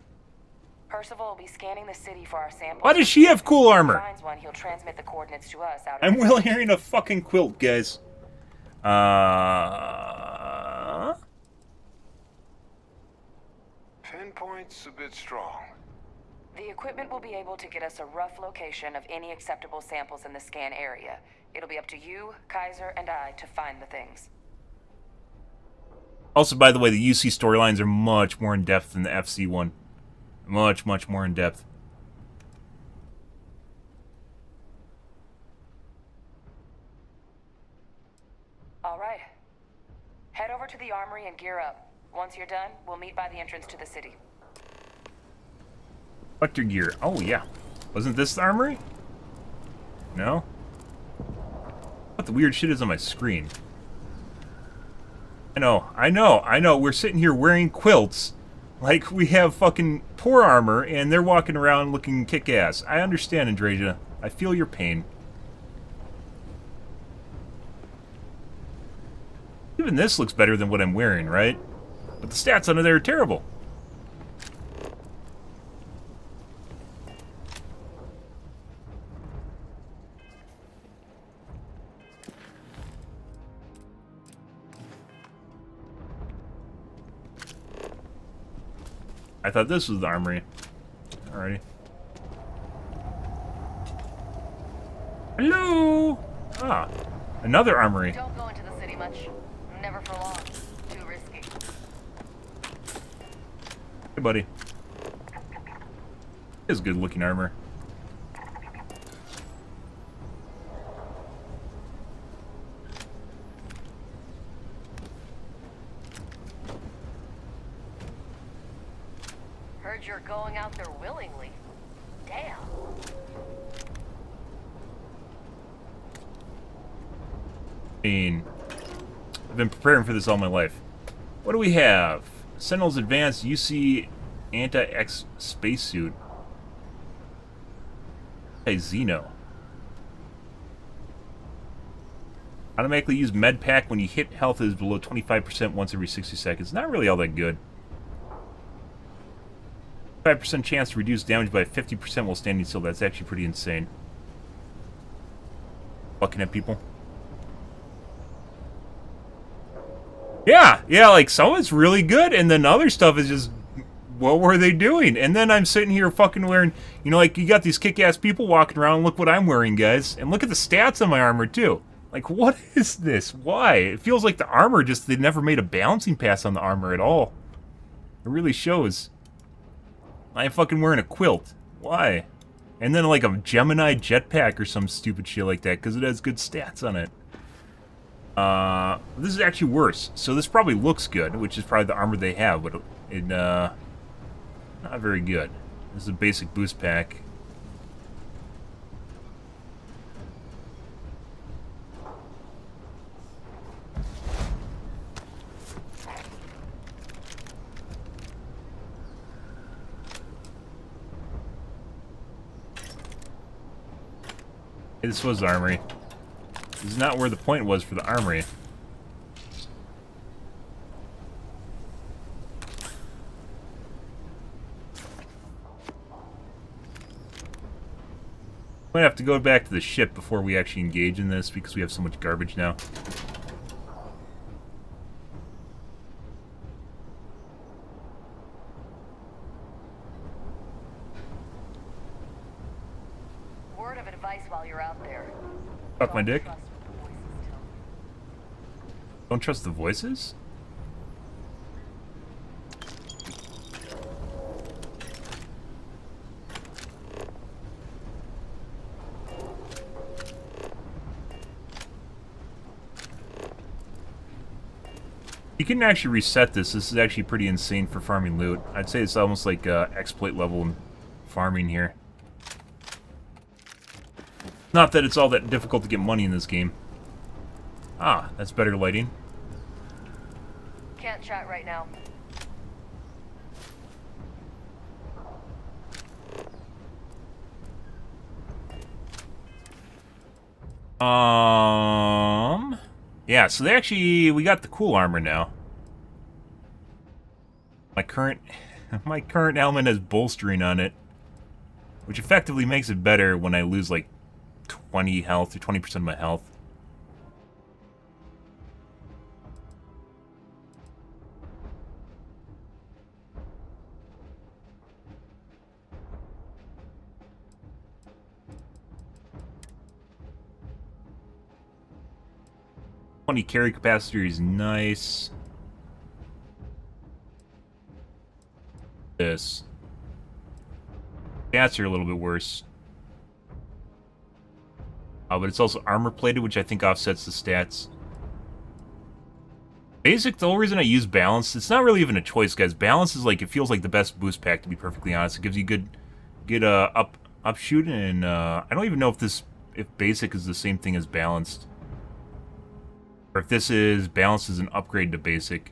Percival will be scanning the city for our samples. Why does she have cool armor? If he finds one, he'll transmit the coordinates to us out of I'm the really city. hearing a fucking quilt, guys. Pinpoint's a bit strong. The equipment will be able to get us a rough location of any acceptable samples in the scan area. It'll be up to you, Kaiser, and I to find the things. Also, by the way, the UC storylines are much more in-depth than the FC one. Much, much more in-depth. All right. Head over to the armory and gear up. Once you're done, we'll meet by the entrance to the city. Collector gear. Oh, yeah. Wasn't this the armory? No? What the weird shit is on my screen? I know. We're sitting here wearing quilts. Like we have fucking poor armor, and they're walking around looking kick-ass. I understand, Andreja. I feel your pain. Even this looks better than what I'm wearing, right? But the stats under there are terrible. I thought this was the armory. Alrighty. Hello! Ah, another armory. Don't go into the city much. Never for long. Too risky. Hey, buddy. It's good looking armor. Heard you're going out there willingly. Damn. I mean, I've been preparing for this all my life. What do we have? Sentinel's Advanced UC Anti-X Spacesuit. Hey, Xeno. Automatically use med pack when you hit health is below 25% once every 60 seconds. Not really all that good. 5% chance to reduce damage by 50% while standing still. That's actually pretty insane. Looking at people. Yeah, like some of it's really good, and then other stuff is just, what were they doing? And then I'm sitting here fucking wearing, you know, like you got these kick-ass people walking around, look what I'm wearing, guys. And look at the stats on my armor, too. Like, what is this? Why? It feels like the armor just, they never made a balancing pass on the armor at all. It really shows. I'm fucking wearing a quilt. Why? And then like a Gemini jetpack or some stupid shit like that, because it has good stats on it. This is actually worse. So this probably looks good, which is probably the armor they have, but it, not very good. This is a basic boost pack. Hey, this was the armory. This is not where the point was for the armory. Might have to go back to the ship before we actually engage in this because we have so much garbage now. Word of advice while you're out there. Fuck my dick. Don't trust the voices? You can actually reset this. This is actually pretty insane for farming loot. I'd say it's almost like exploit level in farming here. Not that it's all that difficult to get money in this game. Ah, that's better lighting. Can't chat right now. Yeah, so they actually, we got the cool armor now. My current helmet has bolstering on it, which effectively makes it better when I lose like 20 health or 20% of my health. Carry capacity is nice. This. Stats are a little bit worse. But it's also armor plated, which I think offsets the stats. Basic, the whole reason I use balance, it's not really even a choice, guys. Balance is like, it feels like the best boost pack, to be perfectly honest. It gives you good upshoot, and I don't even know if basic is the same thing as balanced. Or if this is balanced as an upgrade to basic.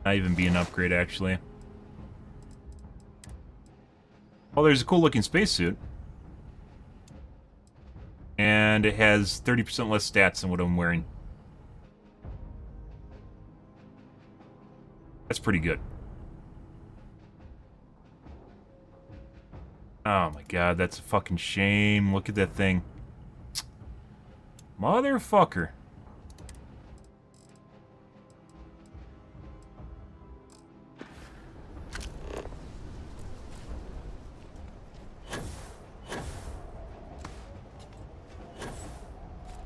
Not even be an upgrade, actually. Well, there's a cool looking spacesuit. And it has 30% less stats than what I'm wearing. That's pretty good. Oh my god, that's a fucking shame. Look at that thing. Motherfucker.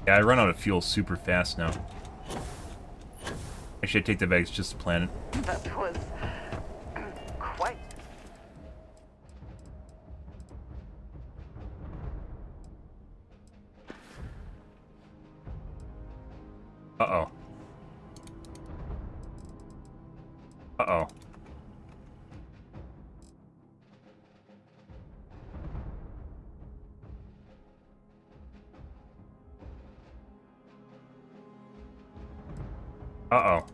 Yeah, I run out of fuel super fast now. Actually, I take that back. It's just the planet. That was quite. Uh-oh. Uh-oh. Uh-oh.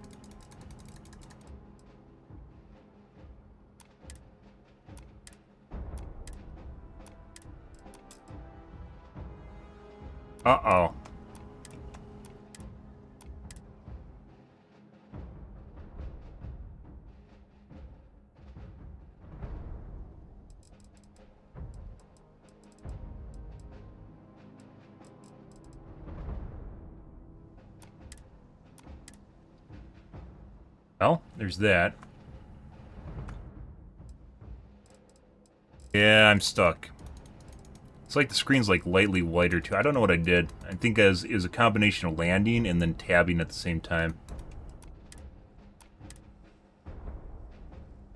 Uh-oh. Well, there's that. Yeah, I'm stuck. It's like the screen's like lightly whiter too. I don't know what I did. I think it was a combination of landing and then tabbing at the same time.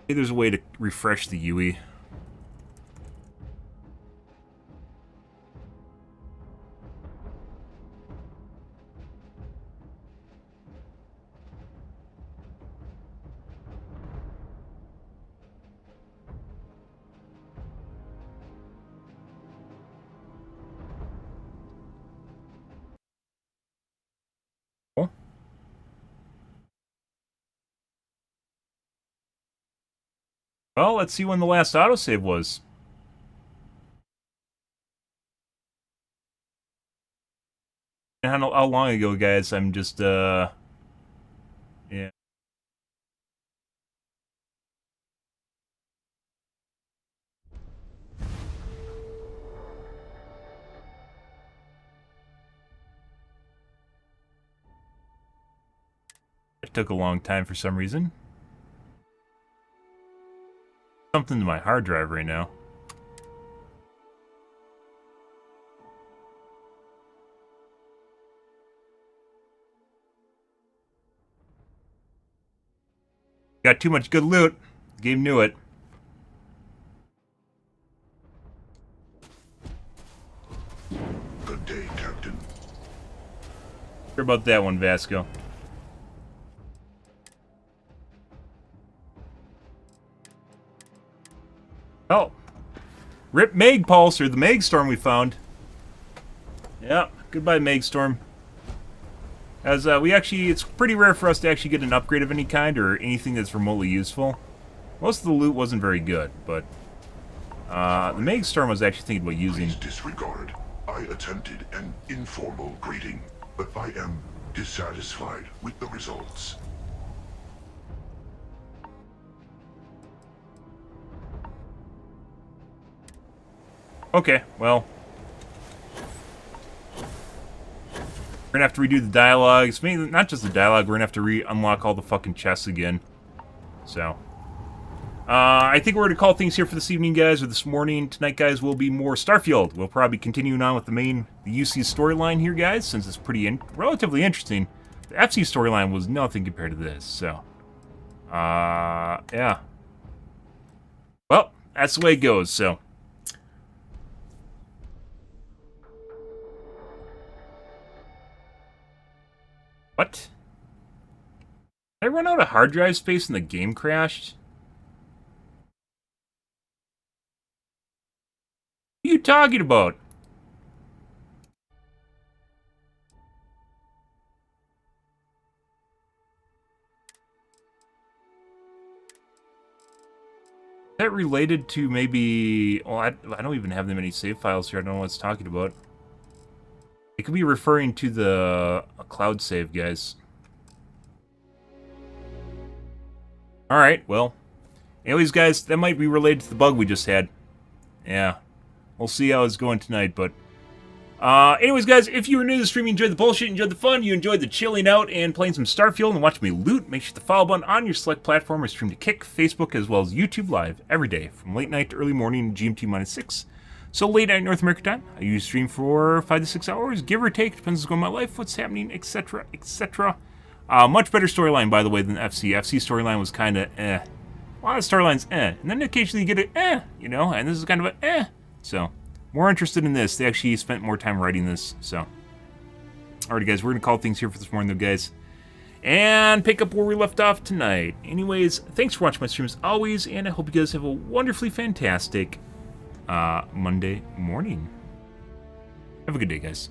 Maybe there's a way to refresh the UI. Well, let's see when the last autosave was. How long ago, guys? I'm just, yeah. It took a long time for some reason. Something to my hard drive right now. Got too much good loot. The game knew it. Good day, Captain. Sure about that one, Vasco. Oh. Rip Meg Pulse, or the Meg Storm we found. Yeah, goodbye Meg Storm. As it's pretty rare for us to actually get an upgrade of any kind or anything that's remotely useful. Most of the loot wasn't very good, but the Meg Storm was actually thinking about using. Please disregard. I attempted an informal greeting, but I am dissatisfied with the results. Okay, well. We're gonna have to redo the dialogues. Maybe not just the dialogue, we're gonna have to unlock all the fucking chests again. So. I think we're gonna call things here for this evening, guys, or this morning. Tonight, guys, will be more Starfield. We'll probably be continuing on with the UC storyline here, guys, since it's pretty relatively interesting. The FC storyline was nothing compared to this, so. Yeah. Well, that's the way it goes, so. What? Did I run out of hard drive space and the game crashed? What are you talking about? Is that related to maybe... Well, I don't even have that many save files here. I don't know what it's talking about. It could be referring to the cloud save, guys. Alright, well. Anyways, guys, that might be related to the bug we just had. Yeah. We'll see how it's going tonight, but... anyways, guys, if you were new to the stream, you enjoyed the bullshit, you enjoyed the fun, you enjoyed the chilling out and playing some Starfield and watching me loot, make sure to follow button on your select platform or stream to Kick, Facebook, as well as YouTube Live every day from late night to early morning, GMT-6. So late night North American time, I usually stream for 5 to 6 hours, give or take, depends what's going on in my life, what's happening, etc., etc. Much better storyline, by the way, than FC. FC storyline was kind of eh. A lot of storylines and then occasionally you get an you know, and this is kind of a So, more interested in this. They actually spent more time writing this, so. Alrighty, guys, we're going to call things here for this morning, though, guys. And pick up where we left off tonight. Anyways, thanks for watching my stream as always, and I hope you guys have a wonderfully fantastic Monday morning. Have a good day, guys.